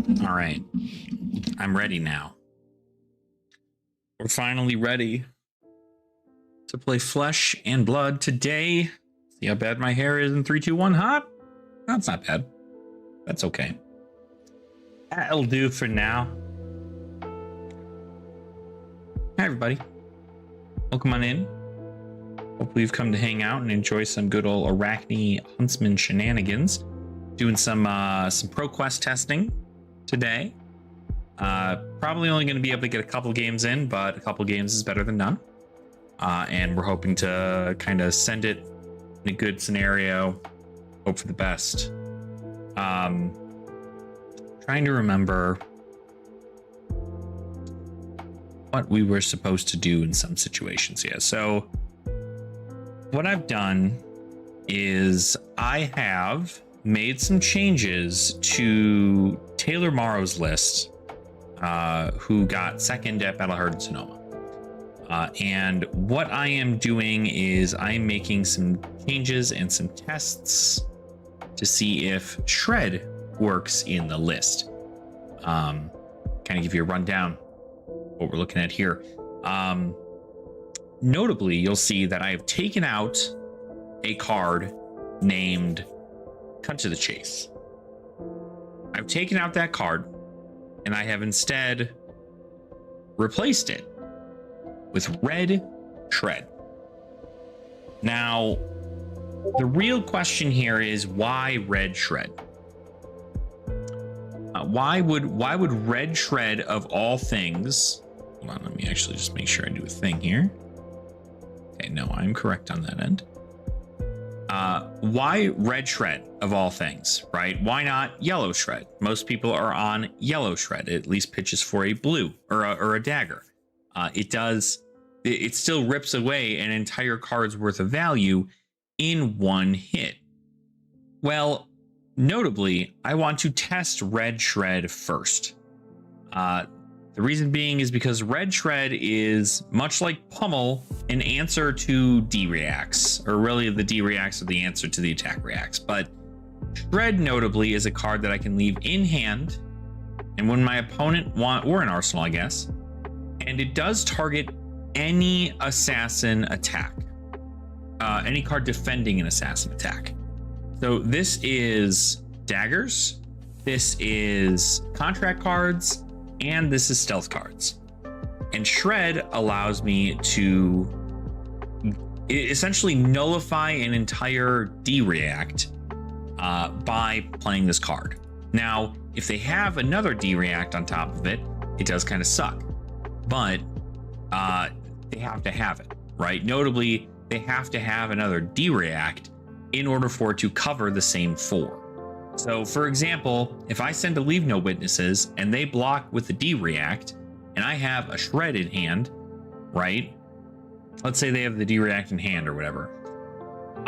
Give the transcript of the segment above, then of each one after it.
All right. I'm ready now. We're finally ready to play Flesh and Blood today. See how bad my hair is in 3, 2, 1 hop? That's not bad. That's okay. That'll do for now. Hi, everybody. Welcome on in. Hopefully you've come to hang out and enjoy some good old Arachne Huntsman shenanigans. Doing some ProQuest testing today. Probably only going to be able to get a couple games in, but a couple games is better than none. And we're hoping to kind of send it in a good scenario. Hope for the best. Trying to remember what we were supposed to do in some situations here. So what I've done is I have made some changes to Taylor Morrow's list, who got second at Battlehard and Sonoma. And what I am doing is I'm making some changes and some tests to see if Shred works in the list. Kind of give you a rundown what we're looking at here. Notably, you'll see that I have taken out a card named Cut to the Chase. I've taken out that card and I have instead replaced it with Red Shred. Now, the real question here is why Red Shred? Why would Red Shred of all things? Hold on, let me actually just make sure I do a thing here. Okay, no, I'm correct on that end. Why Red Shred of all things, right? Why not Yellow Shred? Most people are on Yellow Shred. It at least pitches for a blue or a dagger. It still rips away an entire card's worth of value in one hit. Well, notably, I want to test Red Shred first. The reason being is because Red Shred is, much like Pummel, an answer to D-Reacts, or really the D-Reacts are the answer to the attack reacts. But Shred, notably, is a card that I can leave in hand, and when my opponent or an arsenal, I guess, and it does target any assassin attack, any card defending an assassin attack. So this is daggers, this is contract cards, and this is stealth cards. And Shred allows me to essentially nullify an entire D-React by playing this card. Now, if they have another D-React on top of it, it does kind of suck. But they have to have it, right? Notably, they have to have another D-React in order for it to cover the same 4. So, for example, if I send to Leave No Witnesses and they block with the D-React, and I have a Shred in hand, right? Let's say they have the D-React in hand or whatever.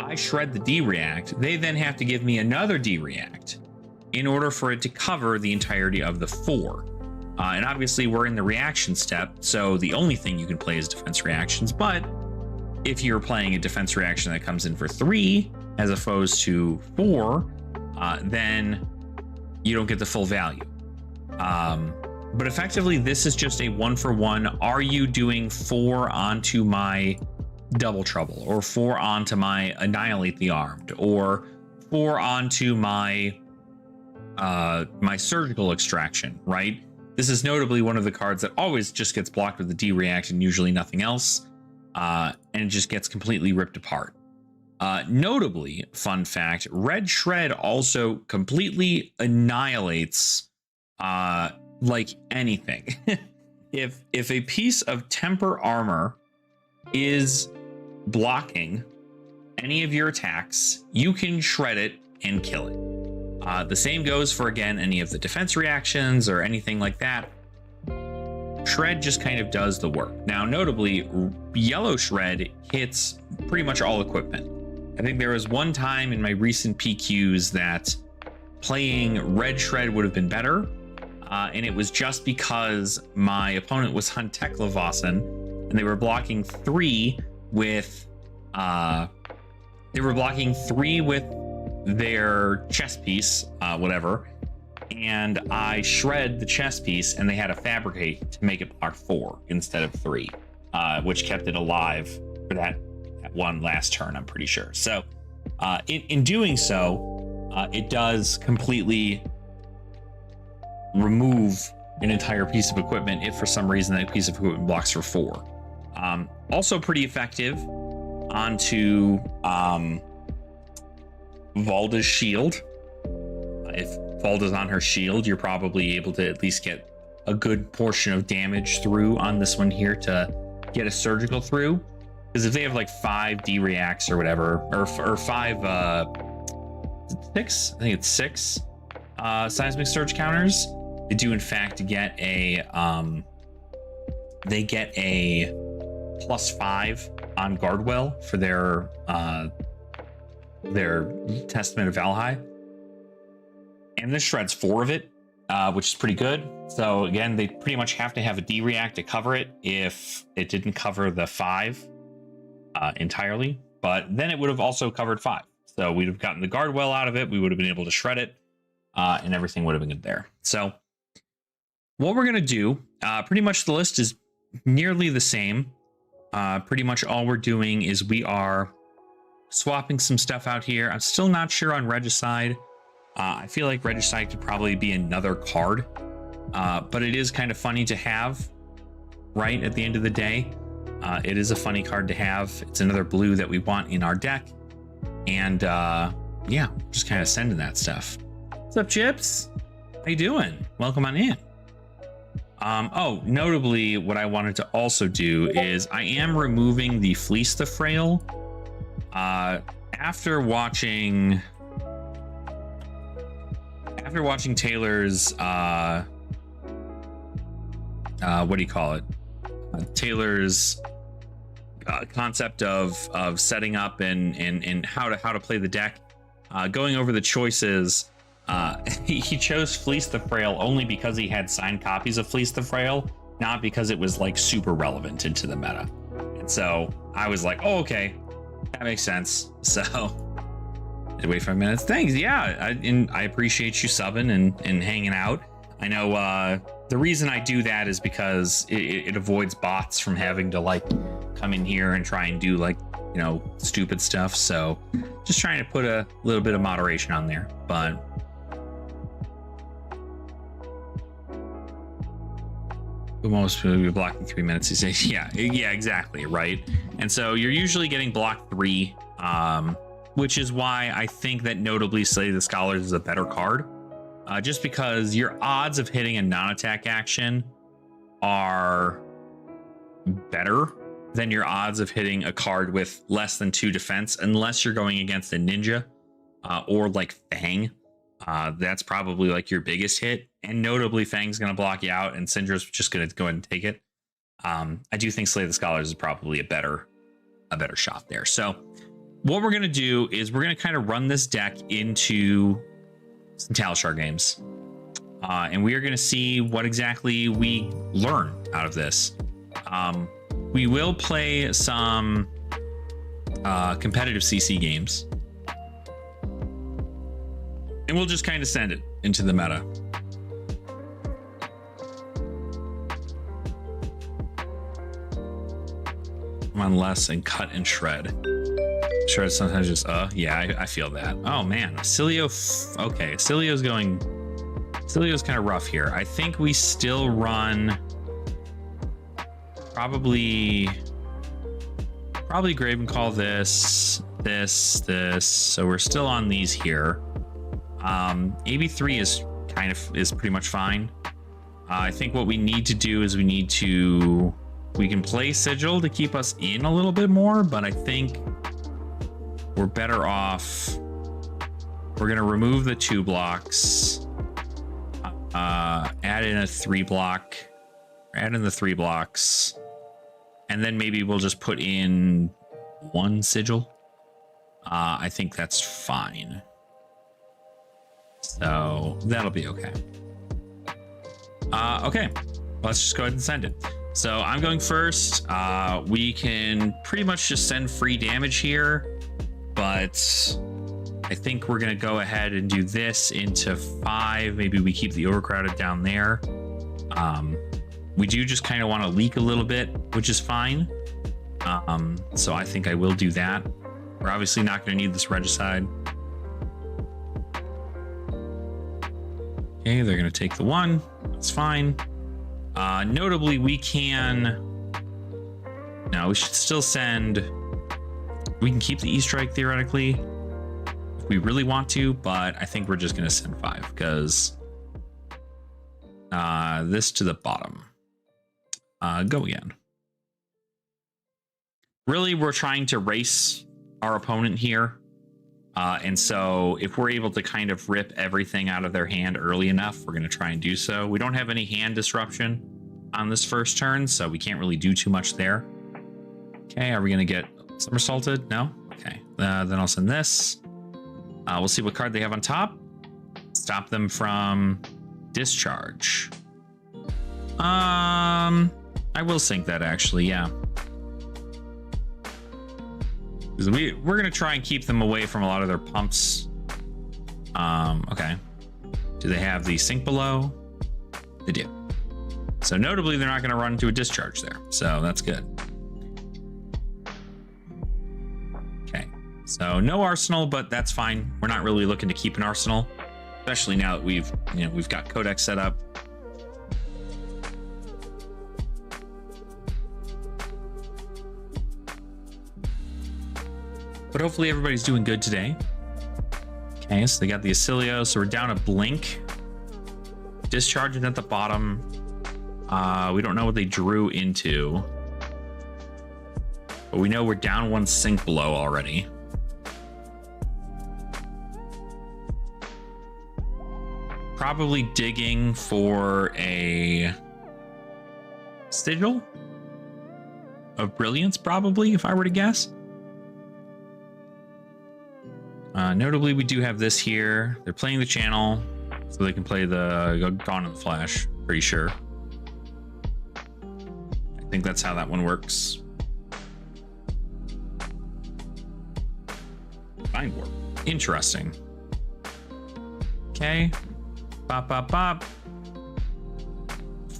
I shred the D-React, they then have to give me another D-React in order for it to cover the entirety of the 4. And obviously we're in the reaction step, so the only thing you can play is defense reactions, but if you're playing a defense reaction that comes in for 3 as opposed to 4, then you don't get the full value. But effectively, this is just a 1-for-1. Are you doing 4 onto my Double Trouble, or 4 onto my Annihilate the Armed, or 4 onto my my Surgical Extraction, right? This is notably one of the cards that always just gets blocked with the D-React and usually nothing else, and it just gets completely ripped apart. Notably, fun fact, Red Shred also completely annihilates like anything. If a piece of temper armor is blocking any of your attacks, you can shred it and kill it. The same goes for, again, any of the defense reactions or anything like that. Shred just kind of does the work. Now, notably, Yellow Shred hits pretty much all equipment. I think there was one time in my recent PQs that playing Red Shred would have been better, and it was just because my opponent was Hunt Teklevossen, and they were blocking 3 with their chess piece, whatever, and I shred the chess piece, and they had to fabricate to make it block 4 instead of 3, which kept it alive for that one last turn, I'm pretty sure. So in doing so, it does completely remove an entire piece of equipment if for some reason that piece of equipment blocks for 4. Also pretty effective onto Valda's shield. If Valda's on her shield, you're probably able to at least get a good portion of damage through on this one here to get a surgical through. Because if they have like 5 D-reacts or whatever, or 5, 6, I think it's 6 seismic surge counters, they do in fact get a +5 on Guardwell for their Testament of Valhai. And this shreds 4 of it, which is pretty good. So again, they pretty much have to have a D-react to cover it if it didn't cover the 5 entirely. But then it would have also covered 5. So we'd have gotten the Guardwell out of it. We would have been able to shred it, and everything would have been good there. So what we're going to do, pretty much the list is nearly the same. Pretty much all we're doing is we are swapping some stuff out here. I'm still not sure on Regicide. I feel like Regicide could probably be another card, but it is kind of funny to have, right, at the end of the day. It is a funny card to have. It's another blue that we want in our deck. And yeah, just kind of sending that stuff. What's up, Chips? How you doing? Welcome on in. Oh, notably, what I wanted to also do is I am removing the Fleece the Frail. After watching Taylor's what do you call it? Taylor's concept of setting up and how to play the deck. Going over the choices, he chose Fleece the Frail only because he had signed copies of Fleece the Frail, not because it was like super relevant into the meta. And so I was like, oh, okay, that makes sense. So wait 5 minutes. Thanks. Yeah, I appreciate you subbing and hanging out. I know the reason I do that is because it avoids bots from having to like come in here and try and do like, you know, stupid stuff. So just trying to put a little bit of moderation on there. But most people will be blocking 3 minutes. He says, yeah, exactly, right. And so you're usually getting block 3, which is why I think that notably Slay the Scholars is a better card. Just because your odds of hitting a non-attack action are better than your odds of hitting a card with less than 2 defense, unless you're going against a ninja or like Fang. That's probably like your biggest hit, and notably Fang's going to block you out and Syndra's just going to go ahead and take it. I do think Slay the Scholars is probably a better shot there. So what we're going to do is we're going to kind of run this deck into some Talishar games, and we are going to see what exactly we learn out of this. We will play some competitive CC games, and we'll just kind of send it into the meta. Come on, less and cut and shred. Shred sometimes just yeah, I feel that. Oh man, Cilio. Okay, Cilio's kind of rough here. I think we still run probably Graven Call this. So we're still on these here. AB3 is pretty much fine. I think what we need to do is we can play Sigil to keep us in a little bit more, but I think we're better off. We're gonna remove the 2 blocks, add in a 3 block, add in the 3 blocks, and then maybe we'll just put in 1 Sigil. I think that's fine. So that'll be okay. Okay, let's just go ahead and send it. So I'm going first. We can pretty much just send free damage here, but I think we're going to go ahead and do this into 5. Maybe we keep the overcrowded down there. We do just kind of want to leak a little bit, which is fine. So I think I will do that. We're obviously not going to need this regicide. Okay, they're going to take the 1. That's fine. Notably, we can... No, we should still send... We can keep the E-Strike theoretically if we really want to, but I think we're just going to send 5 because this to the bottom. Go again. Really, we're trying to race our opponent here. And so if we're able to kind of rip everything out of their hand early enough, we're going to try and do so. We don't have any hand disruption on this first turn, so we can't really do too much there. Okay, are we going to get somersaulted? No? Okay, then I'll send this. We'll see what card they have on top. Stop them from discharge. I will sink that actually, yeah. We're going to try and keep them away from a lot of their pumps. Okay. Do they have the sink below? They do. So notably, they're not going to run into a discharge there. So that's good. Okay. So no arsenal, but that's fine. We're not really looking to keep an arsenal, especially now that we've got Codex set up. But hopefully everybody's doing good today. Okay, so they got the Acilio, so we're down a blink. Discharging at the bottom. We don't know what they drew into. But we know we're down 1 sink below already. Probably digging for a sigil of brilliance, probably, if I were to guess. Notably, we do have this here. They're playing the channel, so they can play the Gone in the Flash, pretty sure. I think that's how that one works. Fine work. Interesting. Okay. Bop, bop, bop.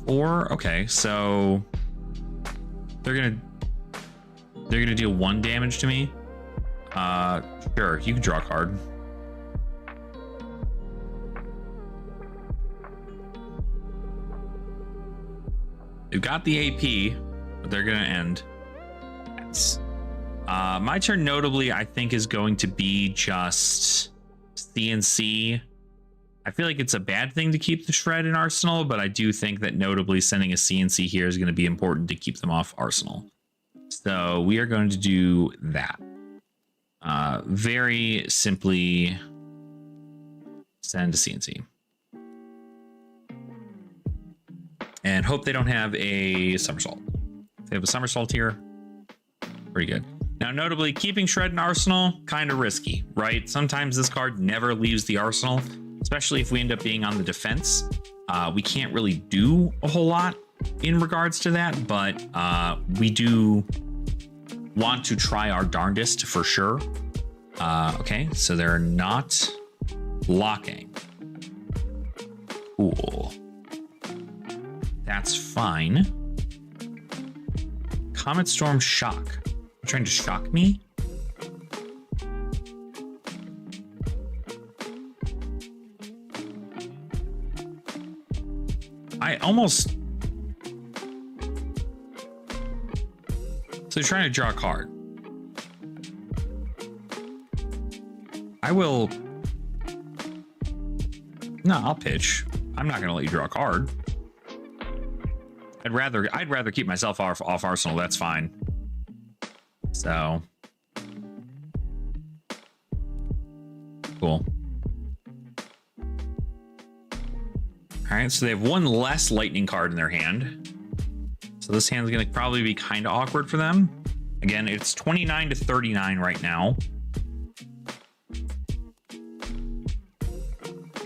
4. Okay, so they're gonna deal 1 damage to me. Sure, you can draw a card. They've got the AP, but they're gonna end. Yes. My turn, notably, I think is going to be just CNC. I feel like it's a bad thing to keep the shred in Arsenal, but I do think that notably sending a CNC here is going to be important to keep them off Arsenal. So we are going to do that. Very simply send a CNC. And hope they don't have a somersault. If they have a somersault here, pretty good. Now, notably, keeping shred in Arsenal, kind of risky, right? Sometimes this card never leaves the Arsenal, especially if we end up being on the defense. We can't really do a whole lot in regards to that, but we do want to try our darndest for sure. Okay, so they're not blocking. Cool. That's fine. Comet Storm Shock. You're trying to shock me? I almost... So you're trying to draw a card. I will... No, I'll pitch. I'm not going to let you draw a card. I'd rather keep myself off Arsenal. That's fine. So... Cool. Alright, so they have 1 less lightning card in their hand. So this hand's going to probably be kind of awkward for them. Again, it's 29 to 39 right now.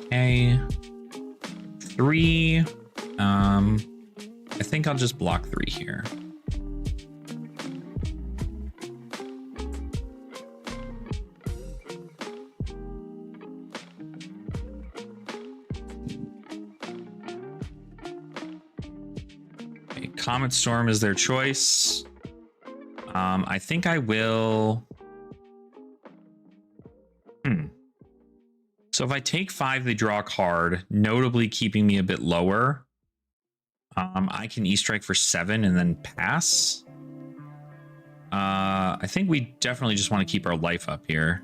Okay. 3. I think I'll just block 3 here. Comet Storm is their choice. I think I will. So if I take 5, they draw a card, notably keeping me a bit lower. I can E-strike for 7 and then pass. I think we definitely just want to keep our life up here.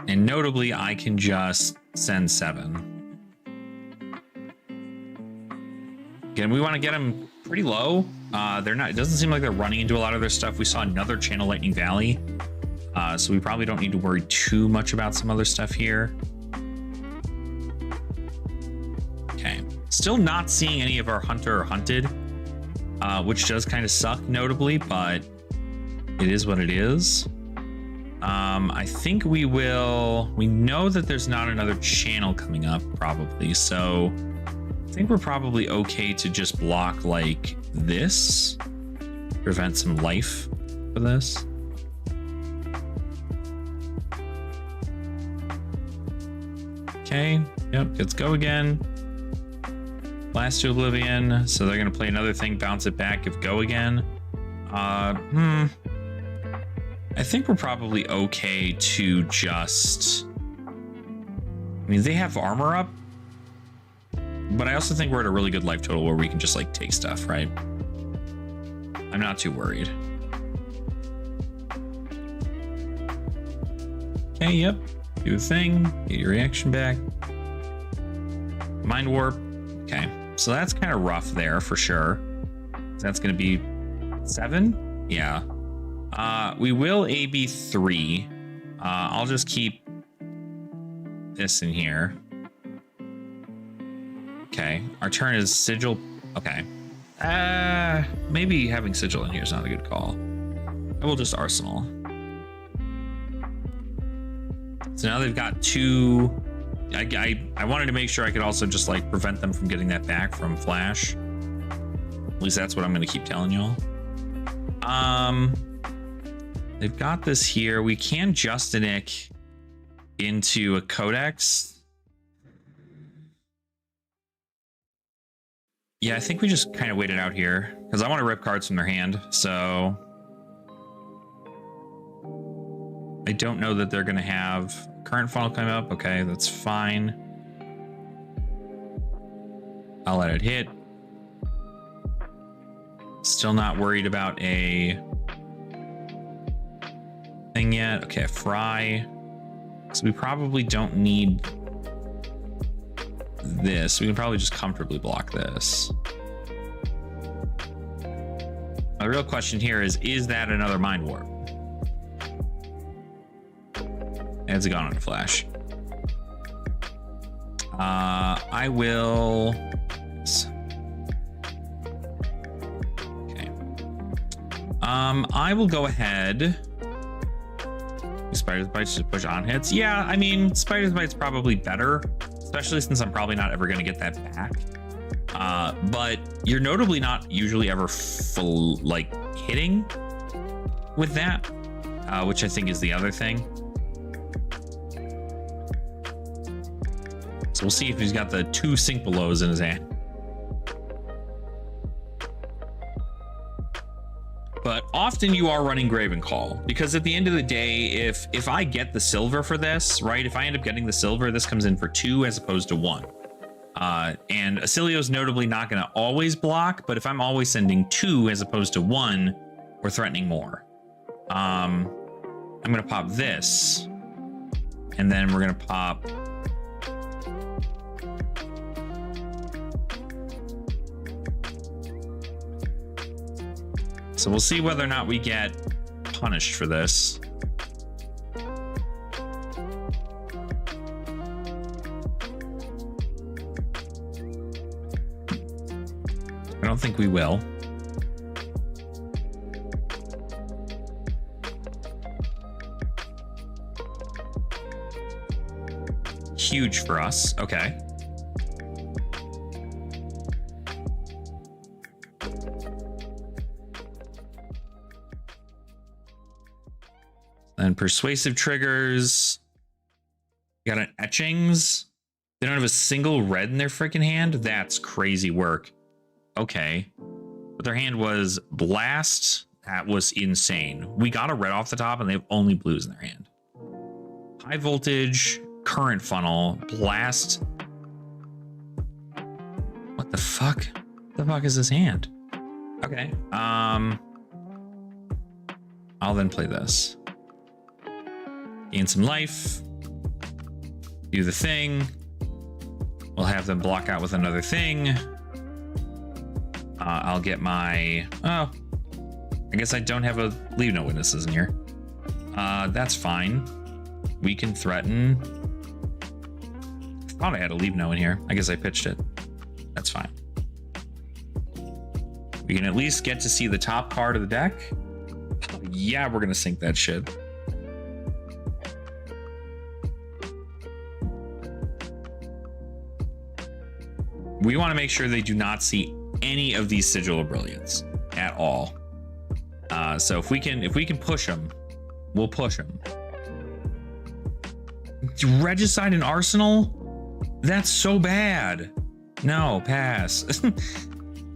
And notably, I can just send 7. Again, we want to get them pretty low. They're not. It doesn't seem like they're running into a lot of their stuff. We saw another Channel Lightning Valley, so we probably don't need to worry too much about some other stuff here. Okay, still not seeing any of our Hunter or Hunted, which does kind of suck, notably, but it is what it is. I think we will. We know that there's not another channel coming up, probably, so I think we're probably okay to just block like this, prevent some life for this. Okay, yep, let's go again. Blast to Oblivion, so they're gonna play another thing, bounce it back, give go again. I think we're probably okay to just, I mean, they have armor up, but I also think we're at a really good life total where we can just like take stuff, right? I'm not too worried. Okay, yep. Do a thing, get your reaction back. Mind Warp. Okay, so that's kind of rough there for sure. That's gonna be 7? Yeah. We will AB 3. I'll just keep this in here. Okay, our turn is Sigil. Okay. Maybe having Sigil in here is not a good call. I will just Arsenal. So now they've got 2. I wanted to make sure I could also just like prevent them from getting that back from Flash. At least that's what I'm going to keep telling y'all. They've got this here. We can Justinic into a Codex. Yeah, I think we just kind of wait it out here because I want to rip cards from their hand. So I don't know that they're going to have current funnel come up. Okay, that's fine. I'll let it hit. Still not worried about a thing yet. Okay, Fry. So we probably don't need this. We can probably just comfortably block this. The real question here is that another Mind Warp? It's gone on a Flash. I will. Okay. I will go ahead. Spider's Bite's just push on hits. Yeah, I mean, Spider's Bite's probably better, especially since I'm probably not ever going to get that back. But you're notably not usually ever full like hitting with that, which I think is the other thing. So we'll see if he's got the 2 Sink Belows in his hand. But often you are running Graven Call, because at the end of the day, if I get the silver for this, right? If I end up getting the silver, this comes in for 2 as opposed to 1. And Acilio's notably not going to always block, but if I'm always sending 2 as opposed to 1, we're threatening more. I'm going to pop this, and then we're going to pop so we'll see whether or not we get punished for this. I don't think we will. Huge for us. Okay. And persuasive triggers. You got an etchings. They don't have a single red in their freaking hand. That's crazy work. Okay. But their hand was blast. That was insane. We got a red off the top and they have only blues in their hand. High voltage, current funnel, blast. What the fuck? What the fuck is this hand? Okay. I'll then play this. Gain some life. Do the thing. We'll have them block out with another thing. I'll get my... Oh. I guess I don't have a leave no witnesses in here. That's fine. We can threaten. I thought I had a leave no in here. I guess I pitched it. That's fine. We can at least get to see the top card of the deck. Oh, yeah, we're gonna sink that shit. We want to make sure they do not see any of these Sigil of Brilliance at all. So if we can push them, we'll push them. Regicide and Arsenal? That's so bad. No, pass.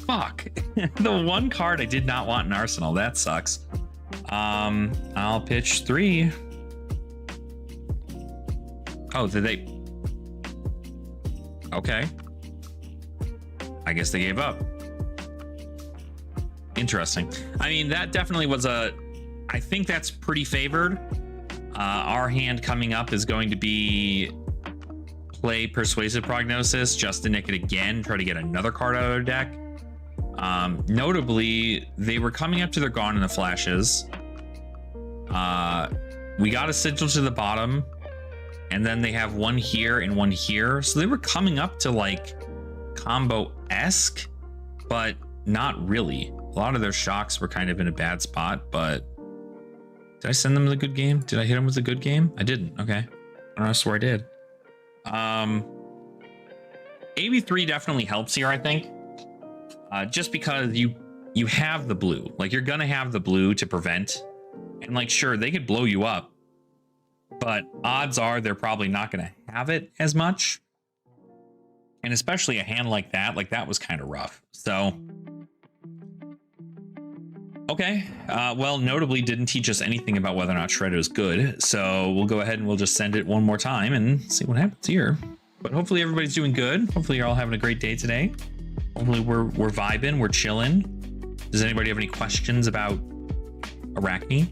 Fuck. The one card I did not want in Arsenal. That sucks. I'll pitch 3. Oh, did they? Okay. I guess they gave up. Interesting. I mean, that definitely was a... I think that's pretty favored. Our hand coming up is going to be play Persuasive Prognosis just to nick it again, try to get another card out of their deck. Notably, they were coming up to their Gone in the Flashes. We got a Sigil to the bottom, and then they have one here and one here. So they were coming up to like combo-esque, but not really. A lot of their shocks were kind of in a bad spot, but did I send them the good game? Did I hit them with a good game? I didn't. Okay. I swear I did. AB3 definitely helps here, I think. Just because you have the blue. Like, you're gonna have the blue to prevent. And like, sure, they could blow you up, but odds are they're probably not gonna have it as much. And especially a hand like that was kind of rough. So okay, well, notably didn't teach us anything about whether or not Shredder is good. So we'll go ahead and we'll just send it one more time and see what happens here. But hopefully everybody's doing good. Hopefully you're all having a great day today. Hopefully we're vibing, we're chilling. Does anybody have any questions about Arachne?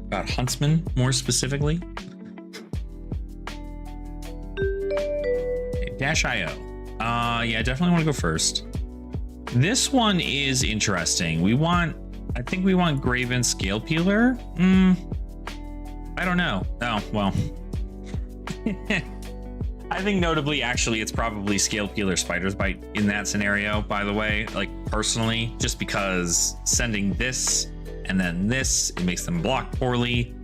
About Huntsman, more specifically? Okay, Dash.io. Yeah, I definitely want to go first. This one is interesting. I think we want Graven Scale Peeler. I don't know. Oh, well. I think notably, actually, it's probably Scale Peeler Spider's Bite in that scenario, by the way, like personally, just because sending this and then this, it makes them block poorly.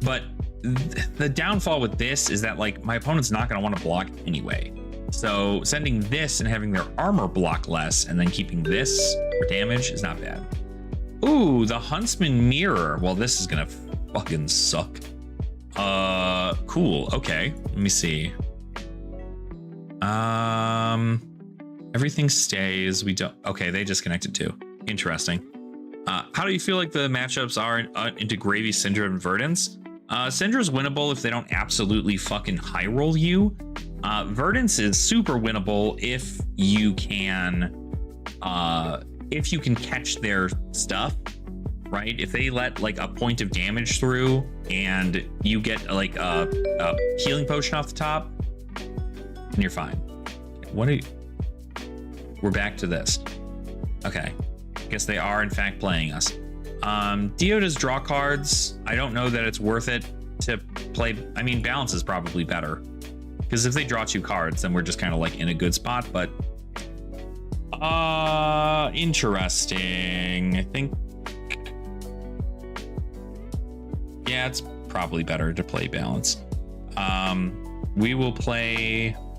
But the downfall with this is that like my opponent's not going to want to block anyway. So sending this and having their armor block less and then keeping this for damage is not bad. Ooh, the Huntsman Mirror. Well, this is gonna fucking suck. Cool. Okay, let me see. Everything stays. We don't. Okay, they disconnected too. Interesting. How do you feel like the matchups are into Gravy, Syndra, and Verdance? Syndra's winnable if they don't absolutely fucking high roll you. Verdance is super winnable if you can catch their stuff, right? If they let like a point of damage through and you get like a healing potion off the top, and you're fine. We're back to this. Okay, I guess they are in fact playing us. Dio does draw cards. I don't know that it's worth it to play. I mean, balance is probably better. Because if they draw 2 cards, then we're just kind of like in a good spot, but interesting. I think, yeah, it's probably better to play balance. We will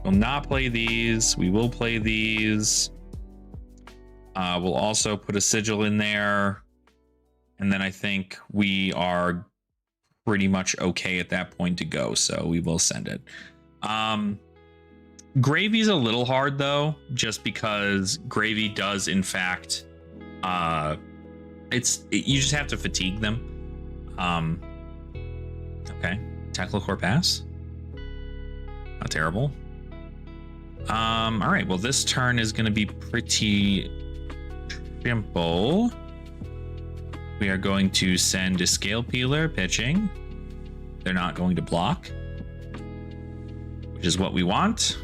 not play these. We will play these. We'll also put a Sigil in there. And then I think we are pretty much okay at that point to go, so we will send it. Gravy's a little hard though, just because Gravy does in fact you just have to fatigue them. Okay, tackle core pass, not terrible. All right, well this turn is going to be pretty simple. We are going to send a Scale Peeler pitching. They're not going to block, which is what we want.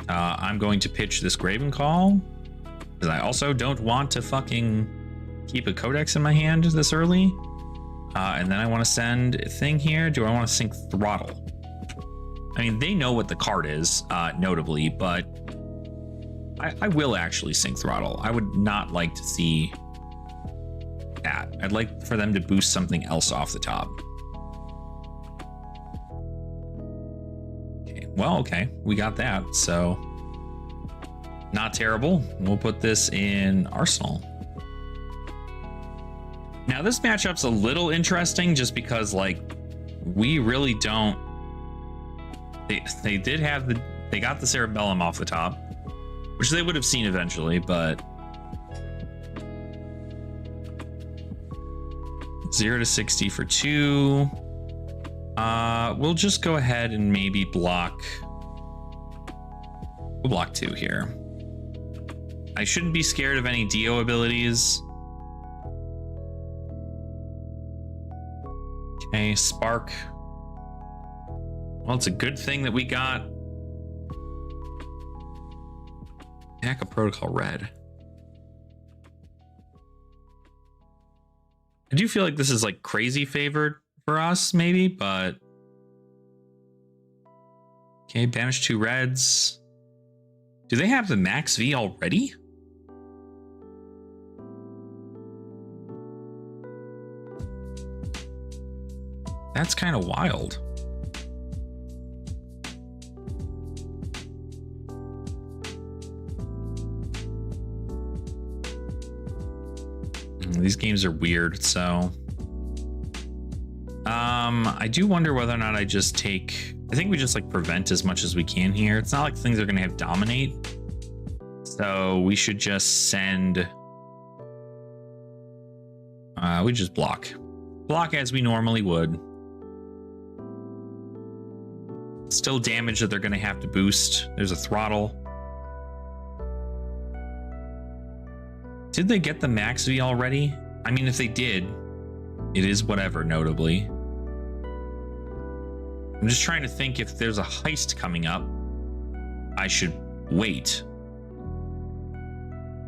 I'm going to pitch this Graven Call because I also don't want to fucking keep a Codex in my hand this early. And then I want to send a thing here. Do I want to sync Throttle? I mean, they know what the card is, notably, but I will actually sync Throttle. I would not like to see that. I'd like for them to boost something else off the top. Okay, well, okay, we got that, so not terrible. We'll put this in Arsenal. Now this matchup's a little interesting just because like we really don't. They did have they got the Cerebellum off the top, which they would have seen eventually, but 0 to 60 for 2. We'll just go ahead and maybe block. We'll block 2 here. I shouldn't be scared of any Dio abilities. Okay, Spark. Well, it's a good thing that we got Hack a Protocol Red. I do feel like this is like crazy favored for us, maybe, but okay, banish 2 reds. Do they have the max V already? That's kind of wild. These games are weird, so I do wonder whether or not I just take, I think we just like prevent as much as we can here. It's not like things are going to have dominate, so we should just send we just block as we normally would. Still damage that they're going to have to boost. There's a Throttle. Did they get the max V already? I mean, if they did, it is whatever, notably. I'm just trying to think if there's a heist coming up, I should wait.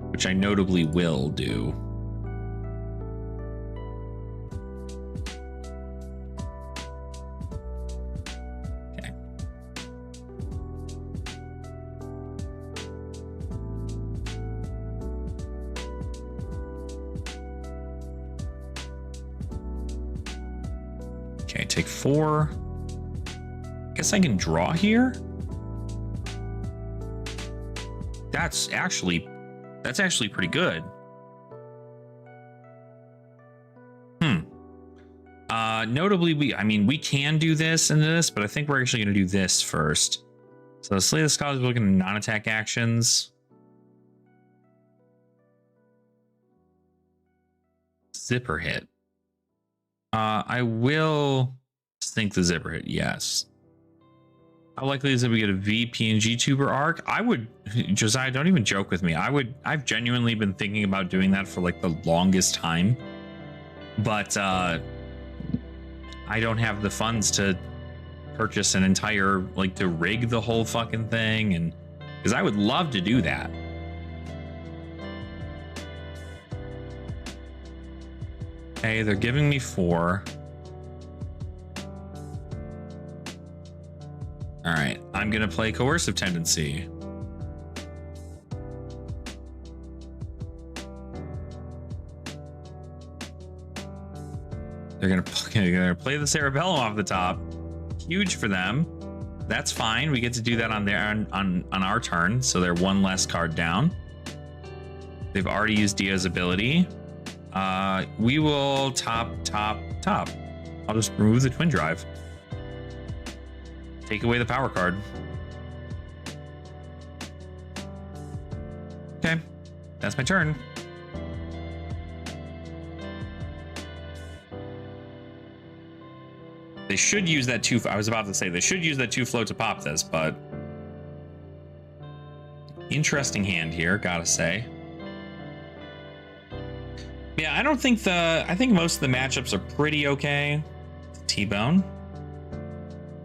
Which I notably will do. Okay. Okay, take 4. Guess I can draw here. That's actually pretty good. Notably, we can do this and this, but I think we're actually going to do this first. So Slay the Scholars, we're looking at non-attack actions. Zipper hit. I will think the Zipper hit, yes. How likely is it we get a VPNG tuber arc? I would, Josiah, don't even joke with me. I've genuinely been thinking about doing that for like the longest time. But I don't have the funds to purchase an entire, like to rig the whole fucking thing. And because I would love to do that. Okay, they're giving me 4. All right, I'm going to play Coercive Tendency. They're going to play the Cerebellum off the top. Huge for them. That's fine. We get to do that on our turn, so they're 1 less card down. They've already used Dia's ability. We will top. I'll just remove the twin drive. Take away the power card. Okay, that's my turn. They should use that I was about to say they should use that 2 float to pop this, but interesting hand here, gotta say. Yeah, I don't think I think most of the matchups are pretty okay. T-Bone.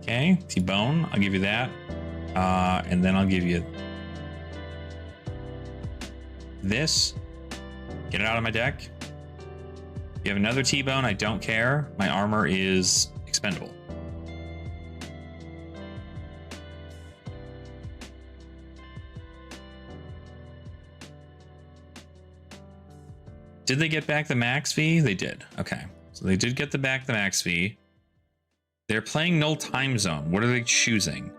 Okay, T-Bone, I'll give you that. And then I'll give you this. Get it out of my deck. You have another T-Bone, I don't care. My armor is expendable. Did they get back the max fee? They did. Okay. So they did get the max fee. They're playing Null Time Zone. What are they choosing?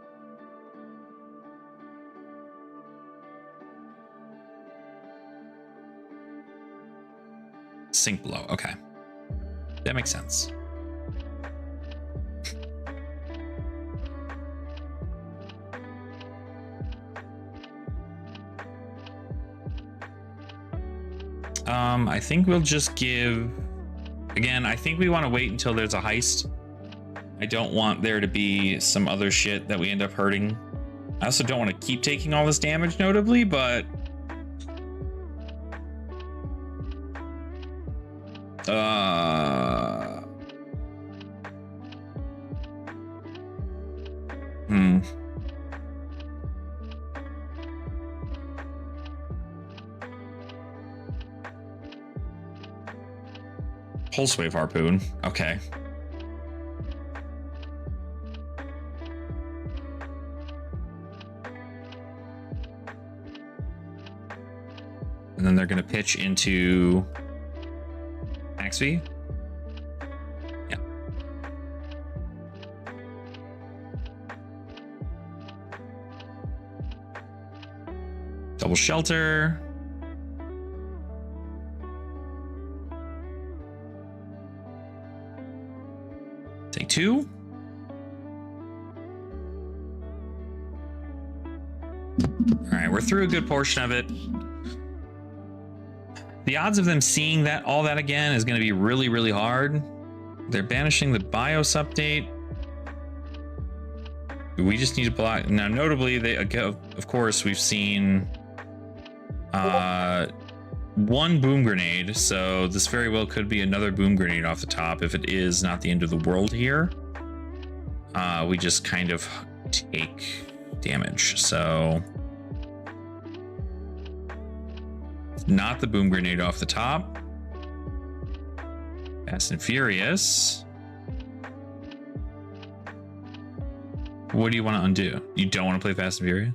Sink Blow. Okay. That makes sense. I think we'll just give... Again, I think we want to wait until there's a heist. I don't want there to be some other shit that we end up hurting. I also don't want to keep taking all this damage, notably, but... Pulse Wave Harpoon. Okay. And then they're going to pitch into Max V. Yeah. Double Shelter. Take 2. All right, we're through a good portion of it. The odds of them seeing all that again is going to be really, really hard. They're banishing the BIOS update. We just need to block. Now, notably, of course, we've seen 1 boom grenade, so this very well could be another boom grenade off the top. If it is not the end of the world here, we just kind of take damage. So not the boom grenade off the top. Fast and Furious. What do you want to undo? You don't want to play Fast and Furious?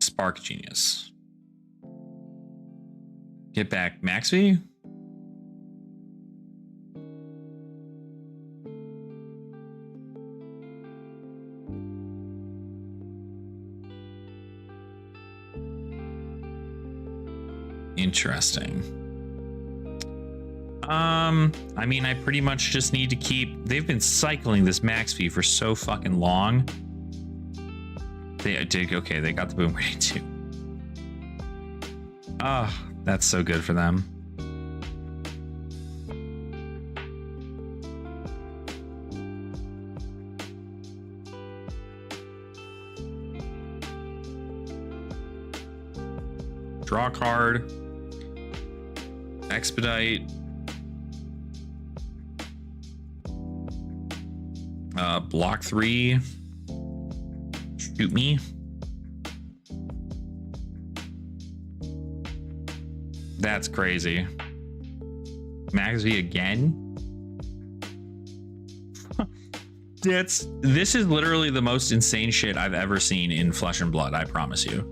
Spark Genius. Get back Max V. Interesting. I mean, I pretty much just need to keep... They've been cycling this Max V for so fucking long. They did... Okay, they got the boom grenade too. Ah, oh, that's so good for them. Draw a card. Expedite. Block 3. Shoot me. That's crazy. Max V again. This is literally the most insane shit I've ever seen in Flesh and Blood, I promise you.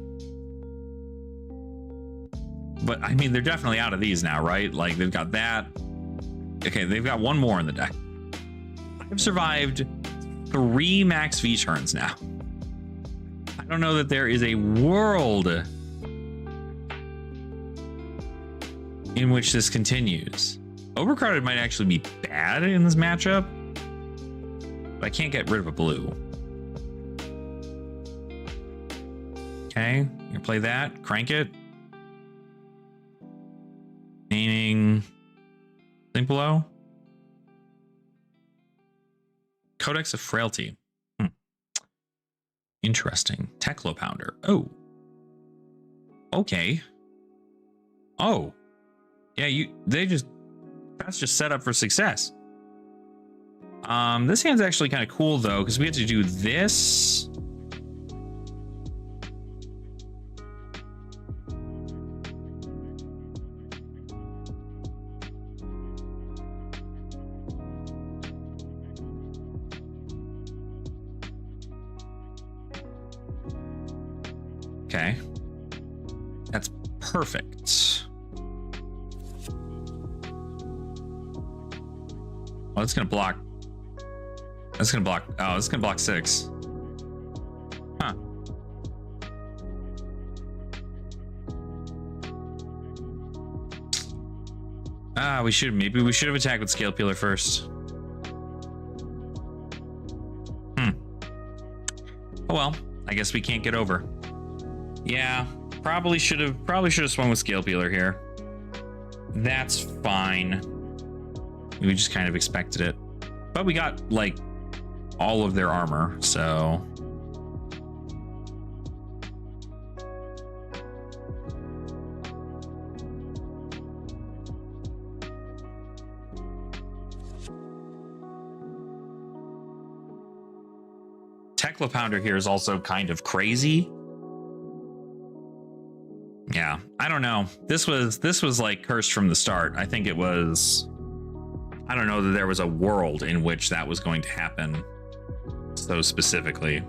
But I mean, they're definitely out of these now, right? Like, they've got that. Okay, they've got one more in the deck. I've survived 3 Max V turns now. I don't know that there is a world in which this continues. Overcrowded might actually be bad in this matchup, but I can't get rid of a blue. Okay, you play that, crank it. Meaning, think below. Codex of Frailty. Interesting. Teclo Pounder. Oh. Okay. Oh. Yeah, that's just set up for success. This hand's actually kind of cool though, because we have to do this. Okay. That's perfect. Oh, it's gonna block. That's gonna block. Oh, it's gonna block 6. Huh. Maybe we should have attacked with Scale Peeler first. Oh well, I guess we can't get over. Yeah, probably should have swung with Scale Peeler here. That's fine. We just kind of expected it. But we got like all of their armor, so Tecla Pounder here is also kind of crazy. Yeah, I don't know. This was like cursed from the start. I think it was. I don't know that there was a world in which that was going to happen so specifically.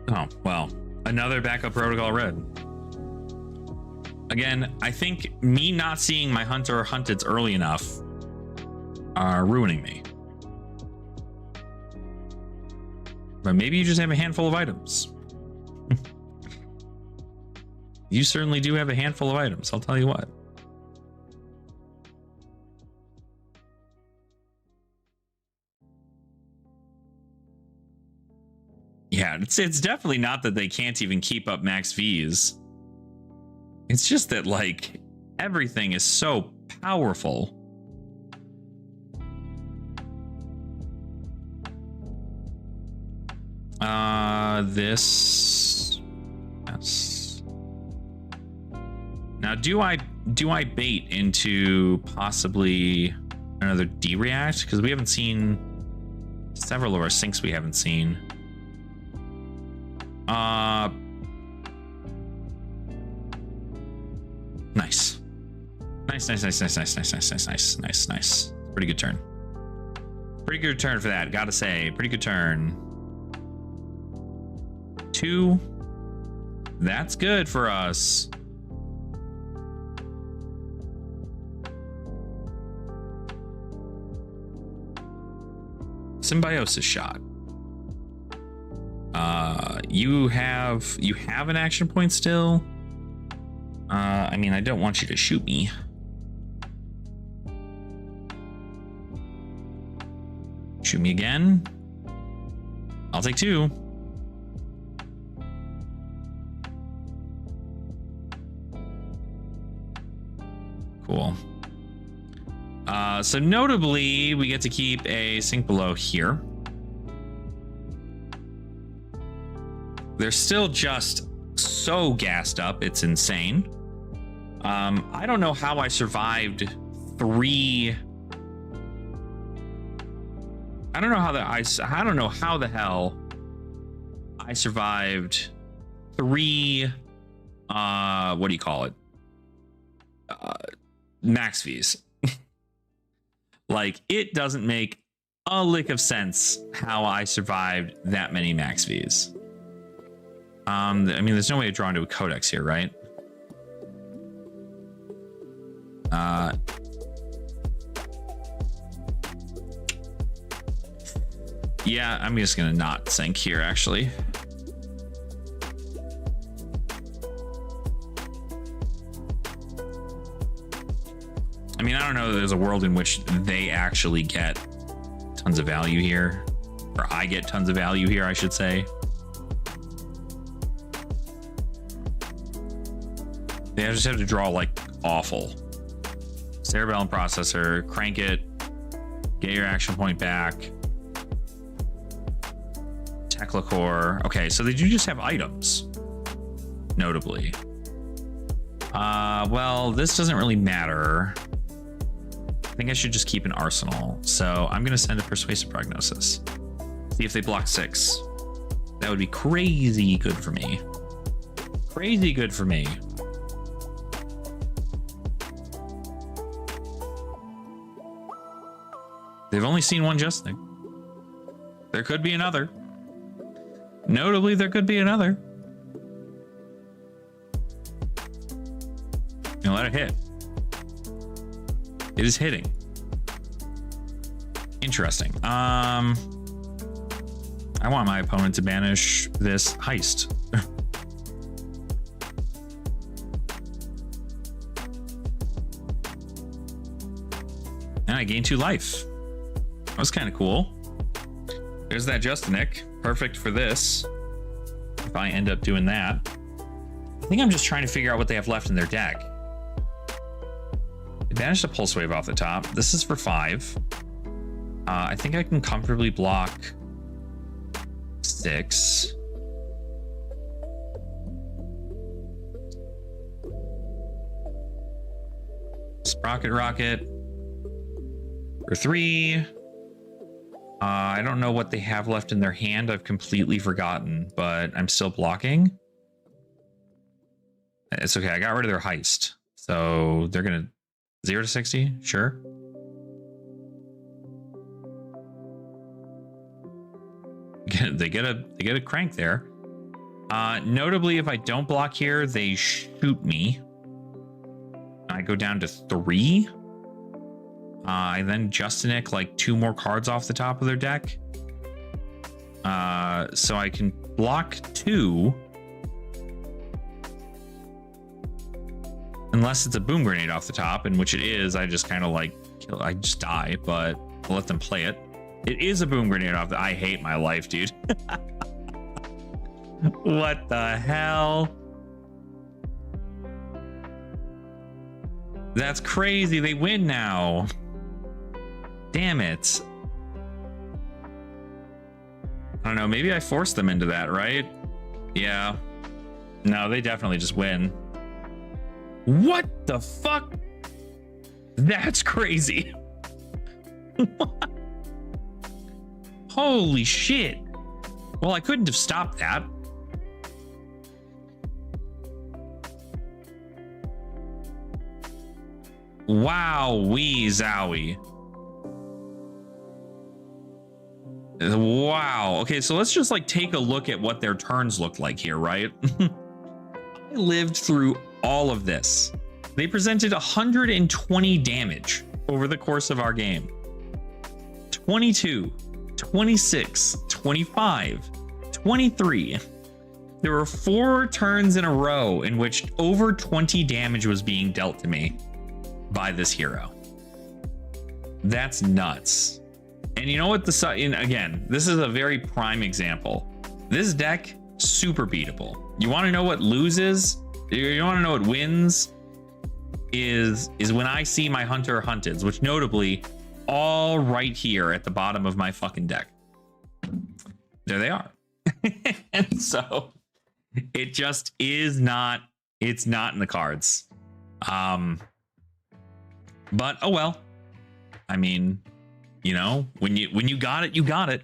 Oh, well, another backup protocol red. Again, I think me not seeing my hunter hunted early enough are ruining me. But maybe you just have a handful of items. You certainly do have a handful of items, I'll tell you what. Yeah, it's definitely not that they can't even keep up max Vs. It's just that, like, everything is so powerful. This. Yes. Now, do I bait into possibly another D-react? Because we haven't seen several of our sinks we haven't seen. Nice. Nice. Pretty good turn. Pretty good turn for that, gotta say. Pretty good turn. 2. That's good for us. Symbiosis shot. You have an action point still. I mean, I don't want you to shoot me. Shoot me again. I'll take 2. Cool. So notably, we get to keep a sink below here. They're still just so gassed up, it's insane. I don't know how I survived 3. I don't know how the hell I survived 3 what do you call it? Max Vs. Like, it doesn't make a lick of sense how I survived that many max Vs. I mean, there's no way to draw into a codex here, right? Yeah, I'm just gonna not sink here, actually. I mean, I don't know that there's a world in which they actually get tons of value here. Or I get tons of value here, I should say. They just have to draw, like, awful. Cerebellum processor, crank it, get your action point back. Teclacore. Okay, so they do just have items, notably. Well, this doesn't really matter. I think I should just keep an arsenal. So I'm gonna send a persuasive prognosis. See if they block 6. That would be crazy good for me. Crazy good for me. They've only seen one Justinic. There could be another. Notably, there could be another. You know, let it hit. It is hitting. Interesting. I want my opponent to banish this heist. And I gain 2 life. That was kind of cool. There's that Justinic. Perfect for this. If I end up doing that. I think I'm just trying to figure out what they have left in their deck. They banished a Pulse Wave off the top. This is for 5. I think I can comfortably block 6. Sprocket Rocket for 3. I don't know what they have left in their hand. I've completely forgotten, but I'm still blocking. It's okay. I got rid of their heist. So they're going to 0 to 60. Sure. They get a crank there. Notably, if I don't block here, they shoot me. I go down to 3. I then Justinic like 2 more cards off the top of their deck. So I can block 2. Unless it's a Boom Grenade off the top, in which it is, I just kind of like, I just die, but I'll let them play it. It is a Boom Grenade off the, I hate my life, dude. What the hell? That's crazy. They win now. Damn it. I don't know. Maybe I forced them into that, right? Yeah. No, they definitely just win. What the fuck? That's crazy. What? Holy shit. Well, I couldn't have stopped that. Wow-wee zowie. Wow. Okay, so let's just like take a look at what their turns look like here, right? I lived through all of this. They presented 120 damage over the course of our game. 22, 26, 25, 23. There were 4 turns in a row in which over 20 damage was being dealt to me by this hero. That's nuts. And you know what, again, this is a very prime example. This deck, super beatable. You want to know what loses? You want to know what wins? Is when I see my Hunter Hunteds, which notably all right here at the bottom of my fucking deck. There they are. And so it just is not, it's not in the cards. But oh well. I mean, you know, when you got it, you got it.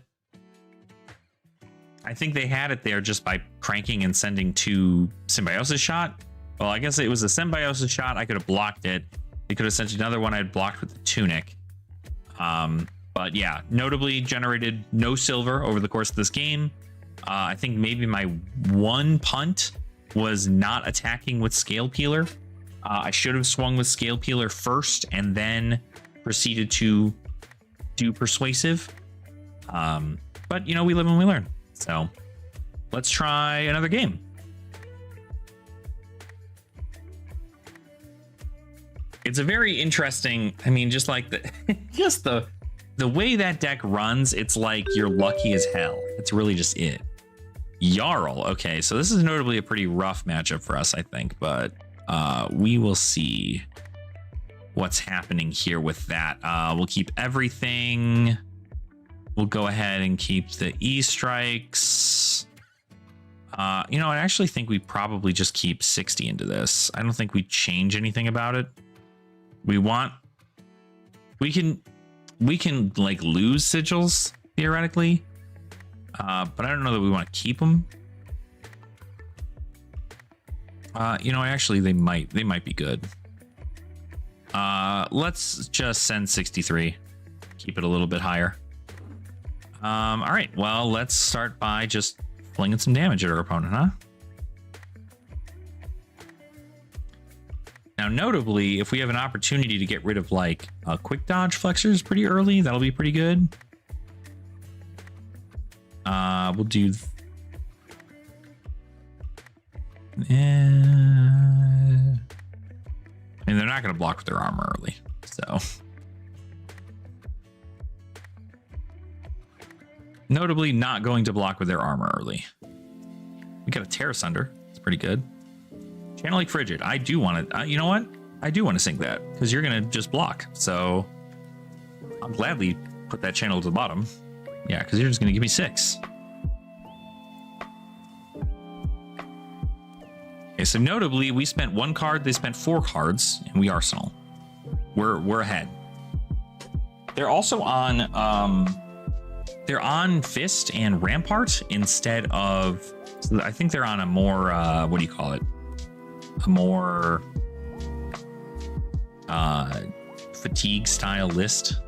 I think they had it there just by cranking and sending 2 Symbiosis Shot. Well, I guess it was a Symbiosis Shot. I could have blocked it. They could have sent another one I'd blocked with the Tunic. But yeah, notably generated no silver over the course of this game. I think maybe my 1 punt was not attacking with Scale Peeler. I should have swung with Scale Peeler first and then proceeded to do Persuasive. But, you know, we live and we learn. So let's try another game. It's a very interesting, I mean, just like the way that deck runs, it's like you're lucky as hell. It's really just it. Jarl. Okay, so this is notably a pretty rough matchup for us, I think, but we will see what's happening here with that. We'll keep everything. We'll go ahead and keep the E-strikes. You know, I actually think we probably just keep 60 into this. I don't think we change anything about it. We can like lose sigils theoretically, but I don't know that we want to keep them. You know, actually they might be good. Let's just send 63, keep it a little bit higher. All right, well, let's start by just flinging some damage at our opponent, huh? Now, notably, if we have an opportunity to get rid of like quick dodge flexors pretty early, that'll be pretty good. We'll do. I mean, they're not going to block with their armor early, so. Notably, not going to block with their armor early. We got a Tear Asunder. It's pretty good. Channel Lake Frigid. I do want to, you know what? I do want to sink that because you're going to just block. So I'll gladly put that channel to the bottom. Yeah, because you're just going to give me 6. Okay, so notably, we spent 1 card. They spent 4 cards, and we Arsenal. We're ahead. They're also on, they're on Fist and Rampart instead of, so I think they're on a more, what do you call it? A more fatigue style list.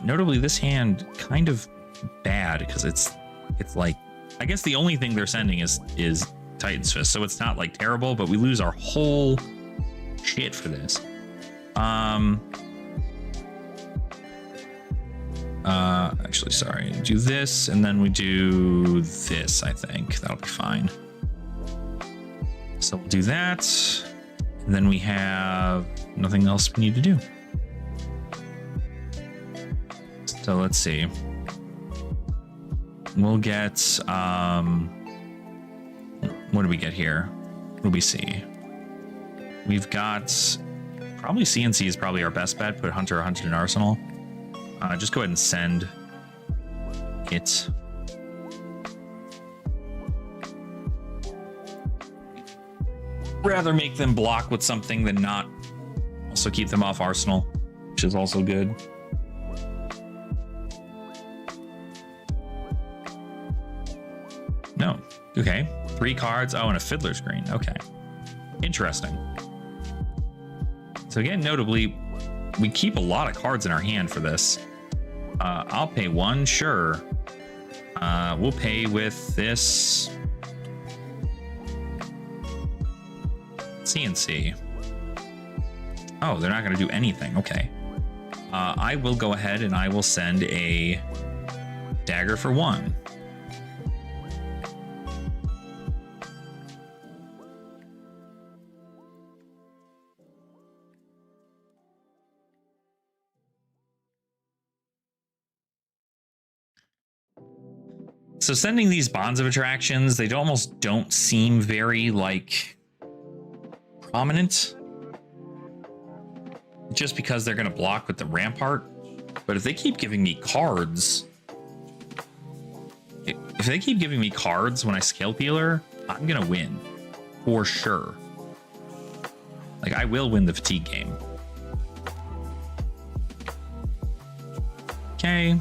Notably, this hand kind of bad because it's like, I guess the only thing they're sending is Titan's Fist, so it's not like terrible, but we lose our whole shit for this. Actually, sorry, do this and then we do this. I think that'll be fine. So we'll do that, and then we have nothing else we need to do. So let's see. We'll get, what do we get here? What do we see? We've got, probably CNC is probably our best bet. Put Hunter in Arsenal. Just go ahead and send it. Rather make them block with something than not. Also keep them off Arsenal, which is also good. No. Okay. 3 cards. Oh, and a Fiddler's Green. Okay. Interesting. So again, notably, we keep a lot of cards in our hand for this. I'll pay 1, sure. We'll pay with this CNC. Oh, they're not going to do anything. Okay. I will go ahead and I will send a dagger for 1. So sending these Bonds of Attractions, they almost don't seem very, like, prominent. Just because they're going to block with the Rampart. But if they keep giving me cards... If they keep giving me cards when I Scale Peeler, I'm going to win. For sure. Like, I will win the fatigue game. Okay.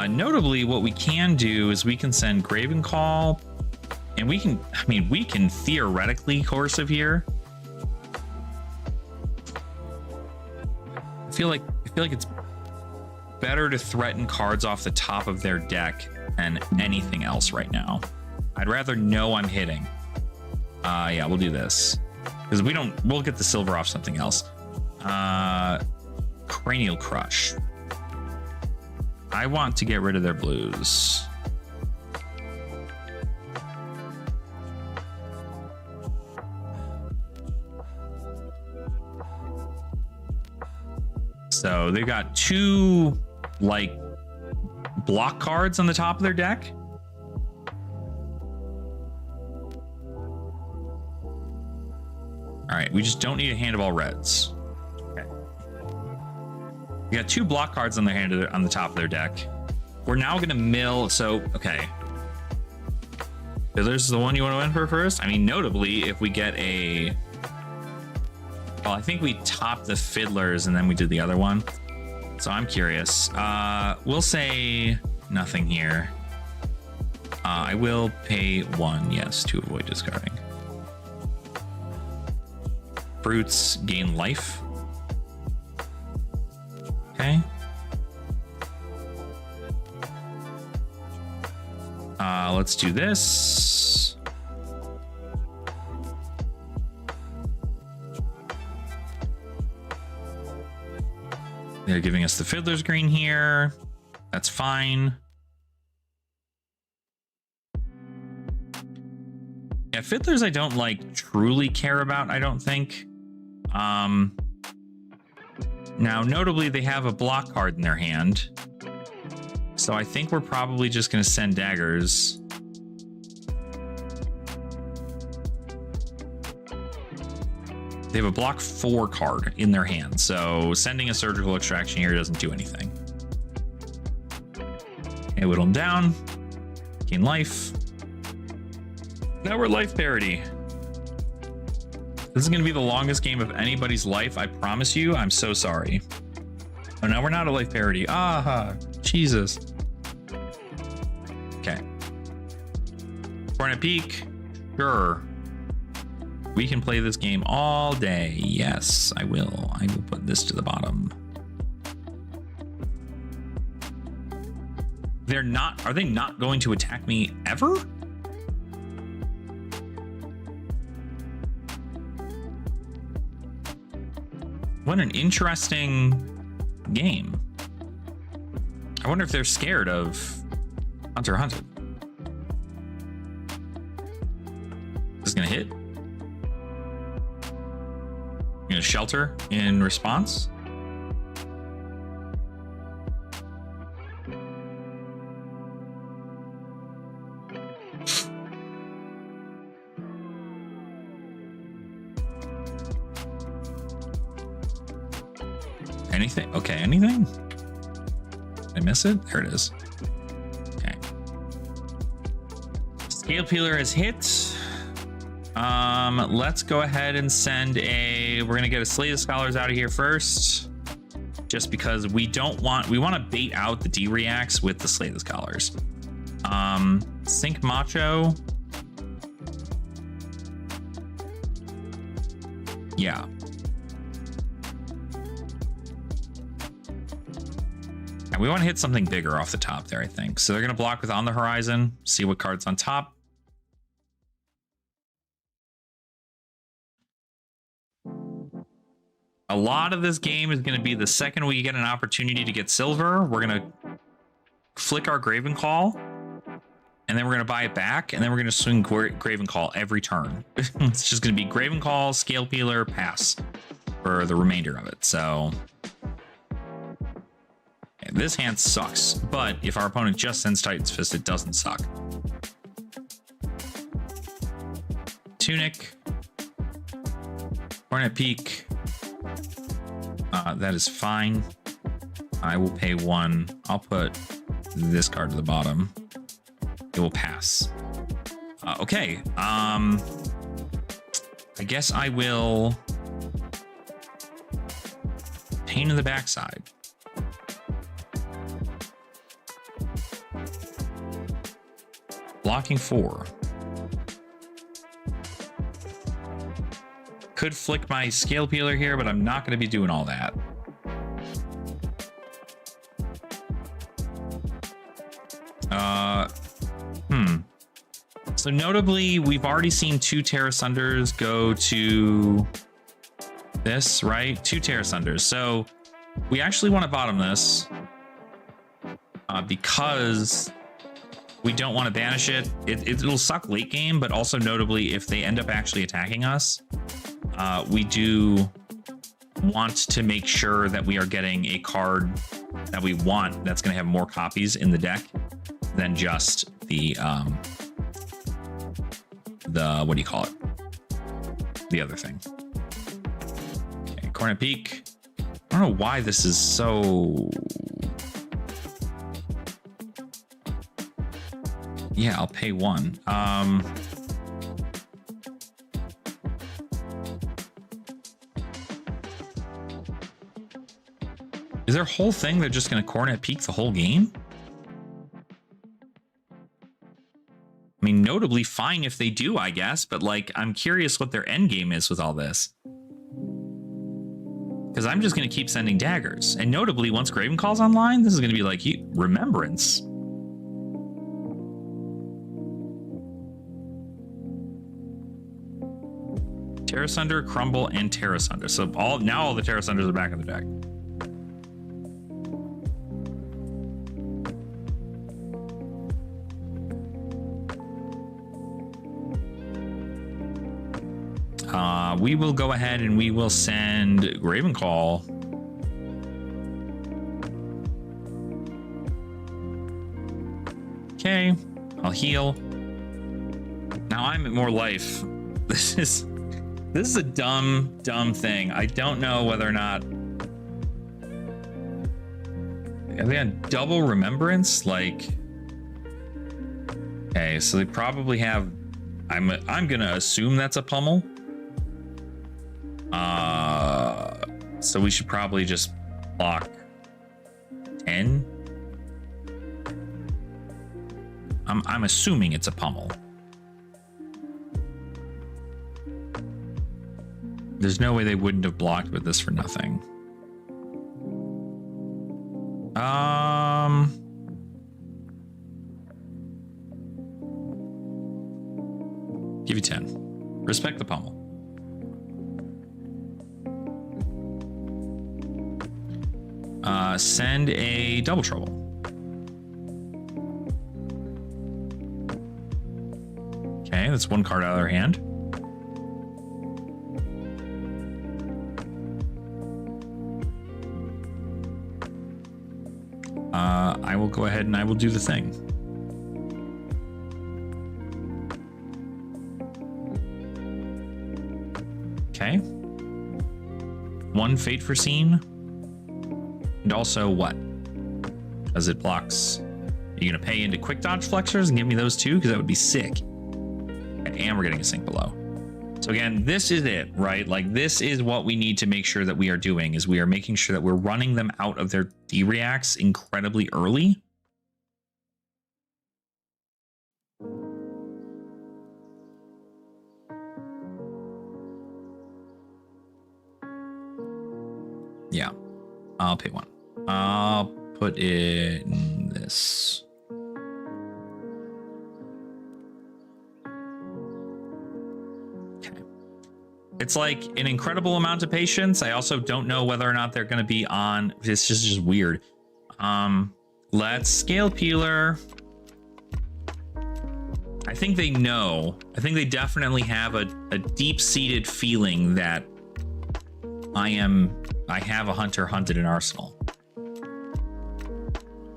Notably, what we can do is we can send Graven Call, and we can, I mean, we can theoretically Coercive here. I feel like it's better to threaten cards off the top of their deck than anything else right now. I'd rather know I'm hitting. Yeah, we'll do this because we'll get the silver off something else. Cranial Crush. I want to get rid of their blues. So they've got 2 like block cards on the top of their deck. All right, we just don't need a hand of all reds. Okay. We got 2 block cards on their hand on the top of their deck. We're now gonna mill. So okay, Fiddlers is the one you want to win for first. I mean, notably, if we get a, well, I think we topped the Fiddlers and then we did the other one. So I'm curious. We'll say nothing here. I will pay 1, yes, to avoid discarding. Fruits gain life. Okay. Let's do this. They're giving us the Fiddler's Green here. That's fine. Yeah, Fiddlers I don't like truly care about, I don't think. Now, notably, they have a block card in their hand. So I think we're probably just going to send daggers. They have a block 4 card in their hand. So sending a surgical extraction here doesn't do anything. Okay, whittle them down. Gain life. Now we're life parity. This is going to be the longest game of anybody's life, I promise you. I'm so sorry. Oh, no, we're not at life parity. Ah, Jesus. Okay. Cornet Peak. Sure. We can play this game all day. Yes, I will. I will put this to the bottom. They're not... Are they not going to attack me ever? What an interesting game. I wonder if they're scared of Hunter Hunted. Is this gonna hit? Gonna shelter in response? Anything? Okay, anything? Did I miss it? There it is. Okay. Scale Peeler has hit. Let's go ahead and send a... We're gonna get a Slate of Scholars out of here first. Just because we don't want... We want to bait out the D-Reacts with the Slate of Scholars. Sync Macho. Yeah. And we want to hit something bigger off the top there, I think. So they're going to block with On the Horizon, see what card's on top. A lot of this game is going to be the second we get an opportunity to get silver, we're going to flick our Graven Call, and then we're going to buy it back, and then we're going to swing Graven Call every turn. It's just going to be Graven Call, Scale Peeler, pass for the remainder of it. So... This hand sucks, but if our opponent just sends Titan's Fist, it doesn't suck. Tunic. Cornet Peak. That is fine. I will pay 1. I'll put this card to the bottom. It will pass. Okay. I guess I will... Pain in the backside. Blocking 4. Could flick my Scale Peeler here, but I'm not going to be doing all that. So notably, we've already seen 2 Terra Sunders go to this, right? 2 Terra Sunders. So we actually want to bottom this. because we don't want to banish it. It'll suck late game, but also notably, if they end up actually attacking us, we do want to make sure that we are getting a card that we want that's going to have more copies in the deck than just the what do you call it? The other thing. Okay, Cornet Peak. I don't know why this is so... Yeah, I'll pay 1. Is their whole thing they're just going to Cornet Peak the whole game? I mean, notably fine if they do, I guess, but like, I'm curious what their end game is with all this. Because I'm just going to keep sending daggers. And notably, once Graven Call's online, this is going to be like Remembrance. Terra Sunder, Crumble, and Terra Sunder. So now all the Terra Sunders are back in the deck. We will go ahead and we will send Ravencall. Okay, I'll heal. Now I'm at more life. This is a dumb thing. I don't know whether or not. Are they on double remembrance? Like, okay, so they probably have. I'm gonna assume that's a pummel. So we should probably just block 10. I'm assuming it's a pummel. There's no way they wouldn't have blocked with this for nothing. Give you 10. Respect the pummel. Send a double trouble. Okay, that's one card out of their hand. I will go ahead and I will do the thing. Okay. One Fate Foreseen. And also what? Because it blocks. Are you going to pay into quick dodge flexors and give me those too? Because that would be sick. And we're getting a sink below. So again, this is it, right? Like this is what we need to make sure that we are doing is we are making sure that we're running them out of their D-reacts incredibly early. Yeah, I'll pay 1. I'll put it in this. Okay. It's like an incredible amount of patience. I also don't know whether or not they're going to be on. It's just weird. Let's Scale Peeler. I think they know. I think they definitely have a deep-seated feeling that I have a hunter hunted in Arsenal.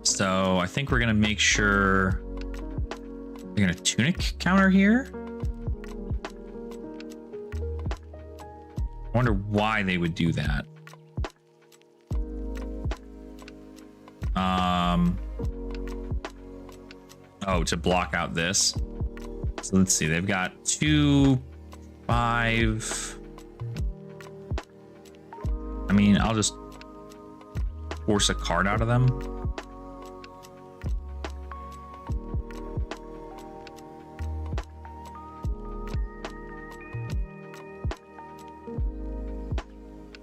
So I think we're gonna make sure we're gonna Tunic counter here. I wonder why they would do that. Oh, to block out this. So let's see, they've got 2, 5. I mean, I'll just force a card out of them.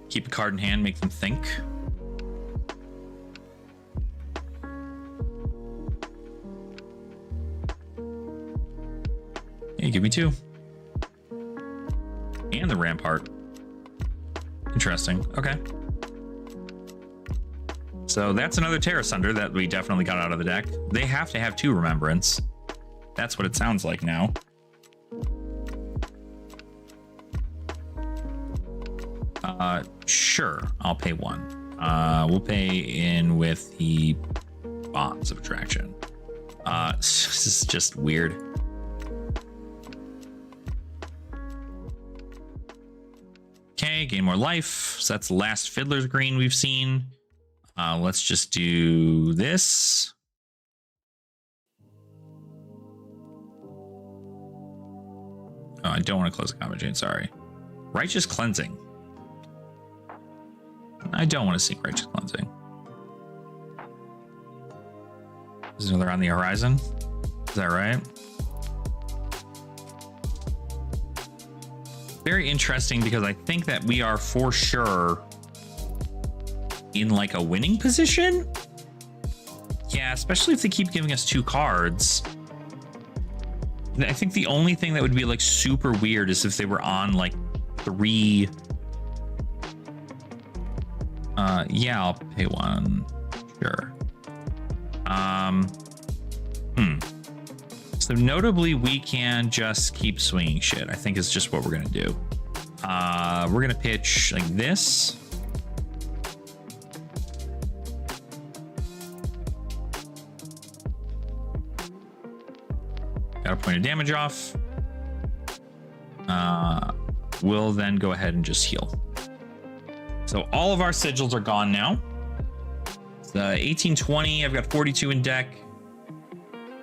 Keep a card in hand, make them think. Hey, give me 2. And the Rampart. Interesting. Okay. So that's another Terra Sunder that we definitely got out of the deck. They have to have 2 Remembrance. That's what it sounds like now. Sure, I'll pay 1. We'll pay in with the Bonds of Attraction. This is just weird. Okay, gain more life. So that's the last Fiddler's Green we've seen. Let's just do this. Oh, I don't want to close the comment chain, sorry. Righteous Cleansing. I don't want to seek Righteous Cleansing. Is another on the horizon? Is that right? Very interesting because I think that we are for sure in like a winning position. Yeah, especially if they keep giving us 2 cards. I think the only thing that would be like super weird is if they were on like 3. Yeah, I'll pay 1. Sure. So notably, we can just keep swinging shit. I think it's just what we're gonna do. We're gonna pitch like this. Got a point of damage off. We'll then go ahead and just heal. So all of our sigils are gone now. It's 1820. I've got 42 in deck.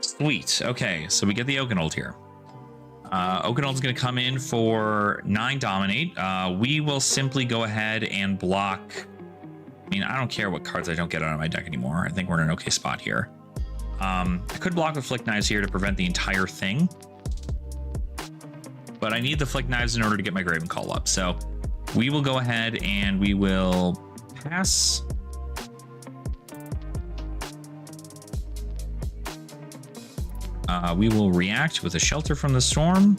Sweet. Okay, so we get the Oakenold here. Oakenold's going to come in for 9 Dominate. We will simply go ahead and block. I mean, I don't care what cards I don't get out of my deck anymore. I think we're in an okay spot here. I could block with Flick Knives here to prevent the entire thing. But I need the Flick Knives in order to get my Graven Call up. So we will go ahead and we will pass. We will react with a Shelter from the Storm.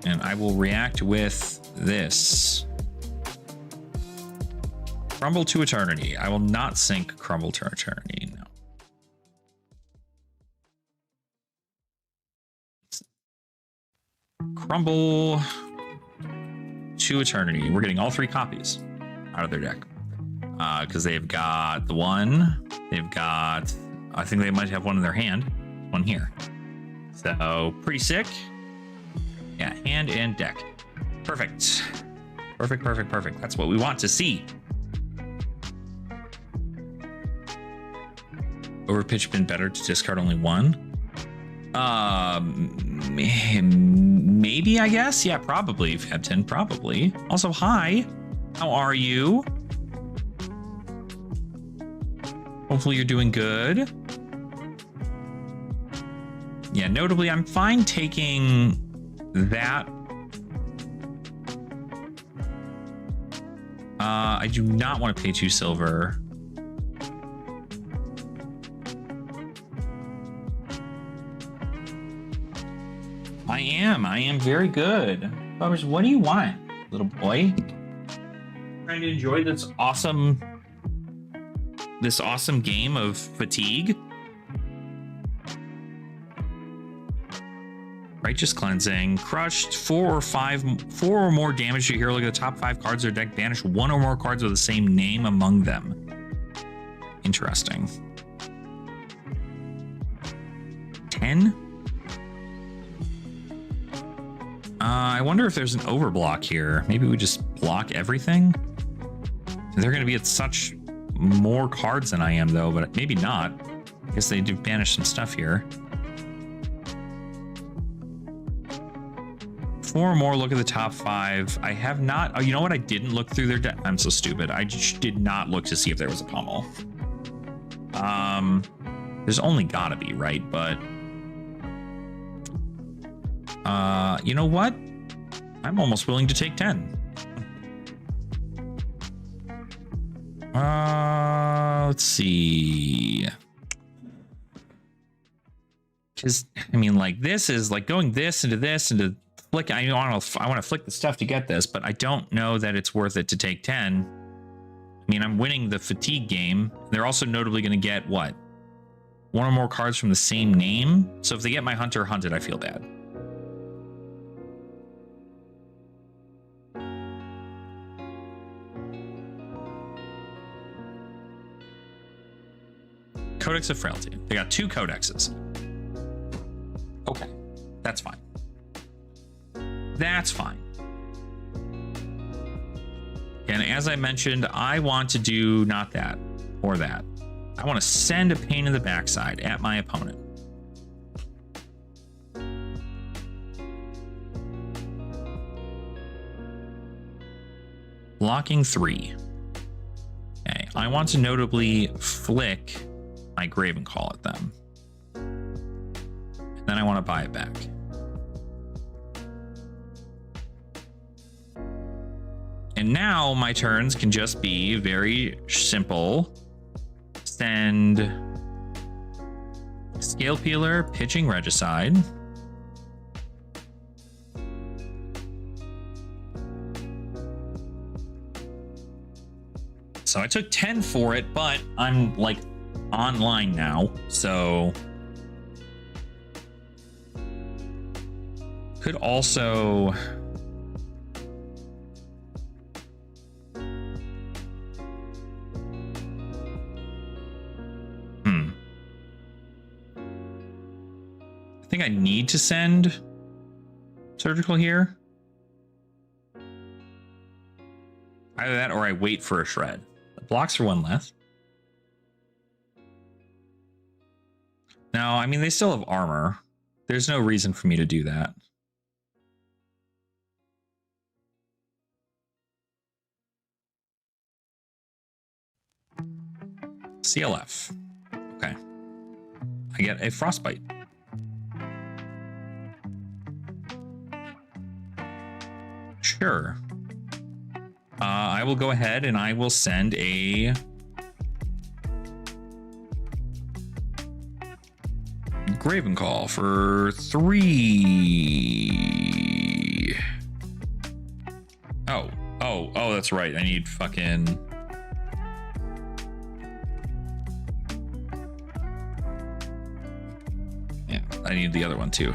And I will react with this. Crumble to Eternity. I will not sink Crumble to Eternity, no. Crumble to Eternity. We're getting all 3 copies out of their deck. Because they've got the 1, they've got, I think they might have 1 in their hand, 1 here. So pretty sick. Yeah, hand and deck. Perfect. Perfect, perfect, perfect. That's what we want to see. Overpitch been better to discard only 1? Maybe, I guess. Yeah, probably, Fabtin, probably. Also, hi. How are you? Hopefully you're doing good. Yeah, notably, I'm fine taking that. I do not want to pay 2 silver. I am very good. Bubbers, what do you want, little boy? Trying to enjoy this awesome game of Fatigue. Righteous Cleansing, crushed 4 or more damage to your hero. Look at the top 5 cards of their deck. Banish 1 or more cards with the same name among them. Interesting. 10? I wonder if there's an overblock here. Maybe we just block everything. They're going to be at such more cards than I am, though, but maybe not. I guess they do banish some stuff here. 4 or more, look at the top 5. I have not. Oh, you know what? I didn't look through their deck. I'm so stupid. I just did not look to see if there was a pummel. There's only gotta be, right? But you know what? I'm almost willing to take 10. Let's see. Because I mean, like, this is like going this into flick. I want to flick the stuff to get this, but I don't know that it's worth it to take 10. I mean, I'm winning the fatigue game. They're also notably going to get what? One or more cards from the same name. So if they get my Hunter hunted, I feel bad. Codex of Frailty. They got 2 codexes. Okay, that's fine. That's fine. And as I mentioned, I want to do not that or that. I want to send a pain in the backside at my opponent. Blocking 3. Okay, I want to notably flick my Graven Call at them. And then I want to buy it back. And now my turns can just be very simple. Send Scale Peeler, Pitching Regicide. So I took 10 for it, but I'm like online now, so could also I think I need to send Surgical here. Either that or I wait for a shred. It blocks for 1 less. No, I mean, they still have armor. There's no reason for me to do that. CLF. Okay. I get a Frostbite. Sure. I will go ahead and I will send a Graven Call for 3. Oh, that's right. I need fucking... Yeah, I need the other one too.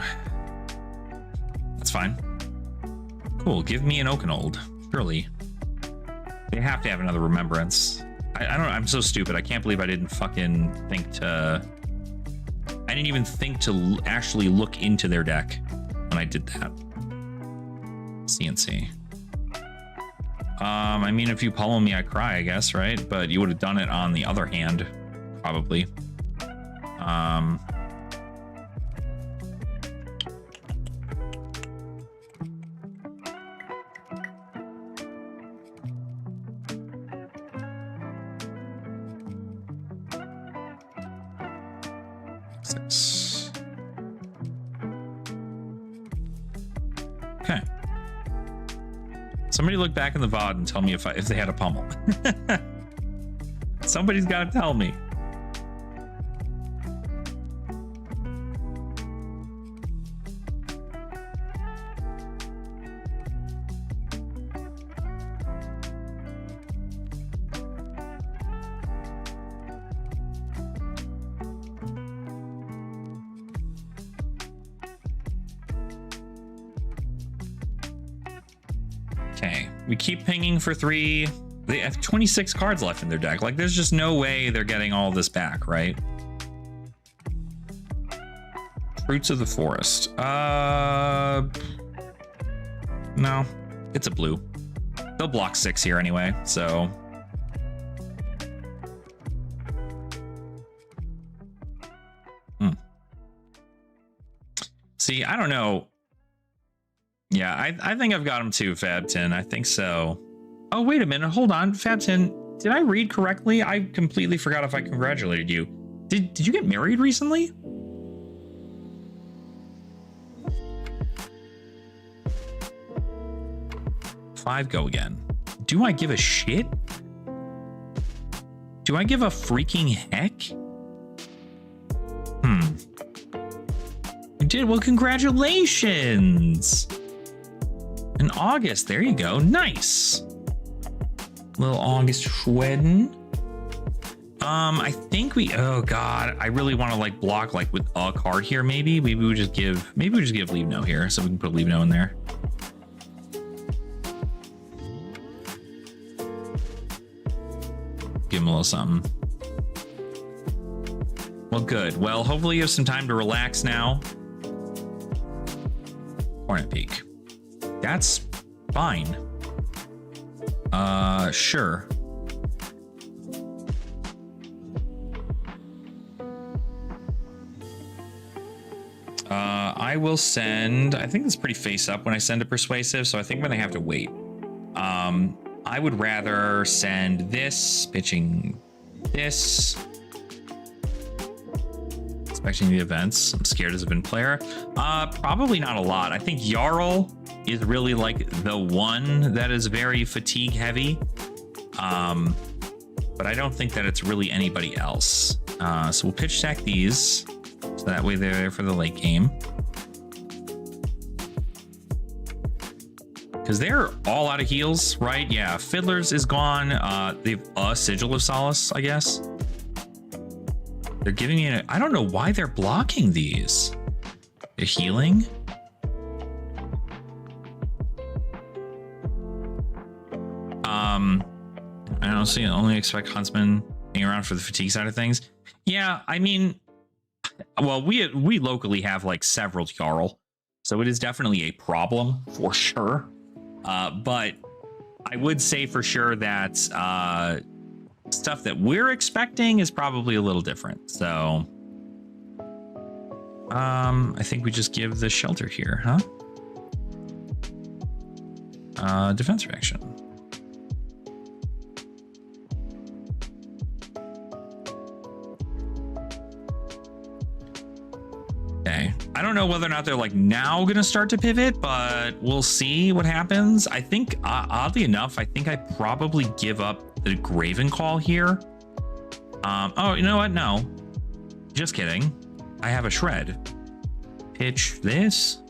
That's fine. Cool, give me an Oakenold, surely. They have to have another Remembrance. I don't know, I'm so stupid. I can't believe I didn't fucking think to... I didn't even think to actually look into their deck when I did that. CNC. I mean, if you pummel me, I cry, I guess, right? But you would have done it on the other hand, probably. Okay. Somebody look back in the VOD and tell me if they had a pummel. Somebody's got to tell me. Okay, we keep pinging for 3. They have 26 cards left in their deck. Like, there's just no way they're getting all this back, right? Fruits of the Forest. No, it's a blue. They'll block 6 here anyway, so. See, I don't know. Yeah, I think I've got him too, Fabtin. I think so. Oh, wait a minute. Hold on. Fabtin, did I read correctly? I completely forgot if I congratulated you. Did you get married recently? Five, go again. Do I give a shit? Do I give a freaking heck? You did? Well, congratulations. In August, there you go. Nice. Little August Schweden. I think we, oh God, I really want to like block like with a card here. Maybe we would just give, Leave No here. So we can put Leave No in there. Give him a little something. Well, good. Well, hopefully you have some time to relax now. Hornet Peak. That's fine. Sure. I will send, I think it's pretty face up when I send a persuasive, so I think I'm gonna have to wait. I would rather send this, pitching this, expecting the events. I'm scared as a Vin player. Probably not a lot. I think Jarl is really like the one that is very fatigue heavy. But I don't think that it's really anybody else. So we'll pitch stack these. So that way they're there for the late game. Because they're all out of heals, right? Yeah, Fiddlers is gone. They have a Sigil of Solace, I guess. They're giving me I don't know why they're blocking these. They're healing? I don't see, only expect Huntsman being around for the fatigue side of things. Yeah, I mean, well, we locally have like several Jarl, so it is definitely a problem for sure. But I would say for sure that stuff that we're expecting is probably a little different. So I think we just give the shelter here, huh? Defense reaction. Okay. I don't know whether or not they're like now going to start to pivot, but we'll see what happens. I think, oddly enough, I think I probably give up the Graven Call here. Oh, you know what? No, just kidding. I have a Shred. Pitch this.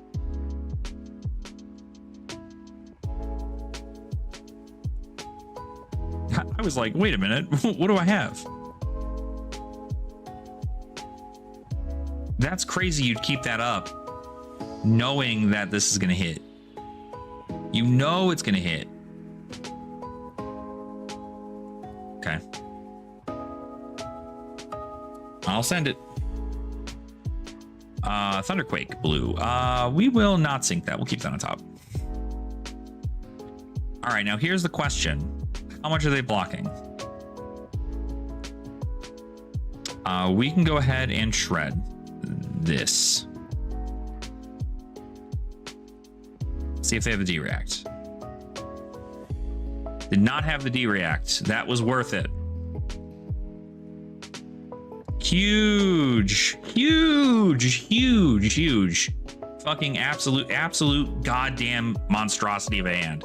I was like, wait a minute. What do I have? That's crazy you'd keep that up knowing that this is going to hit. You know it's going to hit. Okay. I'll send it. Thunderquake blue. We will not sync that. We'll keep that on top. All right, now here's the question. How much are they blocking? We can go ahead and shred this. See if they have the D-React. Did not have the D-React. That was worth it. Huge, huge, huge, huge. Fucking absolute goddamn monstrosity of a hand.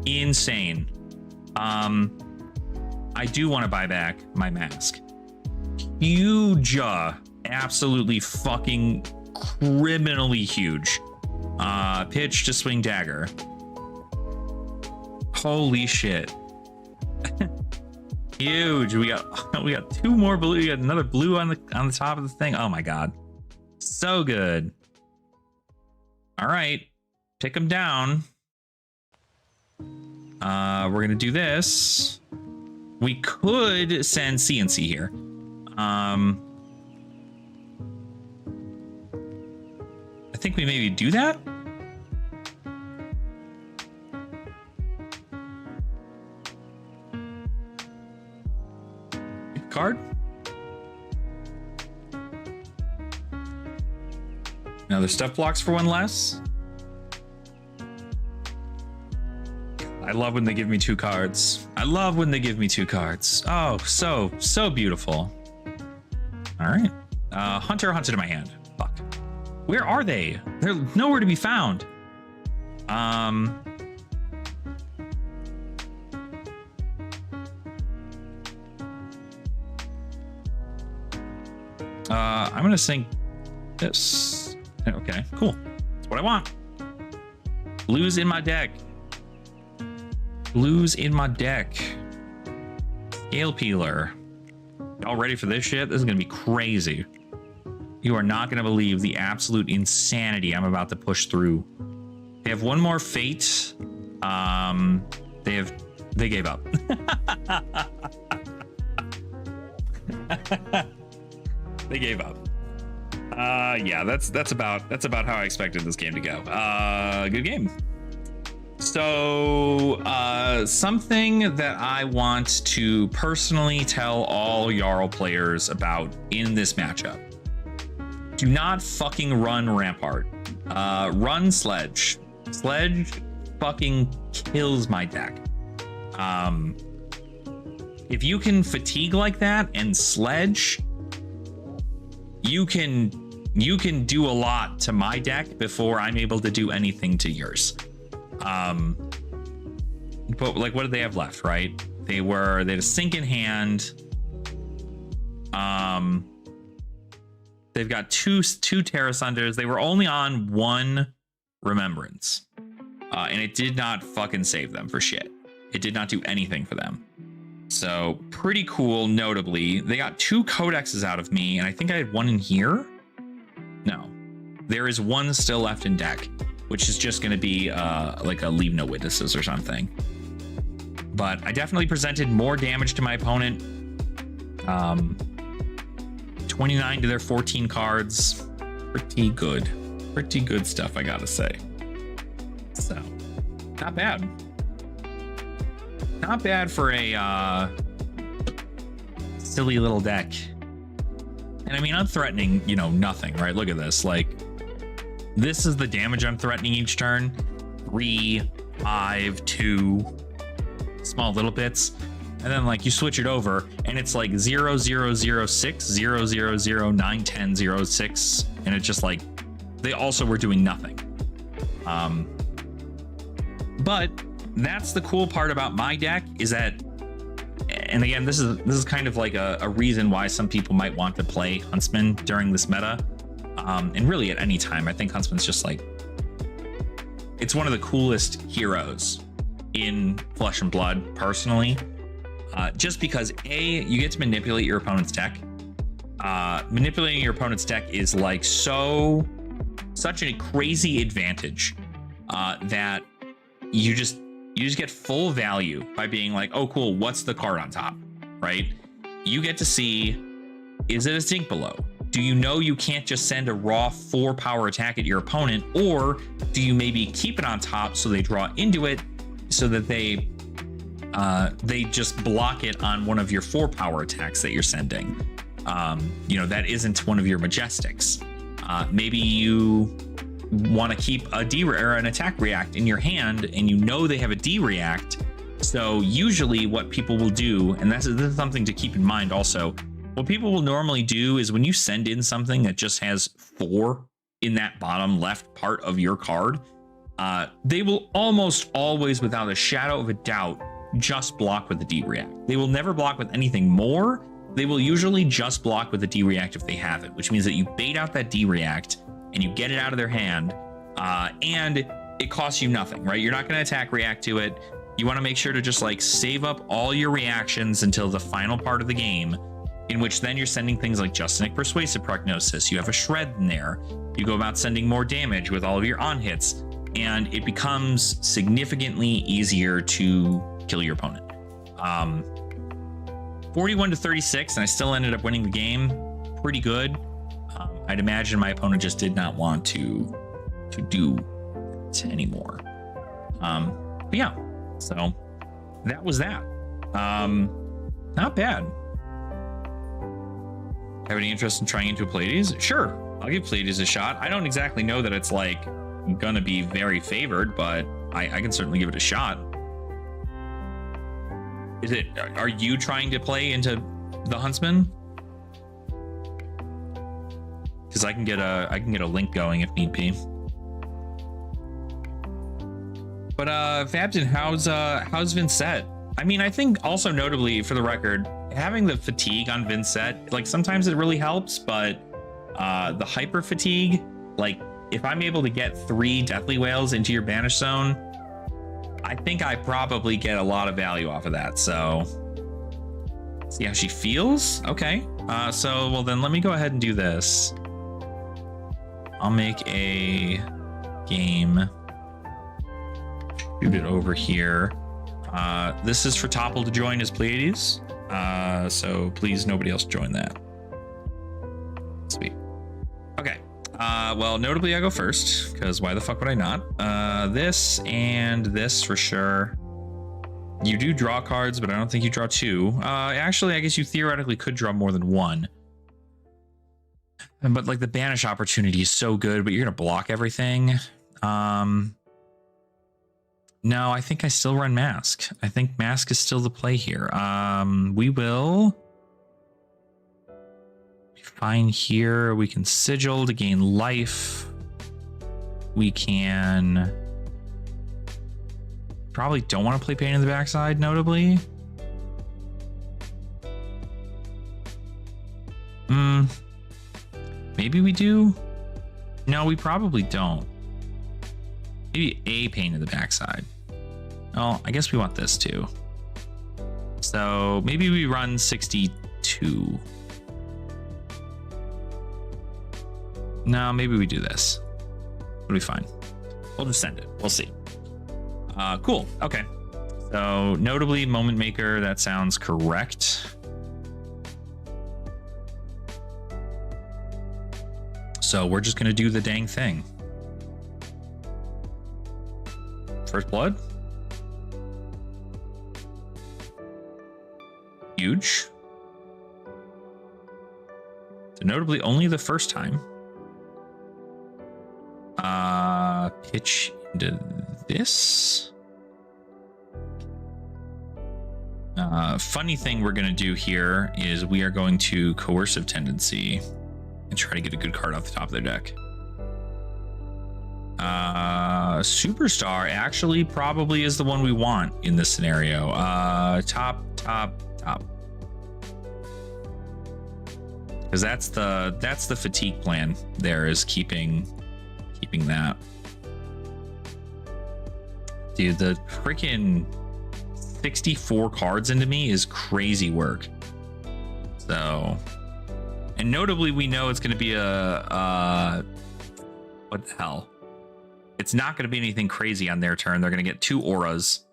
Insane. I do want to buy back my mask. Huge. Absolutely fucking criminally huge. Pitch to swing dagger. Holy shit. Huge. We got two more blue. We got another blue on the top of the thing. Oh my god. So good. All right. Pick them down. We're gonna do this. We could send CNC here. I think we maybe do that. Card. Now there's stuff blocks for one less. I love when they give me two cards. I love when they give me two cards. Oh, so beautiful. All right. Hunter hunted in my hand. Fuck. Where are they? They're nowhere to be found. I'm gonna sink this. Okay, cool. That's what I want. Blues in my deck. Blues in my deck. Scale Peeler. Y'all ready for this shit? This is gonna be crazy. You are not gonna believe the absolute insanity I'm about to push through. They have one more fate. They gave up. They gave up. Yeah, that's about how I expected this game to go. Good game. So, something that I want to personally tell all Jarl players about in this matchup. Do not fucking run Rampart. Run Sledge. Sledge fucking kills my deck. If you can fatigue like that and Sledge, you can do a lot to my deck before I'm able to do anything to yours. But like, what did they have left, right? They had a sink in hand. They've got two Terra Sunders. They were only on one Remembrance. And it did not fucking save them for shit. It did not do anything for them. So pretty cool. Notably, they got 2 codexes out of me, and I think I had one in here. No, there is one still left in deck, which is just going to be like a leave no witnesses or something. But I definitely presented more damage to my opponent. 29 to their 14 cards. Pretty good stuff, I gotta say. So not bad. Not bad for a silly little deck. And I mean, I'm threatening, you know, nothing, right? Look at this. Like, this is the damage I'm threatening each turn. 3, 5, 2, small little bits. And then like you switch it over and it's like 0, 0, 0, 6, 0, 0, 0, 9, 10, 0, 6. And it's just like, they also were doing nothing. But that's the cool part about my deck is that, and again, this is kind of like a reason why some people might want to play Huntsman during this meta. And really at any time, I think Huntsman's just like, it's one of the coolest heroes in Flesh and Blood personally. Just because you get to manipulate your opponent's deck. Manipulating your opponent's deck is like such a crazy advantage that you just get full value by being like, oh cool, what's the card on top, right? You get to see, is it a Zinc Below? Do you know you can't just send a raw 4 power attack at your opponent, or do you maybe keep it on top so they draw into it so that they just block it on one of your 4 power attacks that you're sending? You know, that isn't one of your Majestics. Maybe you want to keep a D or an attack react in your hand, and you know they have a D react. So usually what people will do, and this is something to keep in mind also, what people will normally do is when you send in something that just has 4 in that bottom left part of your card, they will almost always, without a shadow of a doubt, just block with the D react. They will never block with anything more. They will usually just block with the D react if they have it, which means that you bait out that D react and you get it out of their hand, and it costs you nothing, right? You're not going to attack react to it. You want to make sure to just like save up all your reactions until the final part of the game, in which then you're sending things like Justinic Persuasive Prognosis. You have a Shred in there. You go about sending more damage with all of your on hits, and it becomes significantly easier to kill your opponent. 41 to 36, and I still ended up winning the game. Pretty good. I'd imagine my opponent just did not want to do it anymore. But yeah, so that was that. Not bad. Have any interest in trying into a Pleiades? Sure, I'll give Pleiades a shot. I don't exactly know that it's like gonna be very favored, but I can certainly give it a shot. Are you trying to play into the Huntsman? Because I can get a link going if need be. But Fabton, how's Vincent? I mean, I think also notably for the record, having the fatigue on Vincent, like sometimes it really helps, but the hyper fatigue, like if I'm able to get 3 Deathly Whales into your banish zone, I think I probably get a lot of value off of that. So see how she feels. Okay. So, well then let me go ahead and do this. I'll make a game. Shoot it over here. This is for Topple to join as Pleiades. So please nobody else join that. Sweet. Okay. Well, notably I go first, because why the fuck would I not? This and this for sure. You do draw cards, but I don't think you draw 2. Actually, I guess you theoretically could draw more than 1. But like the banish opportunity is so good, but you're gonna block everything. No, I think I still run Mask. I think Mask is still the play here. We will be fine here. We can Sigil to gain life. We can probably don't want to play Pain in the Backside, notably. Maybe we do. No, we probably don't. Maybe a Pain in the Backside. Oh, I guess we want this too. So maybe we run 62. No, maybe we do this. It'll be fine. We'll just send it. We'll see. Cool. Okay. So notably Moment Maker, that sounds correct. So we're just going to do the dang thing. First Blood. Huge. So notably only the first time. Pitch into this. Funny thing we're going to do here is we are going to Coercive Tendency and try to get a good card off the top of their deck. Superstar actually probably is the one we want in this scenario. Top. Because that's the fatigue plan. There is keeping that. Dude, the freaking 64 cards into me is crazy work. So, and notably, we know it's going to be a what the hell? It's not going to be anything crazy on their turn. They're going to get 2 auras.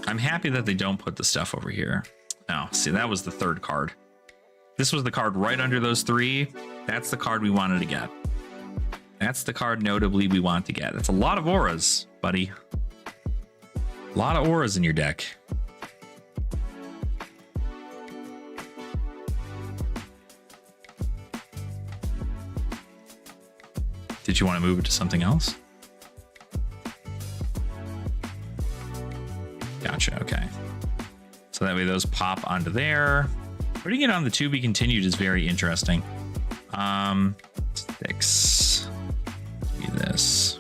I'm happy that they don't put the stuff over here. No, see, that was the 3rd card. This was the card right under those 3. That's the card we wanted to get. That's the card notably we want to get. That's a lot of auras, buddy. A lot of auras in your deck. Did you want to move it to something else? Gotcha, okay. So that way those pop onto there. Putting it on the to be continued is very interesting. 6. Give me this.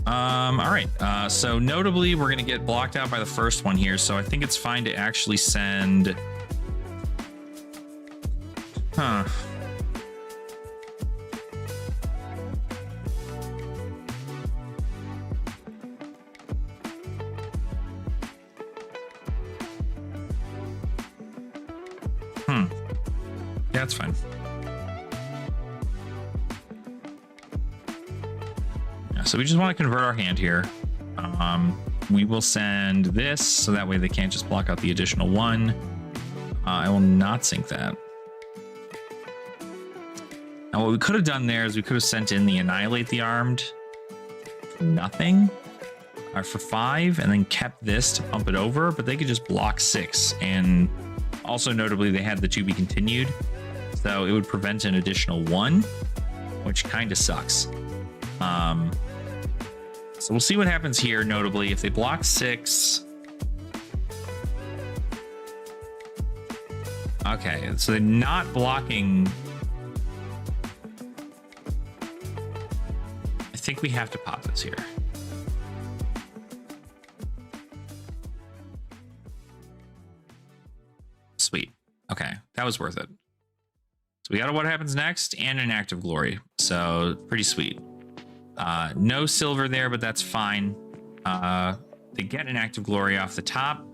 All right. So notably, we're going to get blocked out by the first one here. So I think it's fine to actually send. Huh. Yeah, that's fine. Yeah, so we just want to convert our hand here. We will send this, so that way they can't just block out the additional 1. I will not sync that. Now, what we could have done there is we could have sent in the Annihilate the Armed for nothing, or for 5, and then kept this to pump it over, but they could just block 6. And also notably, they had the to be continued, so it would prevent an additional 1, which kind of sucks. So we'll see what happens here. Notably, if they block 6. Okay, so they're not blocking think we have to pop this here. Sweet. Okay, that was worth it. So we got a what happens next and an act of glory. So pretty sweet. No silver there, but that's fine. They get an act of glory off the top.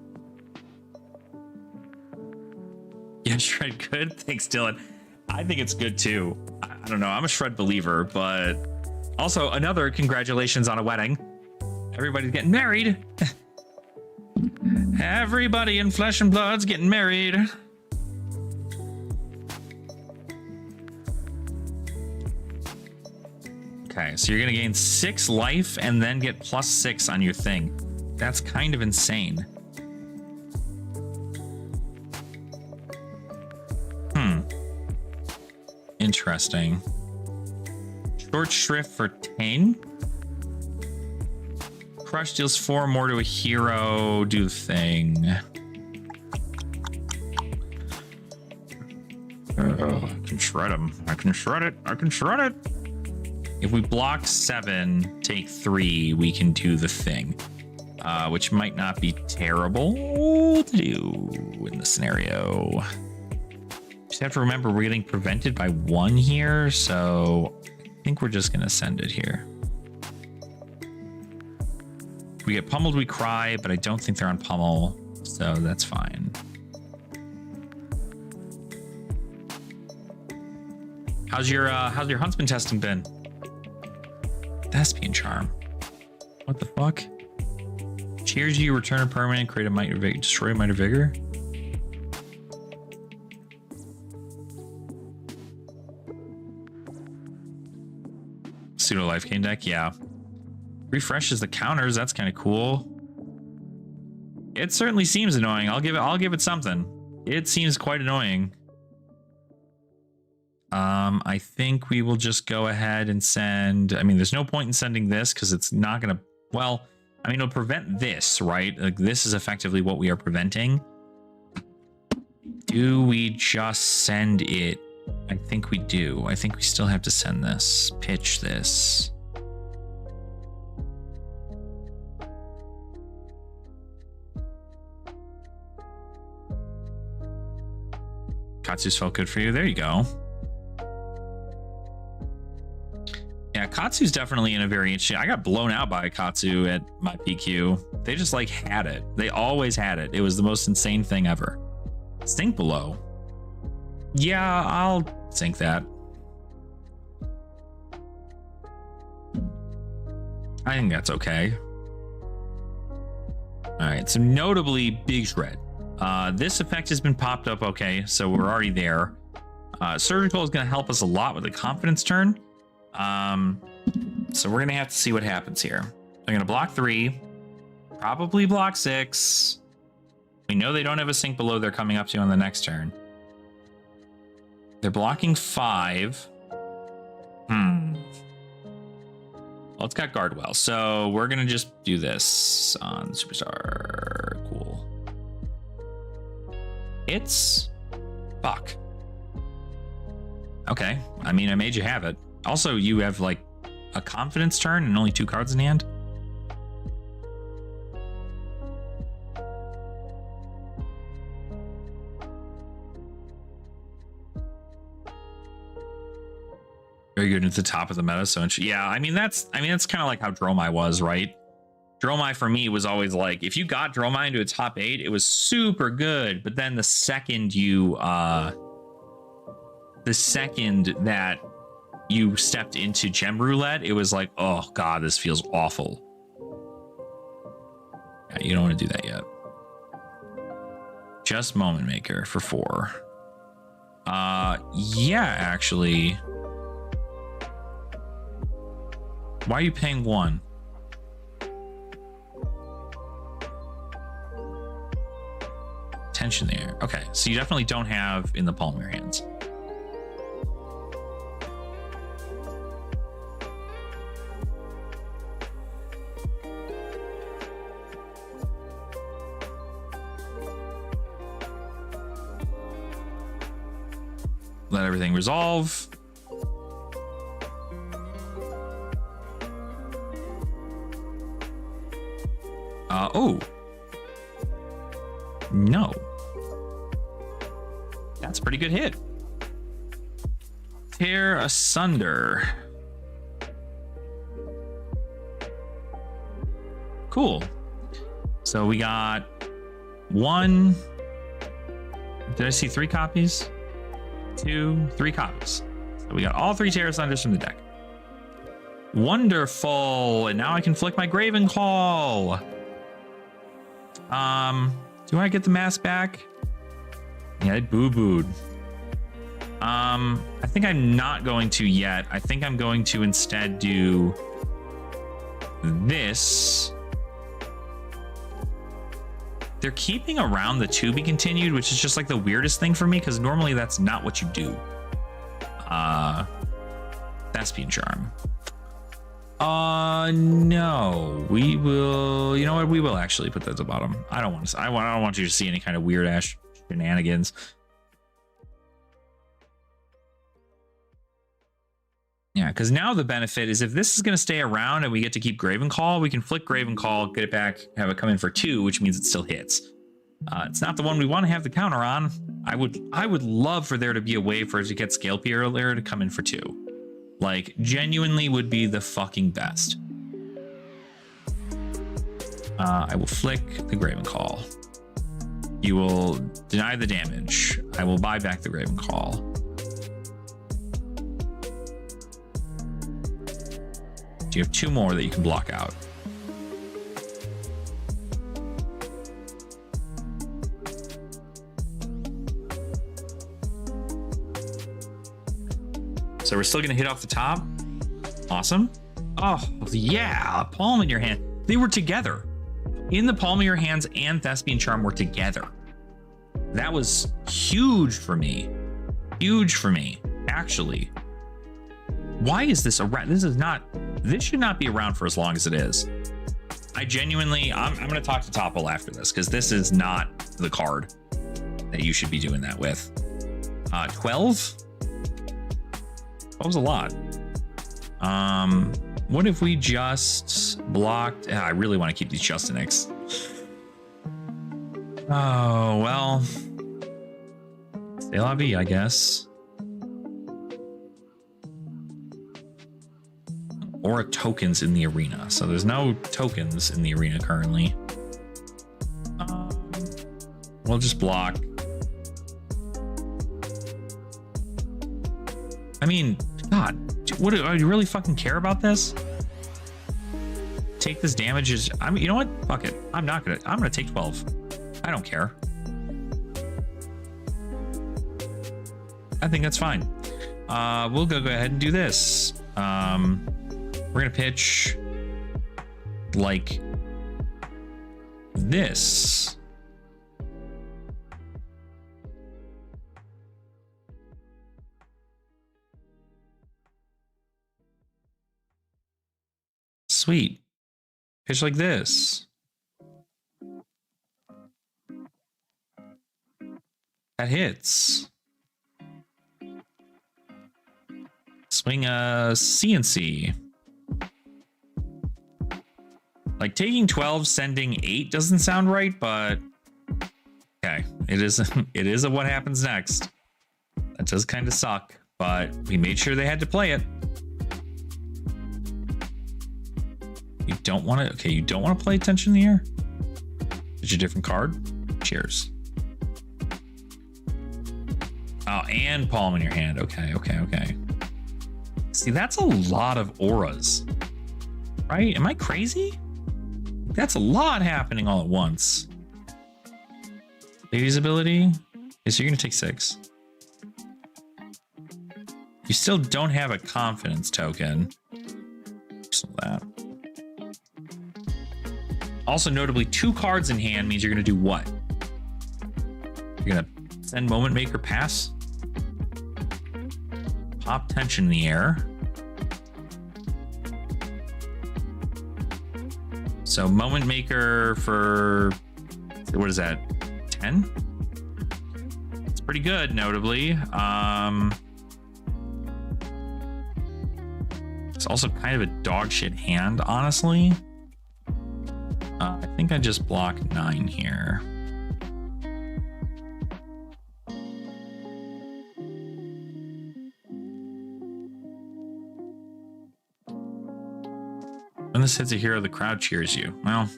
Yeah, shred good. Thanks, Dylan. I think it's good too. I don't know. I'm a shred believer, but also another congratulations on a wedding. Everybody's getting married. Everybody in flesh and blood's getting married. Okay, so you're gonna gain 6 life and then get +6 on your thing. That's kind of insane. Interesting. Short shrift for 10. Crush deals 4 more to a hero. Do the thing. I can shred him. I can shred it. I can shred it. If we block 7, take 3, we can do the thing. Which might not be terrible to do in the scenario. Just have to remember we're getting prevented by 1 here, so I think we're just gonna send it here. If we get pummeled, we cry, but I don't think they're on pummel, so that's fine. How's your huntsman testing been? Thespian charm. What the fuck? Cheers you, return a permanent, create a might of vigor, destroy a might of vigor. Pseudo life gain deck, yeah. Refreshes the counters, that's kind of cool. It certainly seems annoying. I'll give it something. It seems quite annoying. I think we will just go ahead and send. I mean, there's no point in sending this because it's not gonna. Well, I mean, it'll prevent this, right? Like this is effectively what we are preventing. Do we just send it? I think we do. I think we still have to send this. Pitch this. Katsu's felt good for you. There you go. Yeah, Katsu's definitely in a very interesting. I got blown out by Katsu at my PQ. They just like had it. They always had it. It was the most insane thing ever. Sink below. Yeah, I'll sink that. I think that's okay. All right, so notably big shred. This effect has been popped up. Okay, so we're already there. Surgical is going to help us a lot with the confidence turn. So we're going to have to see what happens here. They're going to block 3, probably block 6. We know they don't have a sink below they're coming up to on the next turn. They're blocking 5. Well, it's got Guardwell, so we're going to just do this on Superstar. Cool. It's fuck. Okay, I mean, I made you have it. Also, you have like a confidence turn and only 2 cards in hand. Very good at the top of the meta. So yeah, I mean that's kind of like how Dromai was, right? Dromai for me was always like, if you got Dromai into a top 8, it was super good. But then the second that you stepped into Gem Roulette, it was like, oh god, this feels awful. Yeah, you don't want to do that yet. Just Moment Maker for 4. Yeah, actually. Why are you paying 1? Tension there. Okay, so you definitely don't have in the palm of your hands. Let everything resolve. Oh. No. That's a pretty good hit. Tear asunder. Cool. So we got 1. Did I see 3 copies? 2, 3 copies. So we got all 3 Tear Asunders from the deck. Wonderful. And now I can flick my Graven Call. Do I get the mask back? Yeah, I boo-booed. I think I'm not going to yet. I think I'm going to instead do this. They're keeping around the to be continued, which is just like the weirdest thing for me, because normally that's not what you do. Thespian Charm. No, we will. You know what? We will actually put that at the bottom. I don't want to. I don't want you to see any kind of weird ass shenanigans. Yeah, because now the benefit is if this is going to stay around and we get to keep Graven Call, we can flick Graven Call, get it back, have it come in for 2, which means it still hits. It's not the one we want to have the counter on. I would love for there to be a way for it to get Scale Piercer to come in for 2. Like, genuinely would be the fucking best. I will flick the Graven Call. You will deny the damage. I will buy back the Graven Call. You have 2 more that you can block out. So we're still going to hit off the top. Awesome. Oh, yeah. Palm in your hand. They were together. In the palm of your hands and Thespian Charm were together. That was huge for me. Huge for me, actually. Why is this around? This should not be around for as long as it is. I genuinely, I'm going to talk to Topple after this, because this is not the card that you should be doing that with. 12? That was a lot. What if we just blocked? I really want to keep these Justinics. Oh, well. C'est la vie, I guess. Or tokens in the arena. So there's no tokens in the arena currently. We'll just block. I mean, God, what do you really fucking care about this? Take this damage is. You know what? Fuck it. I'm gonna take 12. I don't care. I think that's fine. We'll go ahead and do this. We're gonna pitch like this. Sweet. Pitch like this. That hits. Swing a CNC. Like taking 12, sending 8 doesn't sound right, but okay, it is a what happens next. That does kind of suck, but we made sure they had to play it. You don't want to, okay, you don't want to play Attention in the Air? It's a different card. Cheers. Oh, and palm in your hand. Okay. See, that's a lot of auras, right? Am I crazy? That's a lot happening all at once. Lady's ability. Okay, so you're gonna take 6. You still don't have a confidence token. So that. Also, notably, 2 cards in hand means you're gonna do what? You're gonna send Moment Maker pass. Pop Tension in the Air. So Moment Maker for, what is that, 10? It's pretty good, notably. It's also kind of a dog shit hand, honestly. I think I just blocked 9 here. When this hits a hero, the crowd cheers you. Well,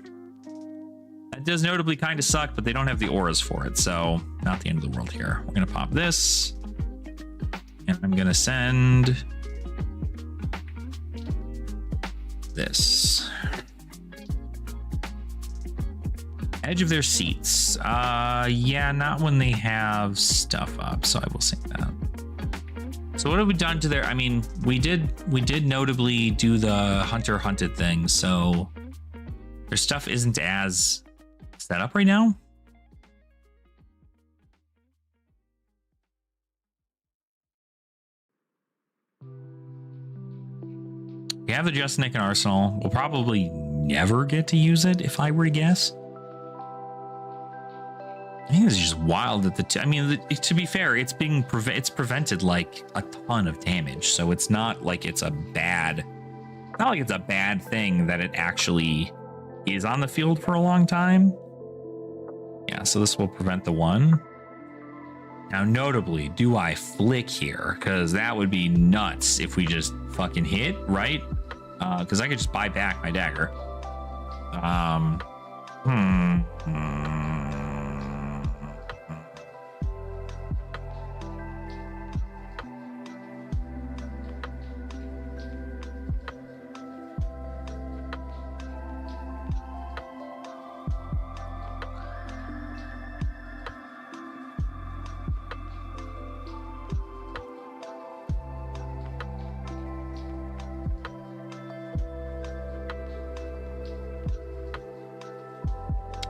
that does notably kind of suck, but they don't have the auras for it, so not the end of the world here. We're going to pop this, and I'm going to send this. Edge of their seats. Yeah, not when they have stuff up, so I will say that. So what have we done to their, I mean, we did notably do the hunter hunted thing, so their stuff isn't as set up right now. We have the Just Nick and Arsenal. We'll probably never get to use it if I were to guess. I think it's just wild that I mean, to be fair, it's being it's prevented like a ton of damage, so it's not like it's a bad, not like it's a bad thing that it actually is on the field for a long time. Yeah, so this will prevent the 1. Now, notably, do I flick here? Because that would be nuts if we just fucking hit, right? Because I could just buy back my dagger.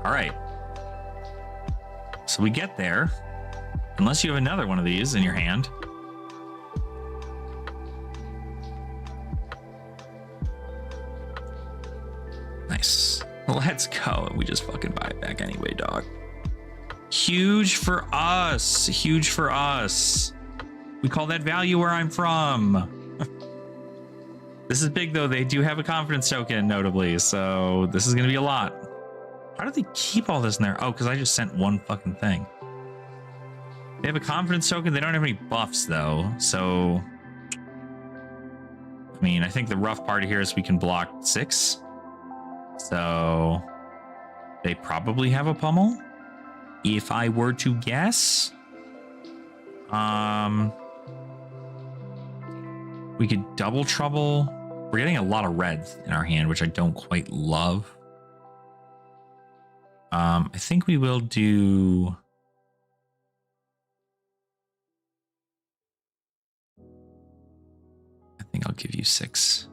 All right. So we get there. Unless you have another one of these in your hand. Nice. Let's go. We just fucking buy it back anyway, dog. Huge for us. Huge for us. We call that value where I'm from. This is big, though. They do have a confidence token, notably. So this is going to be a lot. How do they keep all this in there? Oh, because I just sent one fucking thing. They have a confidence token. They don't have any buffs, though. So, I mean, I think the rough part here is we can block 6. So, they probably have a pummel. If I were to guess. We could double trouble. We're getting a lot of reds in our hand, which I don't quite love. I think we will do. I think I'll give you 6.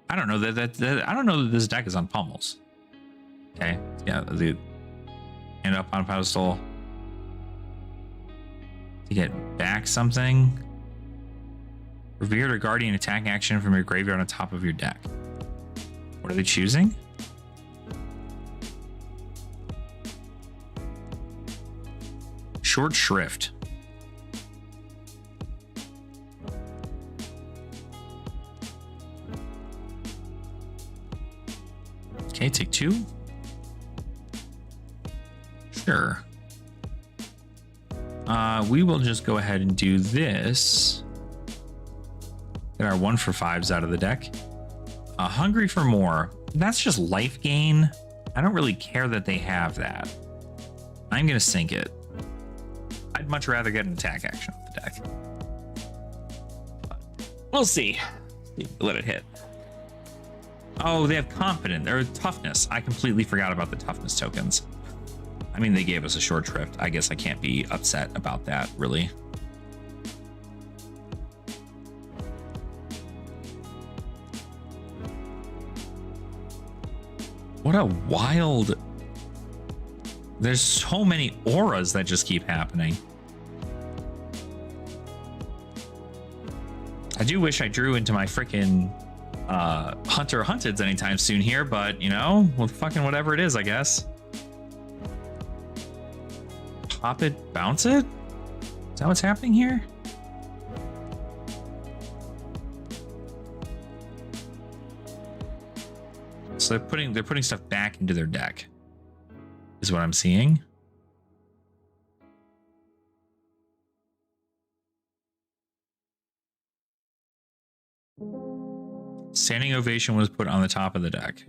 I don't know that I don't know that this deck is on pummels. Okay, yeah, the hand up on pedestal to get back something. Revered or Guardian attack action from your graveyard on top of your deck. What are they choosing? Short Shrift. Okay, take 2. Sure. We will just go ahead and do this. Get our 1-for-5s out of the deck. Hungry for more. That's just life gain. I don't really care that they have that. I'm going to sink it. I'd much rather get an attack action off the deck. But we'll see. Let it hit. Oh, they have confident. Or toughness. I completely forgot about the toughness tokens. I mean, they gave us a short shrift. I guess I can't be upset about that, really. What a wild... There's so many auras that just keep happening. I do wish I drew into my freaking Hunter Hunteds anytime soon here, but, you know, well, fucking whatever it is, I guess. Pop it, bounce it? Is that what's happening here? So they're putting stuff back into their deck, is what I'm seeing. Standing Ovation was put on the top of the deck.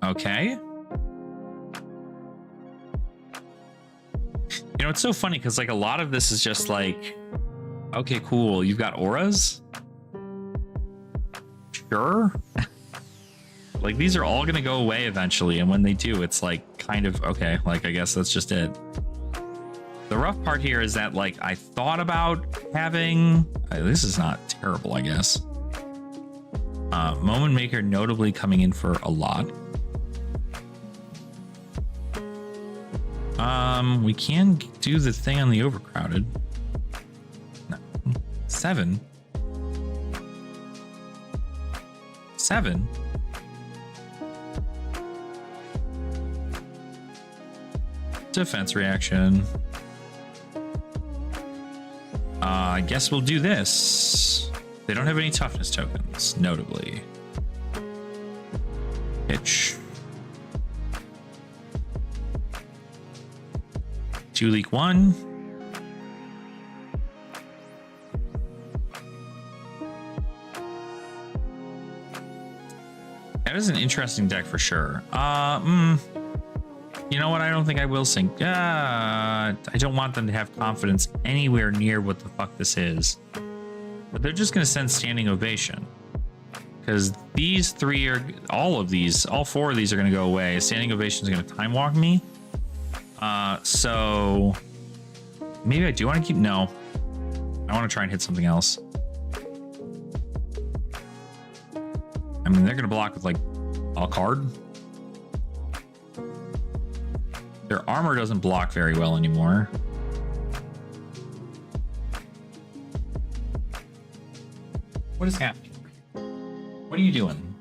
Okay. You know, it's so funny because like a lot of this is just like, okay, cool. You've got auras. Sure. Like these are all going to go away eventually. And when they do, it's like kind of, okay, like I guess that's just it. The rough part here is that like I thought about having, this is not terrible, I guess. Moment Maker notably coming in for a lot. We can do the thing on the overcrowded. No. 7. Defense reaction. I guess we'll do this. They don't have any toughness tokens, notably. Pitch. 2 leak 1. That is an interesting deck for sure. You know what? I don't think I will sink. I don't want them to have confidence anywhere near what the fuck this is. But they're just going to send Standing Ovation. Because these three are... all 4 of these are going to go away. Standing Ovation is going to time walk me. So... maybe I do want to keep... no. I want to try and hit something else. I mean, they're going to block with, like, a card. Their armor doesn't block very well anymore. What is happening? What are you doing?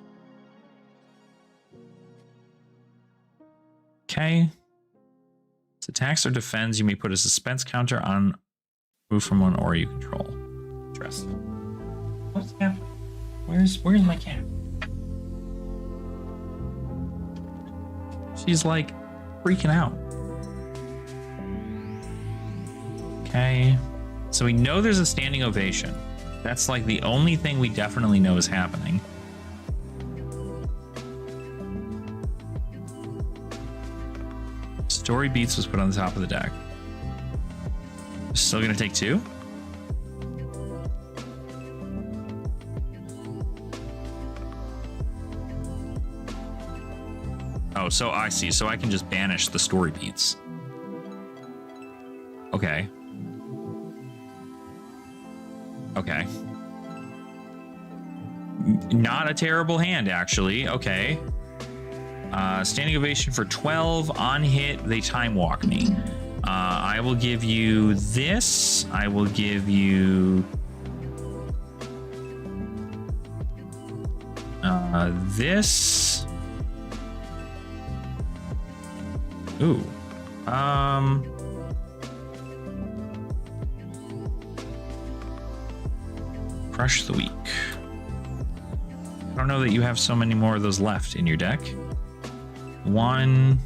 Okay. It's attacks or defends. You may put a suspense counter on move from one aura you control. Interesting. What's happening? Where's my cat? She's like freaking out. Okay. So we know there's a Standing Ovation. That's like the only thing we definitely know is happening. Story Beats was put on the top of the deck. Still gonna take 2? Oh, so I see. So I can just banish the Story Beats. Okay. Okay. Not a terrible hand, actually. Okay. Standing Ovation for 12. On hit, they time walk me. I will give you this. I will give you... this. Ooh. Crush the Weak. I don't know that you have so many more of those left in your deck. 1.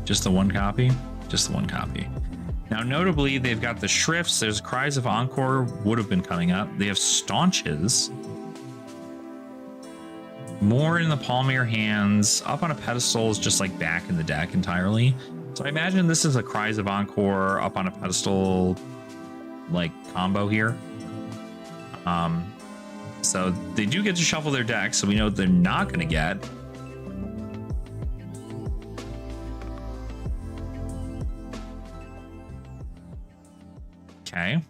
Just the 1 copy? Just the 1 copy. Now, notably, they've got the Shrifts. There's Cries of Encore, would have been coming up. They have Staunches. More in the palm of your hands. Up on a Pedestal is just like back in the deck entirely. So I imagine this is a Cries of Encore up on a pedestal like combo here. So they do get to shuffle their deck, so we know they're not going to get. Okay.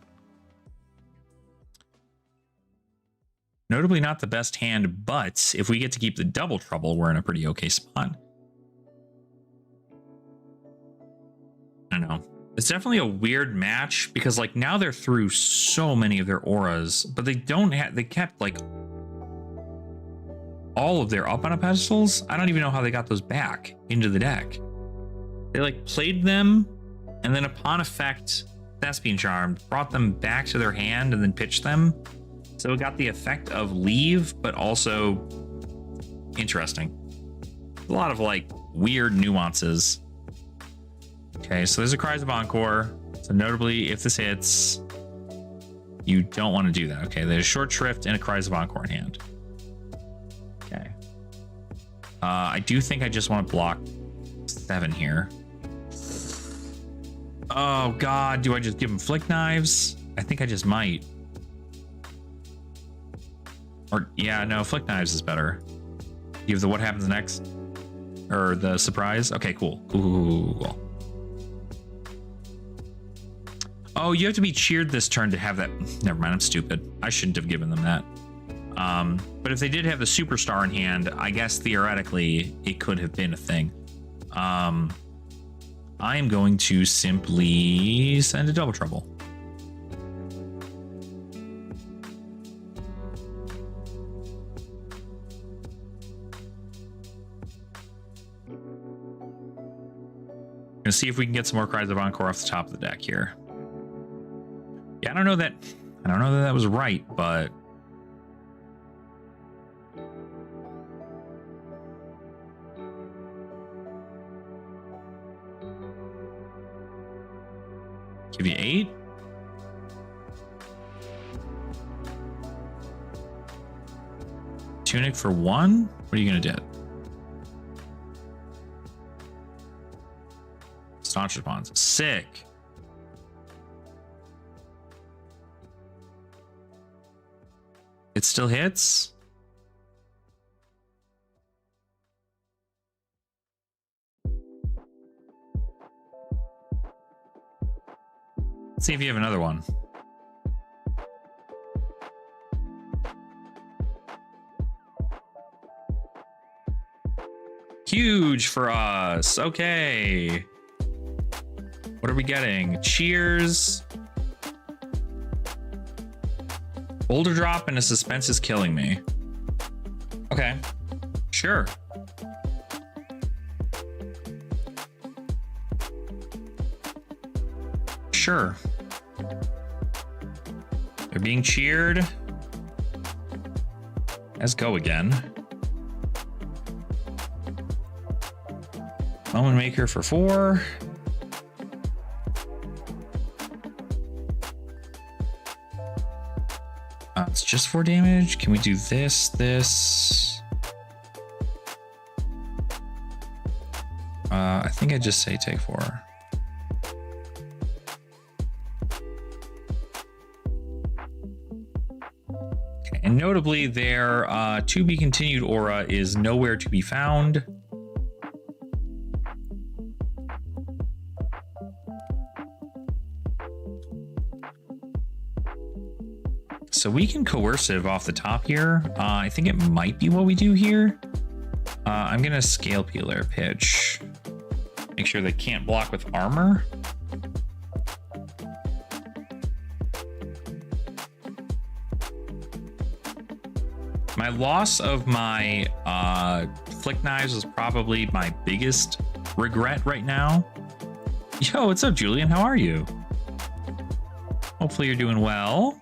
Notably not the best hand, but if we get to keep the Double Trouble, we're in a pretty okay spot. I don't know. It's definitely a weird match because like now they're through so many of their auras, but they don't have, they kept like all of their up on a pedestals. I don't even know how they got those back into the deck. They like played them and then upon effect, Thespian Charmed brought them back to their hand and then pitched them. So it got the effect of leave, but also interesting. A lot of like weird nuances. Okay, so there's a Cries of Encore. So notably, if this hits, you don't want to do that. Okay, there's Short Shrift and a Cries of Encore in hand. Okay. I do think I just want to block 7 here. Oh God, do I just give him Flick Knives? I think I just might. Or yeah, no, Flick Knives is better. Give the what happens next, or the surprise. Okay, cool. Cool. Oh, you have to be cheered this turn to have that. Never mind, I'm stupid. I shouldn't have given them that. But if they did have the Superstar in hand, I guess theoretically it could have been a thing. I am going to simply send a Double Trouble. Gonna see if we can get some more Cries of Encore off the top of the deck here. Yeah, I don't know that that was right, but give you 8. Tunic for 1? What are you gonna do? Staunch Response. Sick. It still hits? Let's see if you have another one. Huge for us. Okay. What are we getting? Cheers. Boulder drop and a suspense is killing me. Okay. Sure. Sure. They're being cheered. Let's go again. Moment Maker for 4. It's just 4 damage. Can we do this? I think I just say take 4. Okay, and notably their to be continued aura is nowhere to be found. So we can coercive off the top here. I think it might be what we do here. I'm gonna Scale Peeler pitch. Make sure they can't block with armor. My loss of my Flick Knives is probably my biggest regret right now. Yo, what's up, Julian? How are you? Hopefully you're doing well.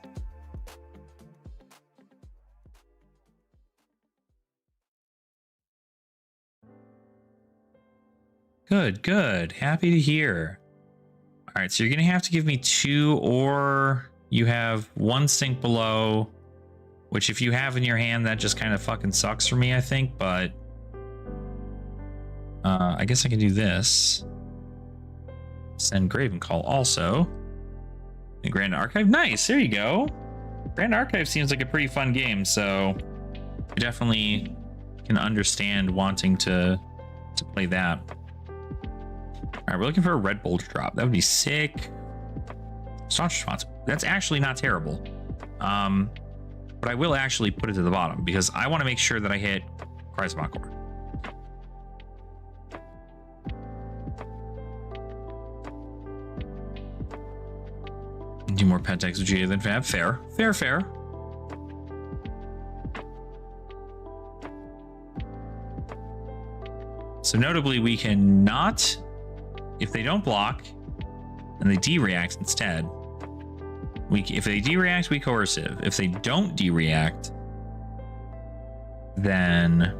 Good. Happy to hear. All right, so you're gonna have to give me 2, or you have 1 sink below, which if you have in your hand, that just kind of fucking sucks for me, I think, but I guess I can do this. Send Graven Call also. And Grand Archive, nice, there you go. Grand Archive seems like a pretty fun game, so I definitely can understand wanting to play that. All right, we're looking for a red boulder drop. That would be sick. Staunch Response. That's actually not terrible. But I will actually put it to the bottom because I want to make sure that I hit Cries of Encore. Do more pet decks with GA than Fab. Fair. So notably, we cannot, if they don't block, and they dereact instead. If they dereact, we coercive. If they don't dereact, then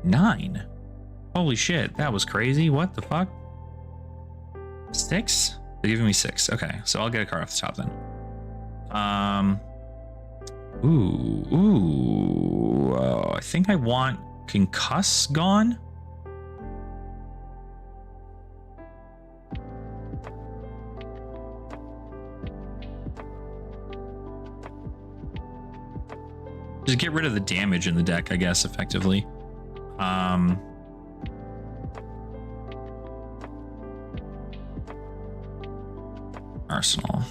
9. Holy shit, that was crazy. What the fuck? 6? They're giving me 6. Okay, so I'll get a card off the top then. I think I want Concuss gone. Just get rid of the damage in the deck, I guess, effectively. Arsenal.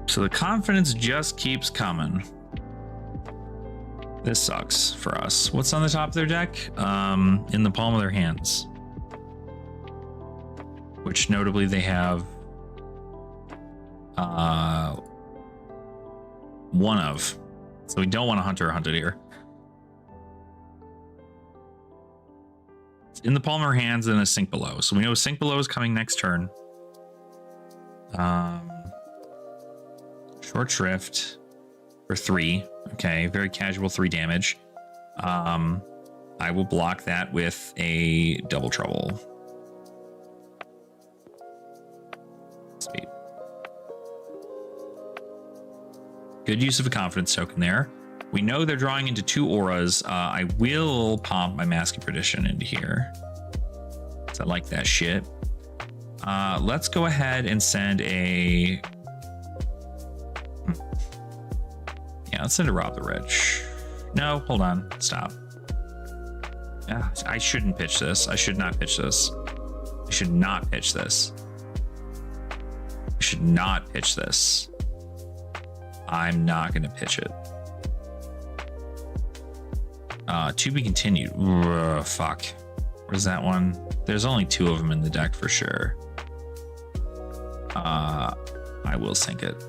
So the confidence just keeps coming. This sucks for us. What's on the top of their deck? In the palm of their hands. Which notably they have one of. So we don't want a hunter or hunted here. It's in the palm of our hands and a sink below. So we know sink below is coming next turn. Short shrift for 3. Okay, very casual 3 damage. I will block that with a double trouble. Sweet. Good use of a confidence token there. We know they're drawing into 2 auras. I will pump my Mask of Perdition into here. I like that shit. Let's go ahead and send a... Yeah, let's send a Rob the Rich. No, hold on. Stop. I shouldn't pitch this. I should not pitch this. I should not pitch this. I should not pitch this. I'm not going to pitch it. To be continued. Ugh, fuck. Where's that one? There's only 2 of them in the deck for sure. I will sink it.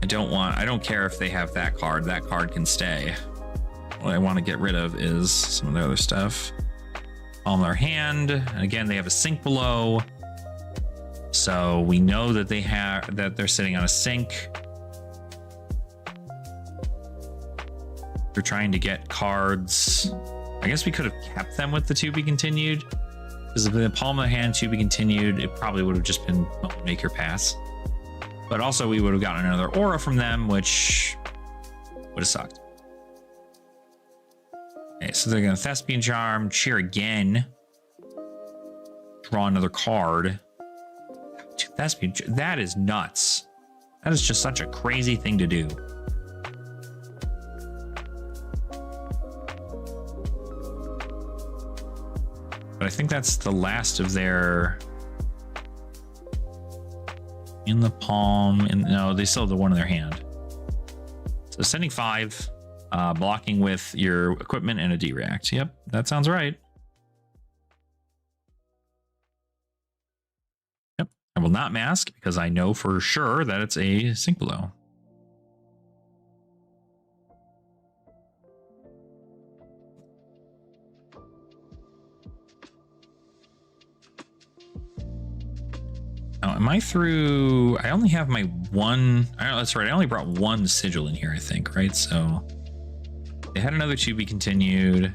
I don't care if they have that card. That card can stay. What I want to get rid of is some of their other stuff. On their hand. Again, they have a sink below. So we know that they're sitting on a sink. They're trying to get cards. I guess we could have kept them with the to be continued. Because if the palm of the hand to be continued, it probably would have just been make your pass. But also we would have gotten another aura from them, which would have sucked. Okay, so they're going to Thespian Charm, cheer again. Draw another card. Dude, Thespian, that is nuts. That is just such a crazy thing to do. But I think that's the last of their... In the palm. No, they still have the one in their hand. So sending 5, blocking with your equipment and a dereact. Yep, that sounds right. Yep, I will not mask because I know for sure that it's a sink below. Now, am I through? I only have my one. That's right. I only brought 1 sigil in here, I think, right? So they had another to be continued.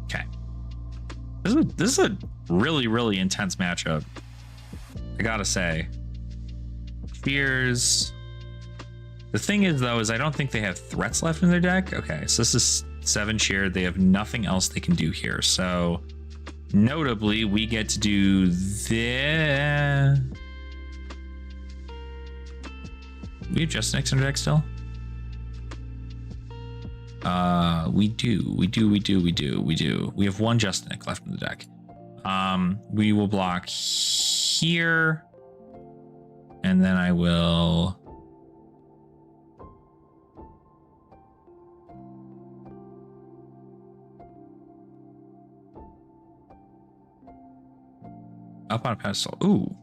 Okay. This is a really, really intense matchup. I gotta say. Fears. The thing is, though, is I don't think they have threats left in their deck. Okay, so this is 7 cheered. They have nothing else they can do here. So, notably, we get to do this. We have Just Nix in our deck still? We do. We have 1 Just Nick left in the deck. We will block here. And then I will... Up on a pedestal. Ooh.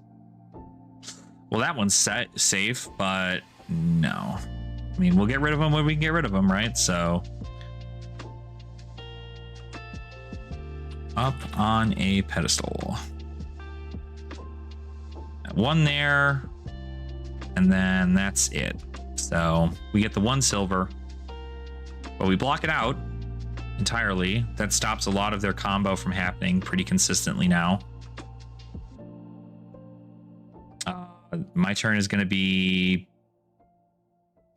Well, that one's safe, but No. I mean, we'll get rid of them when we can get rid of them, right? So up on a pedestal. One there, and then that's it. So we get the 1 silver, but we block it out entirely. That stops a lot of their combo from happening pretty consistently now. My turn is going to be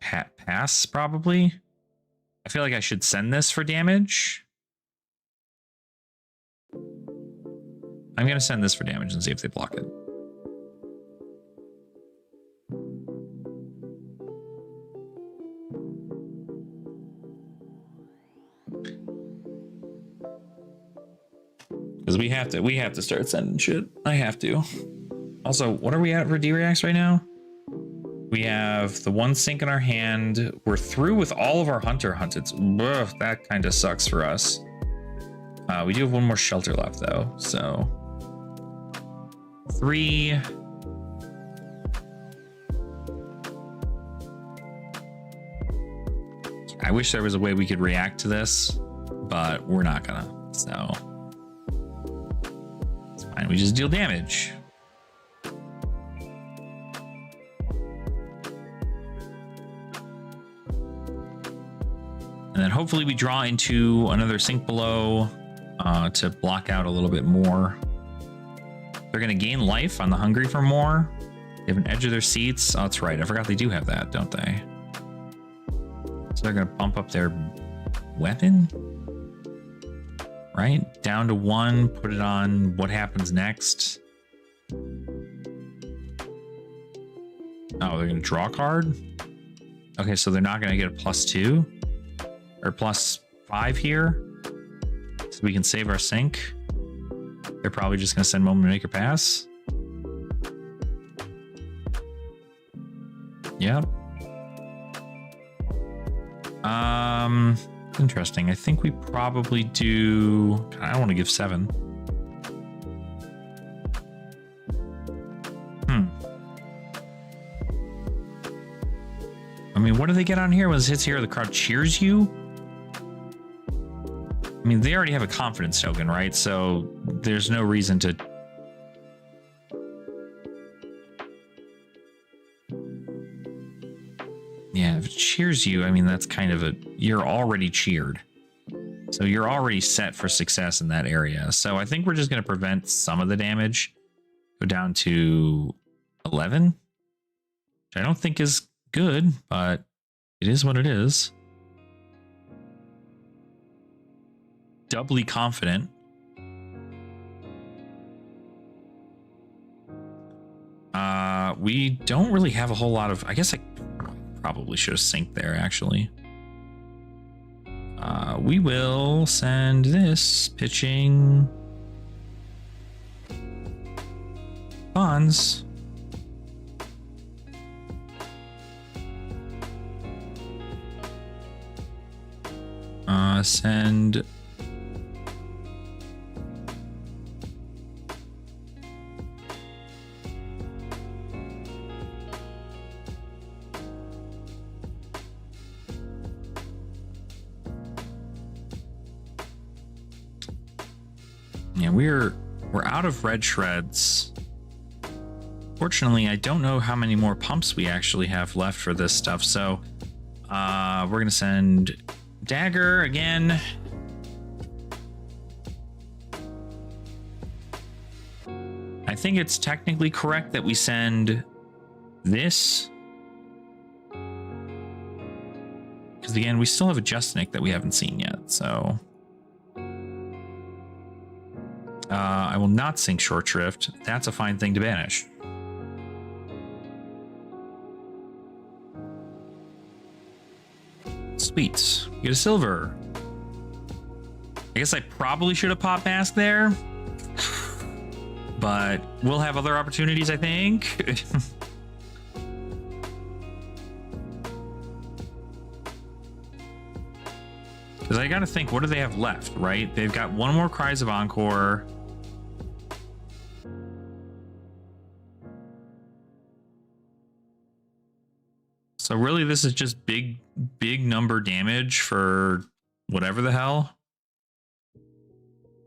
pass, probably. I feel like I should send this for damage. I'm going to send this for damage and see if they block it. Because we have to start sending shit. I have to. Also, what are we at for D-Reacts right now? We have the 1 sink in our hand. We're through with all of our hunter hunted. Ugh, that kind of sucks for us. We do have 1 more shelter left though, so 3. I wish there was a way we could react to this, but we're not gonna, so it's fine. We just deal damage. And then hopefully we draw into another sink below to block out a little bit more. They're going to gain life on the hungry for more. They have an edge of their seats. Oh, that's right. I forgot they do have that, don't they? So they're going to bump up their weapon. Right? Down to 1. Put it on what happens next. Oh, they're going to draw a card? Okay, so they're not going to get a +2. Or +5 here, so we can save our sink. They're probably just gonna send Moment Maker Pass. Yep. Interesting. I think we probably do. I don't want to give 7. I mean, what do they get on here? When this hits here, the crowd cheers you. I mean, they already have a confidence token, right? So there's no reason to... Yeah, if it cheers you, I mean, that's kind of a... You're already cheered. So you're already set for success in that area. So I think we're just going to prevent some of the damage. Go down to 11. Which I don't think is good, but it is what it is. Doubly confident. We don't really have a whole lot of... I guess I probably should have synced there, actually. We will send this pitching bonds. Send yeah, we're out of red shreds. Fortunately, I don't know how many more pumps we actually have left for this stuff, so we're gonna send dagger again. I think it's technically correct that we send this, because again, we still have a Justinic that we haven't seen yet, so I will not sink Short Shrift. That's a fine thing to banish. Sweet. Get a silver. I guess I probably should have popped Mask there, but we'll have other opportunities, I think. Because I gotta think, what do they have left, right? They've got 1 more Cries of Encore. So really, this is just big number damage for whatever the hell.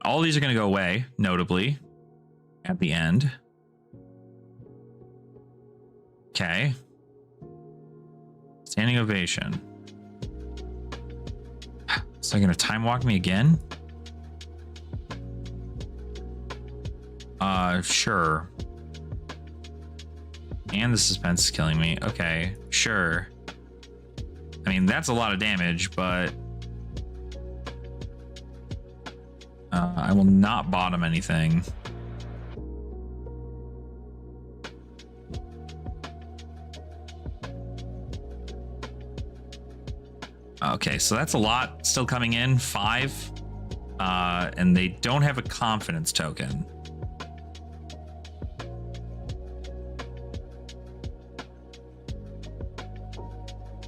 All these are going to go away, notably, at the end. Okay. Standing ovation. So they're going to time walk me again? Sure. And the suspense is killing me. Okay, sure. I mean, that's a lot of damage, but I will not bottom anything. Okay, so that's a lot still coming in. 5. And they don't have a confidence token.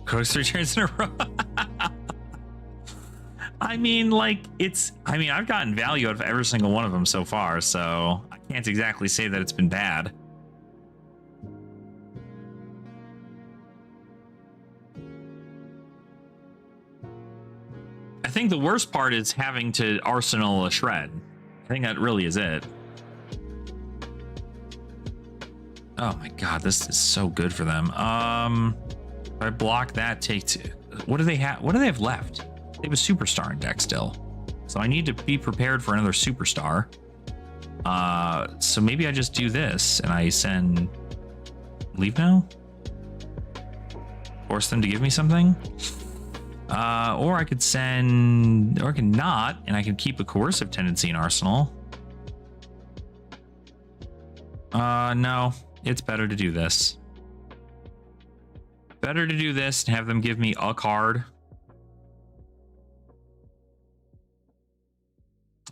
Goes 3 turns in a row. I mean, like, I've gotten value out of every single one of them so far, so I can't exactly say that it's been bad. I think the worst part is having to arsenal a shred. I think that really is it. Oh my god, this is so good for them. If I block that, take 2. What do they have? What do they have left? They have a superstar in deck still, so I need to be prepared for another superstar. So maybe I just do this and I send leave now. Force them to give me something. Or I could send, or I can not, and I can keep a coercive tendency in arsenal. No, it's better to do this. Better to do this and have them give me a card.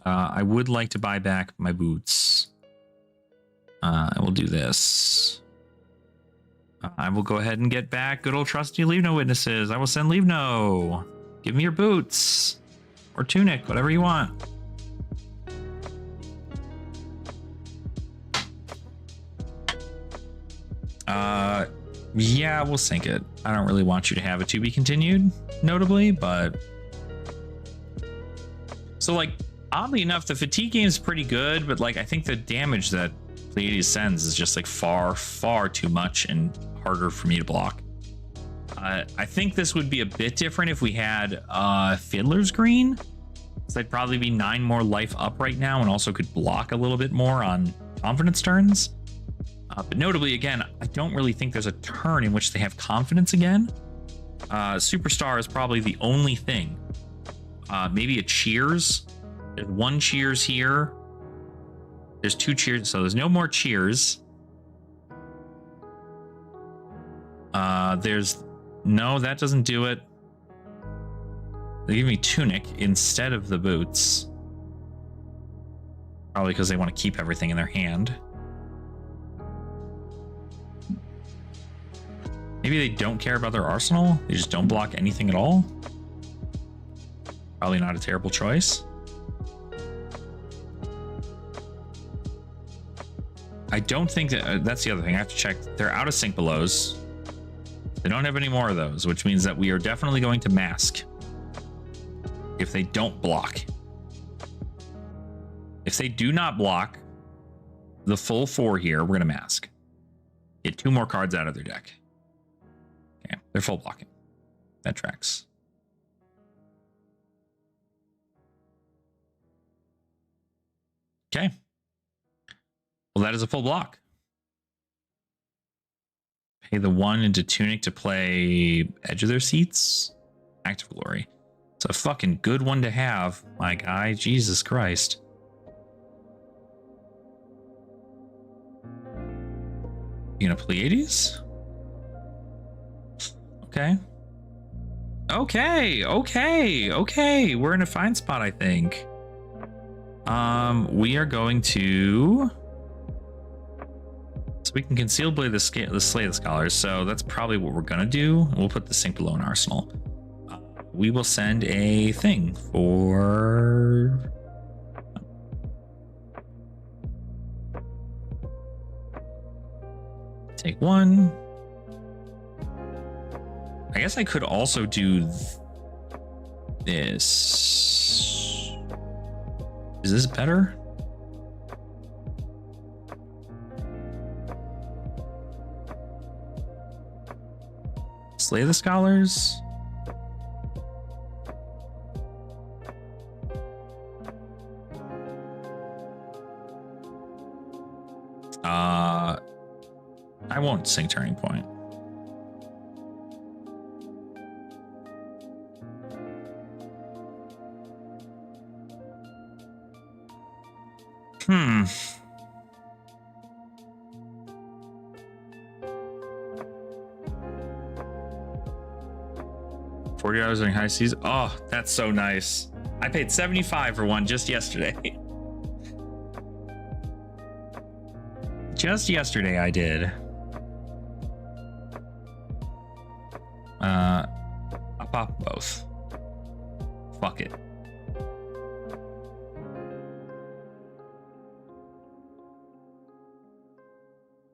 I would like to buy back my boots. I will do this. I will go ahead and get back good old trusty Leave No witnesses. I will send Leave No. Give me your boots. Or tunic, whatever you want. Yeah, we'll sink it. I don't really want you to have it to be continued, notably, but... So, like, oddly enough, the fatigue game is pretty good, but, like, I think the damage that Pleiades sends is just, like, far, far too much and harder for me to block. I think this would be a bit different if we had Fiddler's Green. So I'd probably be 9 more life up right now and also could block a little bit more on confidence turns. But notably, again, I don't really think there's a turn in which they have confidence again. Superstar is probably the only thing. Maybe a cheers. There's 1 cheers here. There's 2 cheers, so there's no more cheers. No, that doesn't do it. They give me tunic instead of the boots. Probably because they want to keep everything in their hand. Maybe they don't care about their arsenal. They just don't block anything at all. Probably not a terrible choice. I don't think that that's the other thing. I have to check. They're out of sync belows. They don't have any more of those, which means that we are definitely going to mask if they don't block. If they do not block the full 4 here, we're going to mask. Get 2 more cards out of their deck. Okay, they're full blocking. That tracks. Okay. Well, that is a full block. Pay the 1 into tunic to play Edge of Their Seats. Active Glory. It's a fucking good one to have, my guy. Jesus Christ. You gonna Pleiades? Okay. Okay. We're in a fine spot, I think. We are going to... So we can conceal blade the Slay the Scholars, so that's probably what we're gonna do. We'll put the Sink Below in Arsenal. We will send a thing for... Take 1. I guess I could also do this. Is this better? Slay the Scholars? I won't sing Turning Point. $40 during high season. Oh, that's so nice. I paid $75 for one just yesterday. Just yesterday I did. I'll pop both. Fuck it.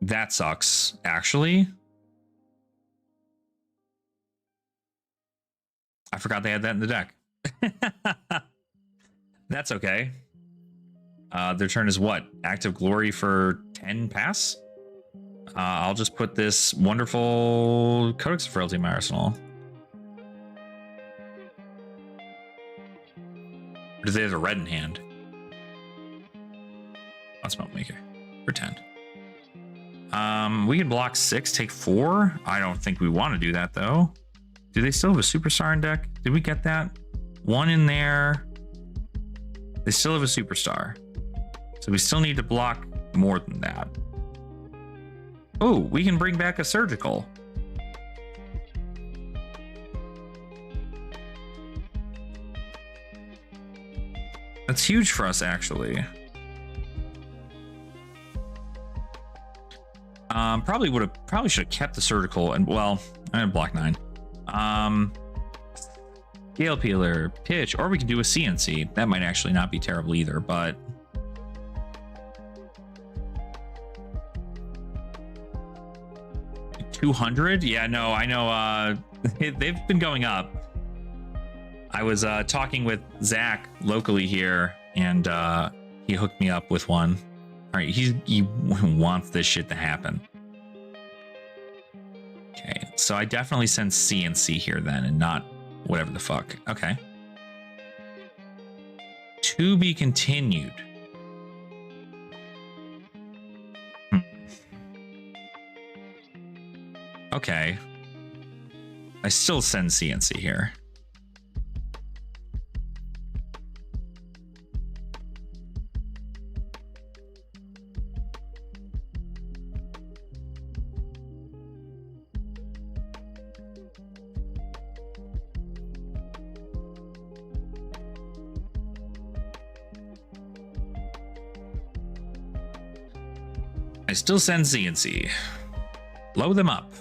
That sucks, actually. I forgot they had that in the deck. That's okay. Their turn is what? Active Glory for 10 pass? I'll just put this wonderful Codex of Frailty in my arsenal. Or do they have a red in hand? I'll Smoke Maker for 10. We can block 6, take 4. I don't think we want to do that though. Do they still have a Superstar in deck? Did we get that? 1 in there. They still have a Superstar. So we still need to block more than that. Oh, we can bring back a Surgical. That's huge for us, actually. Probably should have kept the Surgical, and well, I'm gonna block 9. Gale Peeler, pitch, or we can do a CNC. That might actually not be terrible either, but 200? Yeah, no, I know. They've been going up. I was talking with Zach locally here, and he hooked me up with one. All right, he wants this shit to happen. Okay, so I definitely send CNC here then, and not whatever the fuck. Okay. To be continued. Okay. I still send CNC here. I still send CNC. Blow them up.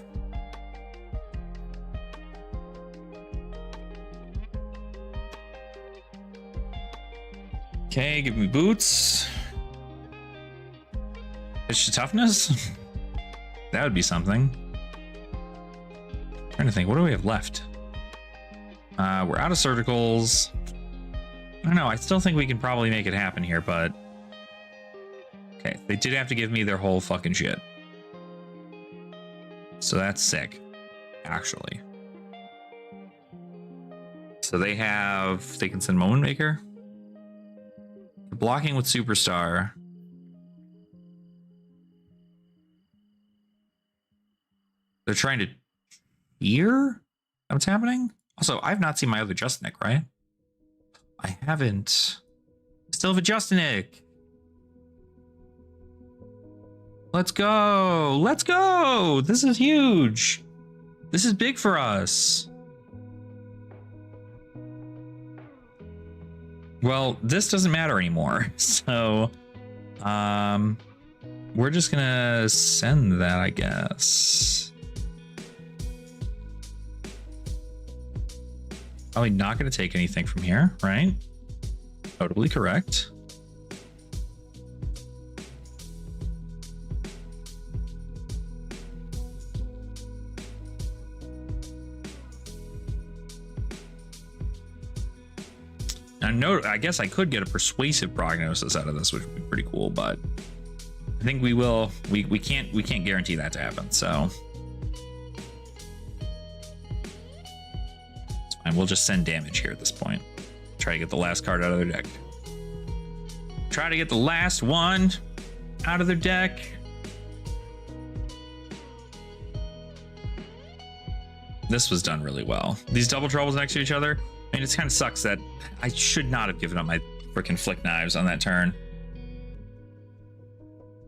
Okay, give me boots. Pitch to toughness? That would be something. Trying to think, what do we have left? We're out of surgicals. I don't know, I still think we can probably make it happen here, but okay, they did have to give me their whole fucking shit. So that's sick, actually. So they can send Moment Maker. They're blocking with Superstar. They're trying to hear what's happening. Also, I've not seen my other Justinic, right? I haven't. Still have a Justinic. Let's go. Let's go. This is huge. This is big for us. Well, this doesn't matter anymore. So, we're just gonna send that, I guess. Probably not gonna take anything from here, right? Totally correct. I guess I could get a persuasive prognosis out of this, which would be pretty cool, but I think we will. We can't guarantee that to happen. So it's fine. We'll just send damage here at this point. Try to get the last card out of their deck. Try to get the last one out of their deck. This was done really well. These double troubles next to each other. I mean, it kind of sucks that I should not have given up my freaking flick knives on that turn.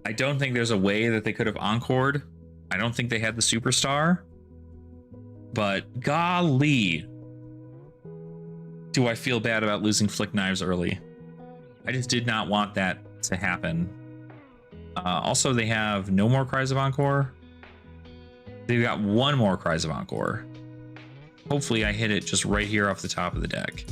I don't think there's a way that they could have encored. I don't think they had the superstar. But golly, do I feel bad about losing flick knives early. I just did not want that to happen. Also, they have no more Cries of Encore. They've got one more Cries of Encore. Hopefully I hit it just right here off the top of the deck.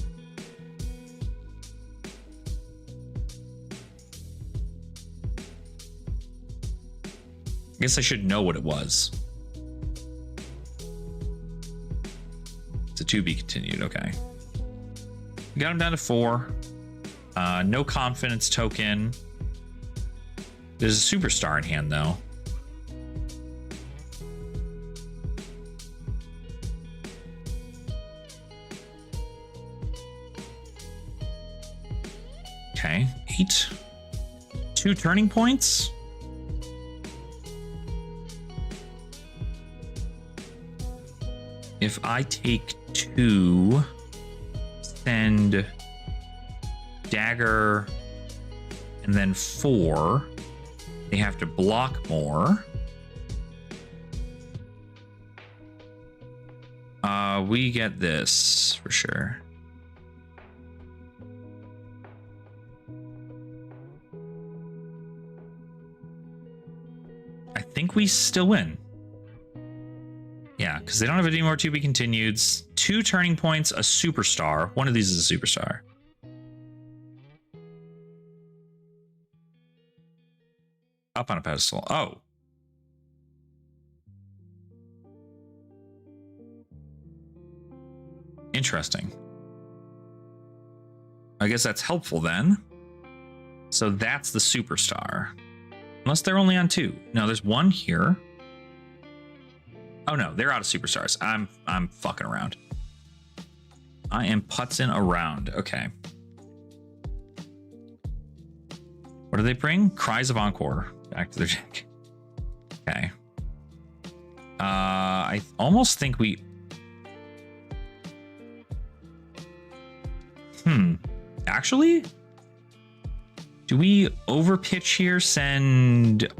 I guess I should know what it was. It's a to be continued, okay. We got him down to 4. No confidence token. There's a superstar in hand though. Okay, 8. 2 turning points. If I take 2, send dagger, and then 4, they have to block more. We get this for sure. I think we still win. Yeah, because they don't have any more to be continueds. 2 turning points, a superstar. One of these is a superstar. Up on a pedestal. Oh. Interesting. I guess that's helpful then. So that's the superstar. Unless they're only on 2. No, there's 1 here. Oh no, they're out of superstars. I'm fucking around. I am putzing around. Okay. What do they bring? Cries of Encore. Back to their deck. Okay. I almost think we... Actually? Do we overpitch here? Send...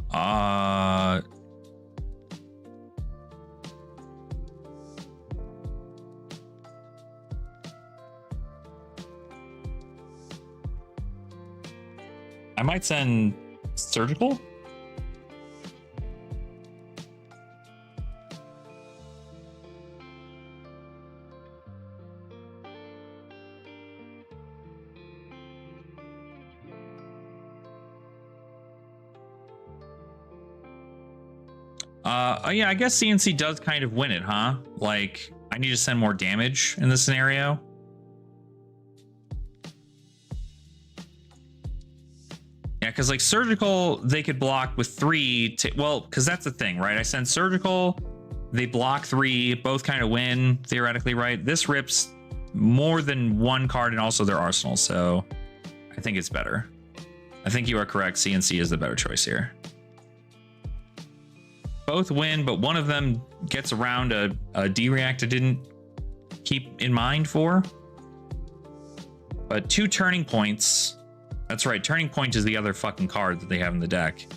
I might send Surgical. Oh yeah, I guess CNC does kind of win it, huh? Like, I need to send more damage in this scenario. Yeah, because like Surgical, they could block with 3 to, well, because that's the thing, right? I send Surgical, they block 3, both kind of win, theoretically, right? This rips more than 1 card and also their arsenal, so I think it's better. I think you are correct. CNC is the better choice here. Both win, but one of them gets around a D-react I didn't keep in mind for. But 2 turning points. That's right, turning point is the other fucking card that they have in the deck.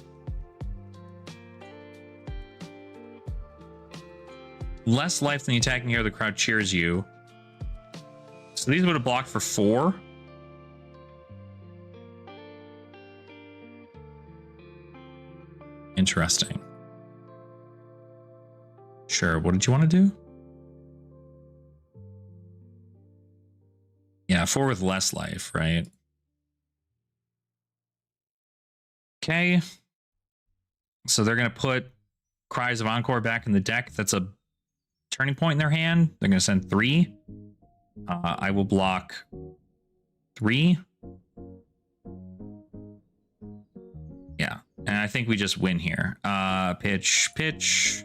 Less life than the attacking hero, the crowd cheers you. So these would have blocked for 4. Interesting. Sure, what did you want to do? Yeah, 4 with less life, right? Okay. So they're going to put Cries of Encore back in the deck. That's a turning point in their hand. They're going to send 3. I will block 3. Yeah, and I think we just win here. Pitch. Pitch.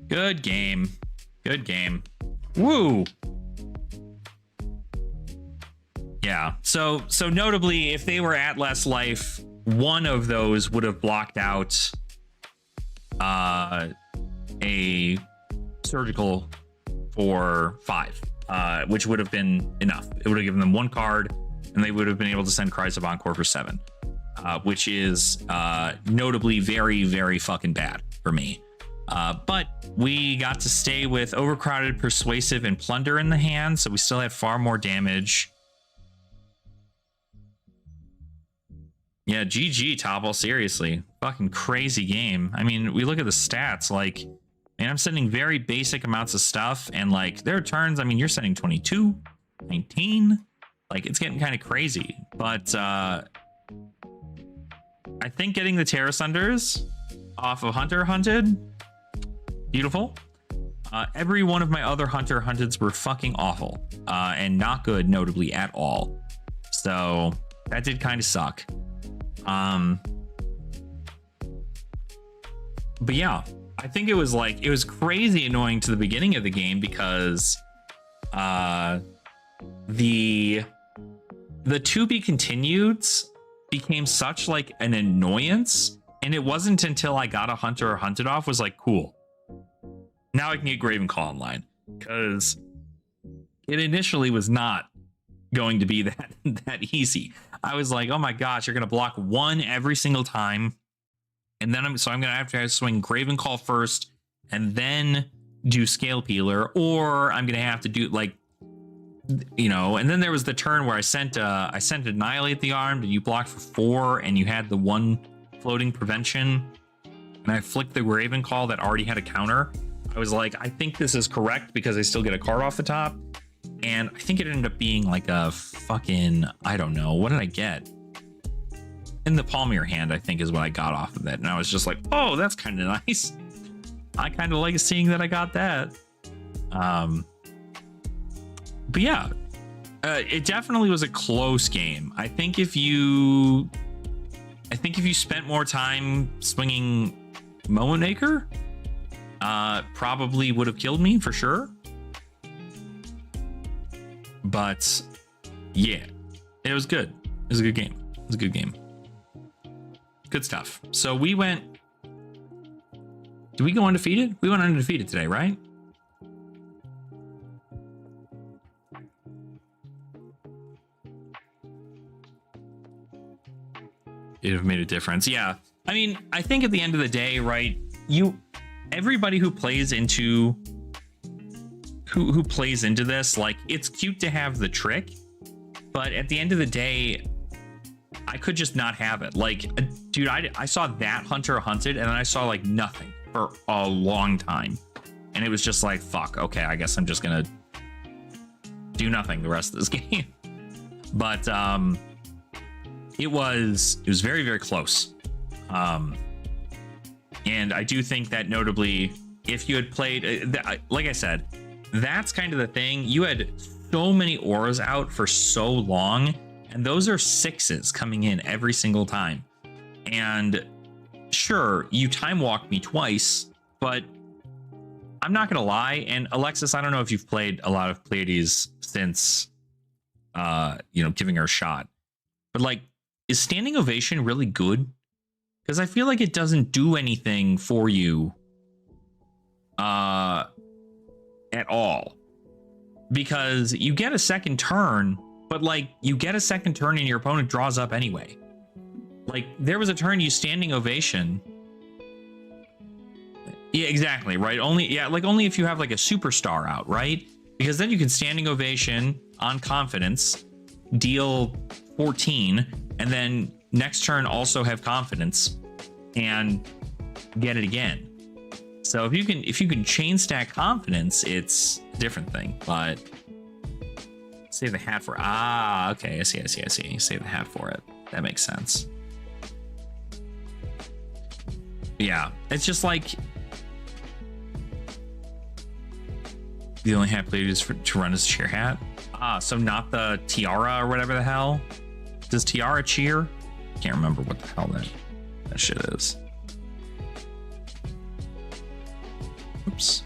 Good game. Woo! Yeah, so notably, if they were at less life, one of those would have blocked out a surgical for 5, which would have been enough. It would have given them 1 card, and they would have been able to send Cries of Encore for 7, which is notably very, very fucking bad for me. But we got to stay with Overcrowded, Persuasive, and Plunder in the hand, so we still had far more damage. Yeah, GG, Topple, seriously. Fucking crazy game. I mean, we look at the stats, like, man, I'm sending very basic amounts of stuff, and, like, there are turns, I mean, you're sending 22, 19. Like, it's getting kind of crazy. But, I think getting the Terra Sunders off of Hunter Hunted, beautiful. Every one of my other Hunter Hunteds were fucking awful, and not good, notably, at all. So, that did kind of suck. But yeah, I think it was crazy annoying to the beginning of the game because the to be continueds became such like an annoyance, and it wasn't until I got a Hunter or Hunted off was like, cool, now I can get Gravenclaw online, because it initially was not going to be that easy. I was like, oh my gosh, you're gonna block 1 every single time, and then I'm gonna have to swing Gravenclaw first and then do Scale Peeler, or I'm gonna have to do, like, you know. And then there was the turn where I sent Annihilate the Armed, and you blocked for 4, and you had the 1 floating prevention, and I flicked the Ravenclaw that already had a counter. I was like, I think this is correct because I still get a card off the top. And I think it ended up being like a fucking, I don't know, what did I get? In the palm of your hand, I think, is what I got off of that. And I was just like, oh, that's kind of nice. I kind of like seeing that I got that. But yeah, it definitely was a close game. I think if you spent more time swinging Moment Maker, probably would have killed me for sure. But yeah, it was good. It was a good game. It was a good game. Good stuff. So we went. Did we go undefeated? We went undefeated today, right? It have made a difference. Yeah. I mean, I think at the end of the day, right? Everybody who plays into who plays into this, like, it's cute to have the trick, but at the end of the day, I could just not have it. Like, dude, I saw that Hunter Hunted, and then I saw like nothing for a long time, and it was just like, fuck, okay, I guess I'm just gonna do nothing the rest of this game. But it was very, very close. And I do think that notably, if you had played, like I said, that's kind of the thing. You had so many auras out for so long, and those are 6s coming in every single time. And sure, you time walked me twice, but I'm not gonna lie. And Alexis, I don't know if you've played a lot of Pleiades since giving her a shot, but like, is Standing Ovation really good? Because I feel like it doesn't do anything for you at all, because you get a second turn, but like, you get a second turn and your opponent draws up anyway. Like, there was a turn you Standing Ovation. Yeah, exactly, right? Only if you have like a superstar out, right? Because then you can Standing Ovation on Confidence, deal 14, and then next turn also have Confidence and get it again. So if you can chain stack Confidence, it's a different thing. But save the hat for, okay, I see. Save the hat for it. That makes sense. Yeah, it's just like the only hat played is to run as cheer hat. So not the tiara or whatever the hell. Does tiara cheer? Can't remember what the hell that shit is. Oops.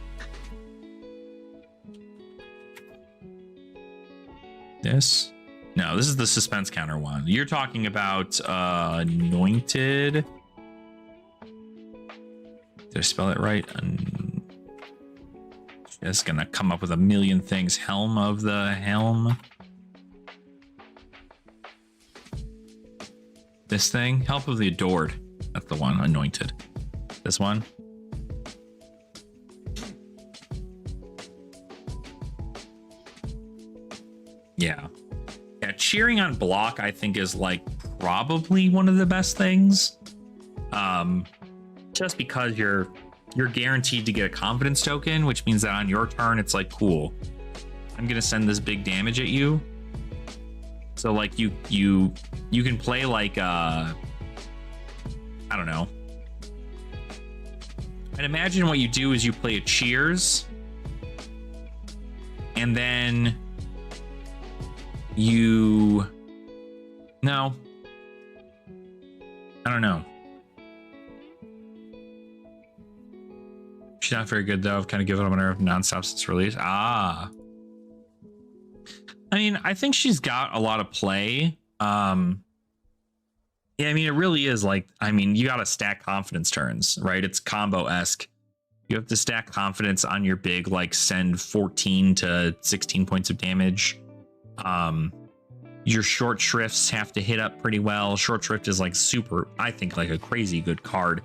This? No, this is the suspense counter one. You're talking about anointed. Did I spell it right? It's gonna come up with a million things. Helm of the helm. This thing? Help of the adored. That's the one. Anointed. This one. Yeah. Yeah, cheering on block, I think, is like probably one of the best things. Just because you're guaranteed to get a confidence token, which means that on your turn, it's like, cool, I'm gonna send this big damage at you. So like you can play like I don't know. I'd imagine what you do is you play a cheers, and then no, I don't know. She's not very good though. I've kind of given up on her non-stop since release. I mean, I think she's got a lot of play. Yeah, I mean, it really is like, I mean, you got to stack confidence turns, right? It's combo-esque. You have to stack confidence on your big, like, send 14 to 16 points of damage. Your short shrifts have to hit up pretty well. Short shrift is like super, I think, like a crazy good card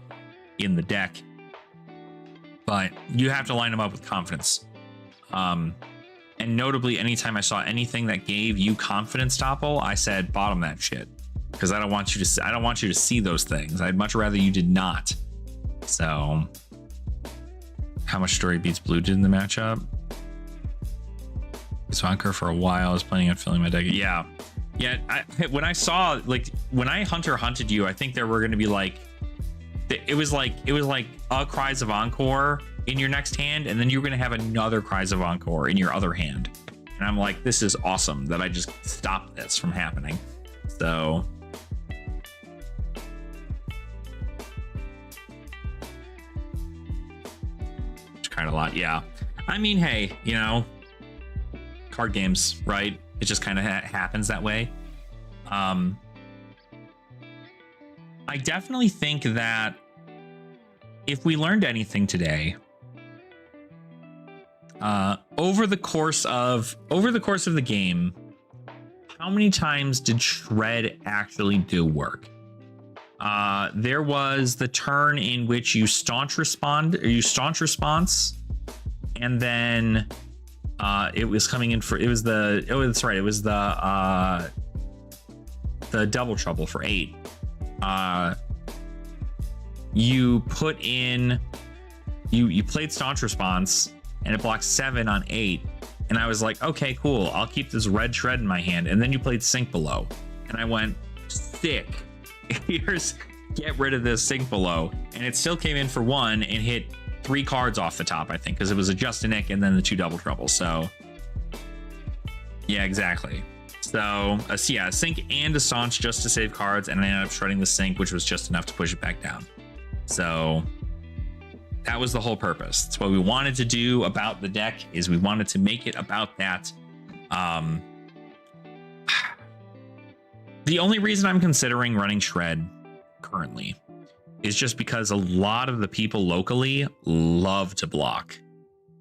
in the deck. But you have to line them up with confidence. And notably, anytime I saw anything that gave you confidence topple, I said bottom that shit, because I don't want you to see those things. I'd much rather you did not. So, how much story beats blue did in the matchup? Swanker for a while. I was planning on filling my deck. Yeah. When I saw, like, when I hunted you, I think there were going to be like, it was like a Cries of Encore in your next hand, and then you're going to have another Cries of Encore in your other hand. And I'm like, this is awesome that I just stopped this from happening. So it's kind of a lot. Yeah. I mean, hey, you know, card games, right? It just kind of happens that way. I definitely think that if we learned anything today, over the course of the game, how many times did shred actually do work? There was the turn in which you staunch response, and then it was coming in for, the double trouble for 8. You put in, you played staunch response, and it blocks 7 on 8, and I was like, okay, cool, I'll keep this red shred in my hand. And then you played Sink Below, and I went, sick. Here's, get rid of this Sink Below, and it still came in for 1 and hit 3 cards off the top, I think, because it was a Just a Nick and then the 2 double troubles. So yeah, exactly. So yeah, a Sink and a staunch just to save cards, and I ended up shredding the Sink, which was just enough to push it back down. So that was the whole purpose. That's what we wanted to do about the deck, is we wanted to make it about that. The only reason I'm considering running shred currently is just because a lot of the people locally love to block.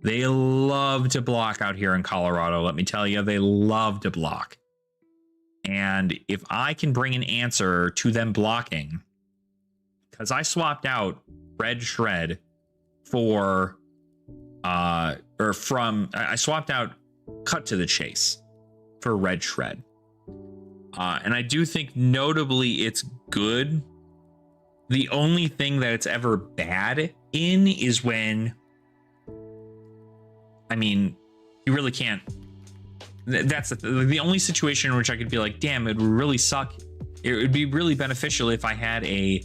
They love to block out here in Colorado. Let me tell you, they love to block. And if I can bring an answer to them blocking, because I swapped out red shred for, I swapped out cut to the chase for red shred. And I do think notably it's good. The only thing that it's ever bad in is when, I mean, you really can't. That's the only situation in which I could be like, damn, it would really suck. It would be really beneficial if I had a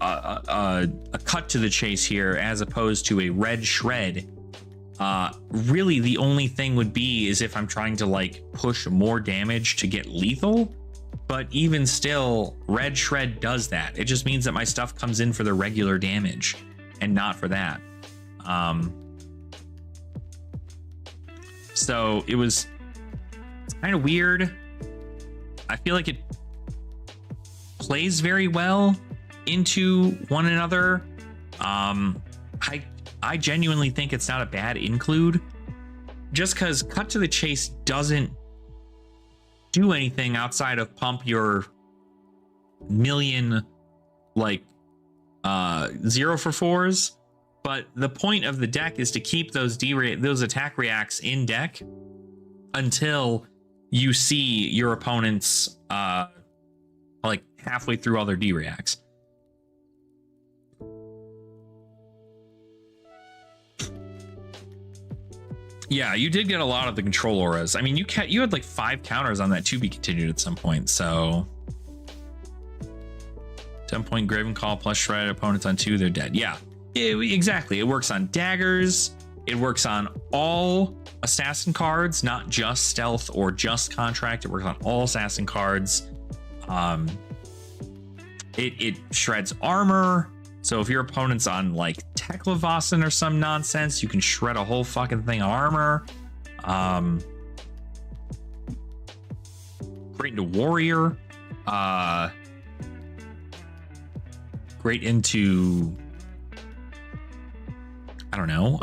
a cut to the chase here as opposed to a red shred, really the only thing would be is if I'm trying to like push more damage to get lethal. But even still, red shred does that. It just means that my stuff comes in for the regular damage and not for that. So it's kind of weird. I feel like it plays very well into one another. I genuinely think it's not a bad include, just because cut to the chase doesn't do anything outside of pump your million like 0 for 4s. But the point of the deck is to keep those attack reacts in deck until you see your opponents like halfway through all their D reacts. Yeah, you did get a lot of the control auras. I mean, you had like 5 counters on that to be continued at some point. So 10-point Graven Call plus shred opponents on 2, they're dead. Yeah, exactly. It works on daggers. It works on all assassin cards, not just stealth or just contract. It works on all assassin cards. It shreds armor. So if your opponent's on like Teklevasen or some nonsense, you can shred a whole fucking thing of armor. Great into warrior. Great into, I don't know.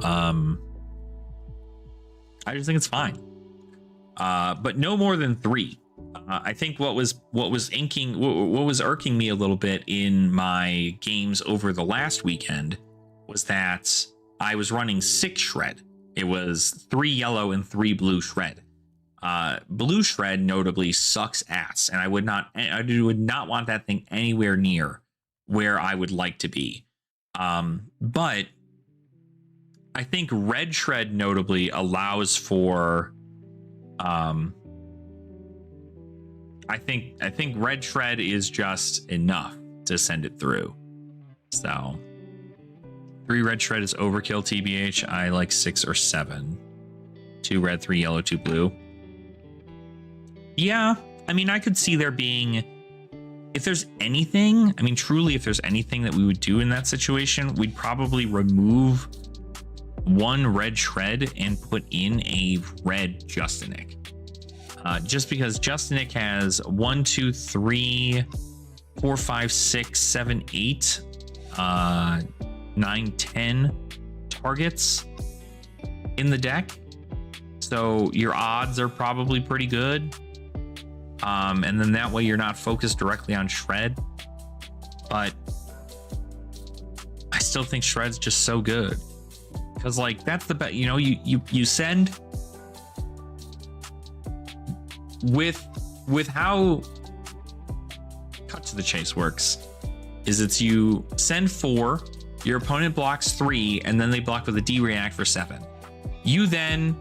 I just think it's fine. But no more than 3. I think what was irking me a little bit in my games over the last weekend was that I was running 6 shred. It was 3 yellow and 3 blue shred. Blue shred notably sucks ass, and I would not want that thing anywhere near where I would like to be. But I think red shred notably allows for I think red shred is just enough to send it through. So 3 red shred is overkill, TBH. I like 6 or 7. 2 red, 3 yellow, 2 blue. Yeah, I mean, I could see there being, if there's anything, I mean, truly, if there's anything that we would do in that situation, we'd probably remove 1 red shred and put in a red Justinic. Just because Justinic has 1, 2, 3, 4, 5, 6, 7, 8, 9, 10 targets in the deck. So your odds are probably pretty good. And then that way you're not focused directly on shred. But I still think shred's just so good. Because like that's the best, you know, you send with how cut to the chase works is it's you send 4, your opponent blocks 3, and then they block with a D react for 7. You then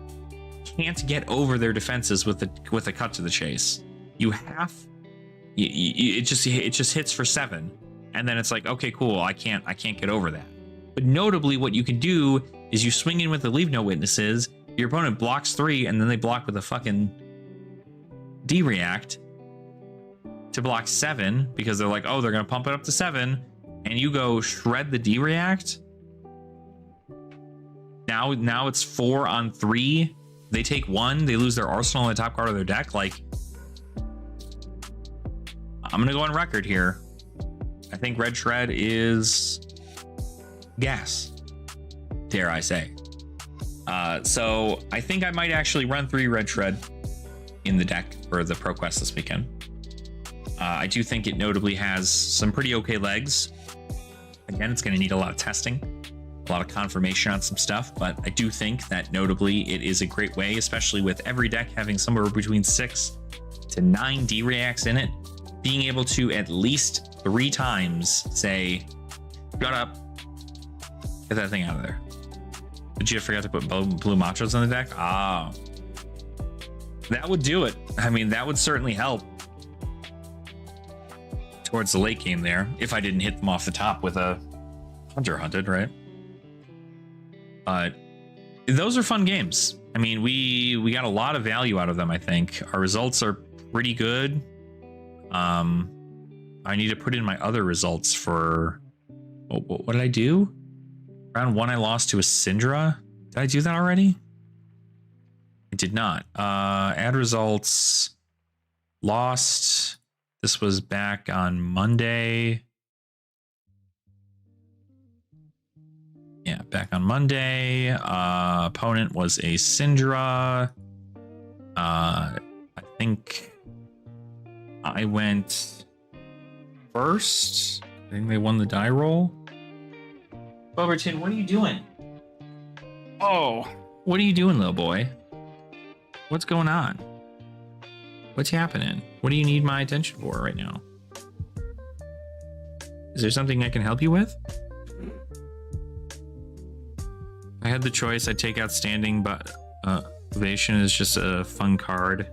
can't get over their defenses with a cut to the chase. It just hits for 7, and then it's like, okay, cool, I can't get over that. But notably, what you can do is you swing in with the leave no witnesses, your opponent blocks 3, and then they block with a fucking D react to block 7 because they're like, oh, they're gonna pump it up to 7, and you go shred the D react. Now it's 4 on 3. They take 1, they lose their arsenal in the top card of their deck. Like, I'm gonna go on record here. I think red shred is gas, dare I say. So I think I might actually run 3 red shred in the deck for the ProQuest this weekend. I do think it notably has some pretty okay legs. Again, it's going to need a lot of testing, a lot of confirmation on some stuff, but I do think that notably it is a great way, especially with every deck having somewhere between 6 to 9 D reacts in it, being able to at least 3 times say, shut up, get that thing out of there. Did you forget to put blue machos on the deck? Ah, that would do it. I mean, that would certainly help. towards the late game there, if I didn't hit them off the top with a Hunter Hunted, right? But those are fun games. I mean, we got a lot of value out of them, I think. Our results are pretty good. I need to put in my other results for... What did I do? Round 1, I lost to a Syndra. Did I do that already? I did not. Add results. Lost. This was back on Monday. Yeah, back on Monday. Opponent was a Syndra. I think I went first. I think they won the die roll. Boberton, what are you doing? Oh, what are you doing, little boy? What's going on? What's happening? What do you need my attention for right now? Is there something I can help you with? If I had the choice, I'd take Outstanding, but Ovation is just a fun card.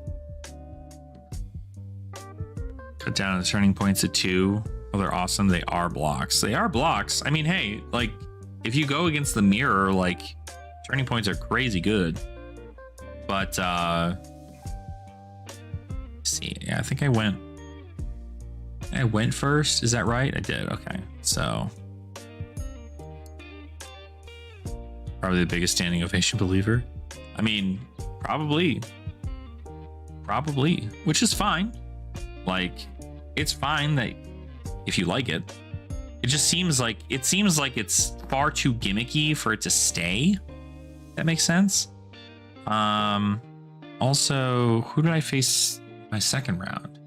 Cut down the turning points at 2. Oh, they're awesome. They are blocks. They are blocks. I mean, hey, like, if you go against the mirror, like, turning points are crazy good. But, let's see. Yeah, I think I went first. Is that right? I did. Okay. So, probably the biggest standing ovation believer. I mean, probably, which is fine. Like, it's fine that if you like it. It just seems like it's far too gimmicky for it to stay. That makes sense. Also, who did I face my second round?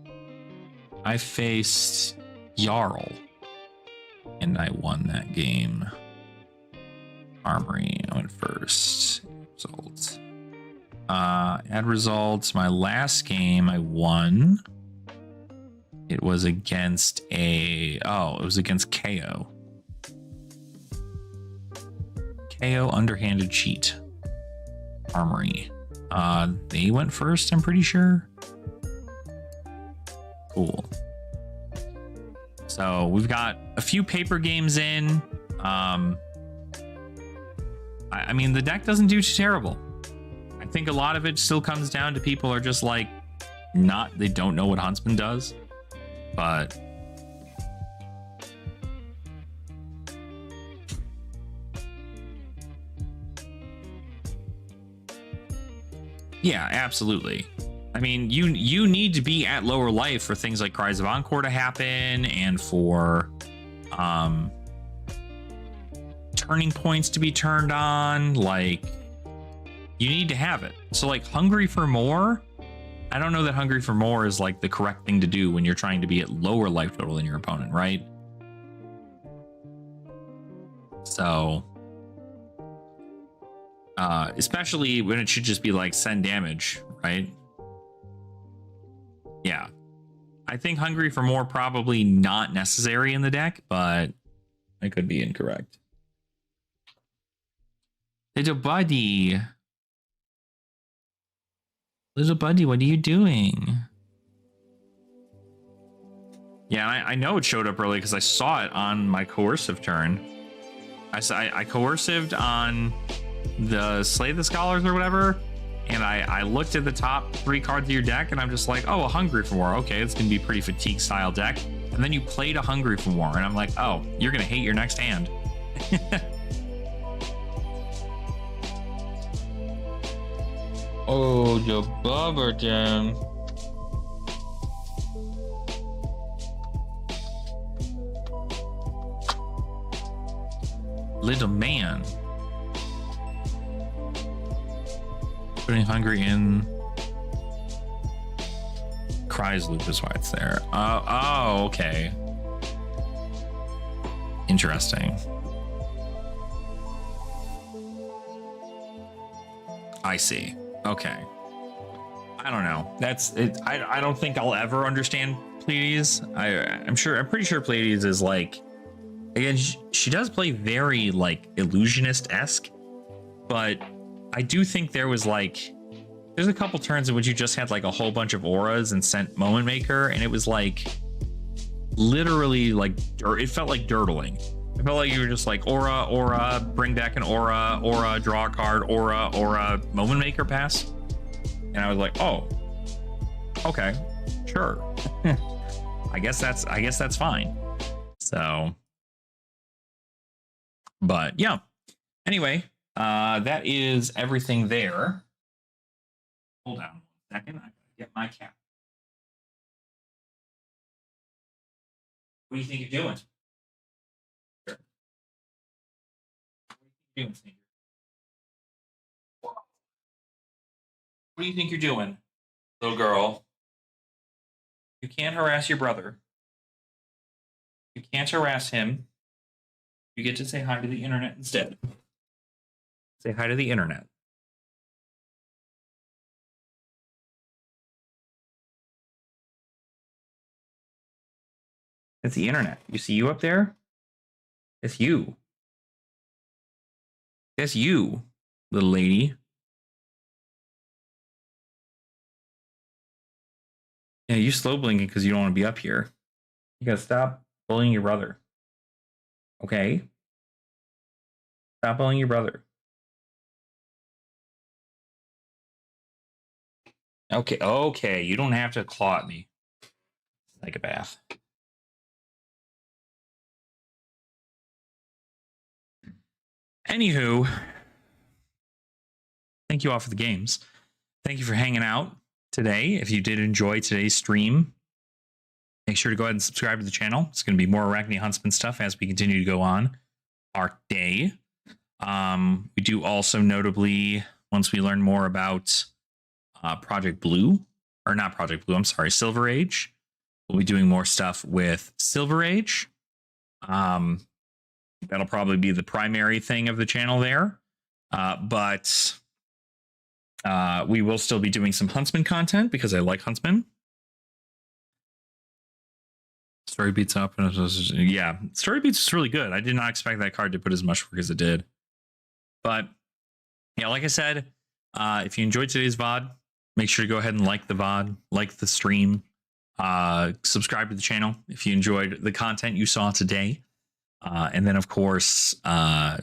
I faced Jarl, and I won that game. Armory, I went first. Results. Add results. My last game I won. It was against it was against KO. KO underhanded cheat. Armory. They went first, I'm pretty sure. Cool. So we've got a few paper games in. I mean, the deck doesn't do too terrible. I think a lot of it still comes down to people are just like, they don't know what Huntsman does. But yeah, absolutely. I mean, you need to be at lower life for things like Cries of Encore to happen and for turning points to be turned on. Like, you need to have it. So like Hungry for More, I don't know that Hungry for More is like the correct thing to do when you're trying to be at lower life total than your opponent, right? So, especially when it should just be like send damage, right? Yeah. I think Hungry for More probably not necessary in the deck, but I could be incorrect. Little buddy. Little buddy, what are you doing? Yeah, I know it showed up early because I saw it on my coercive turn. I coercived on the Slay the Scholars or whatever, and I looked at the top 3 cards of your deck, and I'm just like, oh, a Hungry for More. Okay, it's going to be a pretty fatigue style deck. And then you played a Hungry for More, and I'm like, oh, you're going to hate your next hand. Oh, the Boberton. Little man. Putting Hungry in. Cries loop is why it's there. Oh, okay. Interesting. I see. Okay. I don't know. That's it. I don't think I'll ever understand Pleiades. I'm pretty sure Pleiades is like, again, she does play very like illusionist-esque, but I do think there's a couple turns in which you just had like a whole bunch of auras and sent Moment Maker, and it was like, literally like it felt like dirtling. It felt like you were just like aura, bring back an aura, draw a card, aura, moment maker pass. And I was like, oh, okay, sure. I guess that's fine. So, but yeah. Anyway, that is everything there. Hold on 1 second. I gotta get my cap. What do you think you're doing? Sure. What do you think you're doing, little girl? You can't harass your brother. You can't harass him. You get to say hi to the internet instead. Say hi to the internet. It's the internet. You see you up there? It's you. It's you, little lady. Yeah, you slow blinking because you don't want to be up here. You gotta stop bullying your brother. Okay? Stop bullying your brother. Okay, you don't have to claw at me. Psychopath. Anywho, thank you all for the games. Thank you for hanging out today. If you did enjoy today's stream, make sure to go ahead and subscribe to the channel. It's going to be more Arachne Huntsman stuff as we continue to go on our day. We do also notably, once we learn more about Project Blue, or not Project Blue, I'm sorry, Silver Age, we'll be doing more stuff with Silver Age. That'll probably be the primary thing of the channel there. But we will still be doing some Huntsman content because I like Huntsman. Story Beats up. Yeah, Story Beats is really good. I did not expect that card to put as much work as it did. But yeah, like I said, if you enjoyed today's VOD, make sure to go ahead and like the VOD, like the stream, subscribe to the channel if you enjoyed the content you saw today. And then, of course, I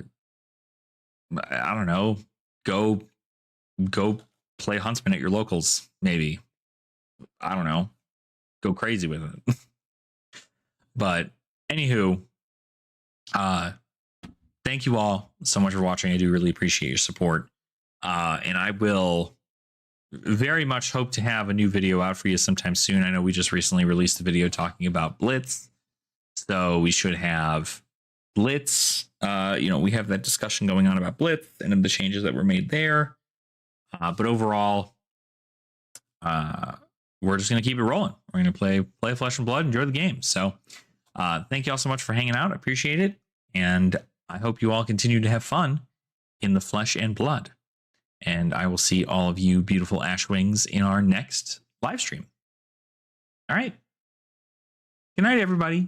don't know, go play Huntsman at your locals, maybe. I don't know. Go crazy with it. But anywho, thank you all so much for watching. I do really appreciate your support. And I will very much hope to have a new video out for you sometime soon. I know we just recently released a video talking about Blitz. So we should have Blitz. We have that discussion going on about Blitz and the changes that were made there. But overall, we're just going to keep it rolling. We're going to play Flesh and Blood, enjoy the game. So thank you all so much for hanging out. I appreciate it. And I hope you all continue to have fun in the Flesh and Blood. And I will see all of you beautiful Ashwings in our next live stream. All right. Good night, everybody.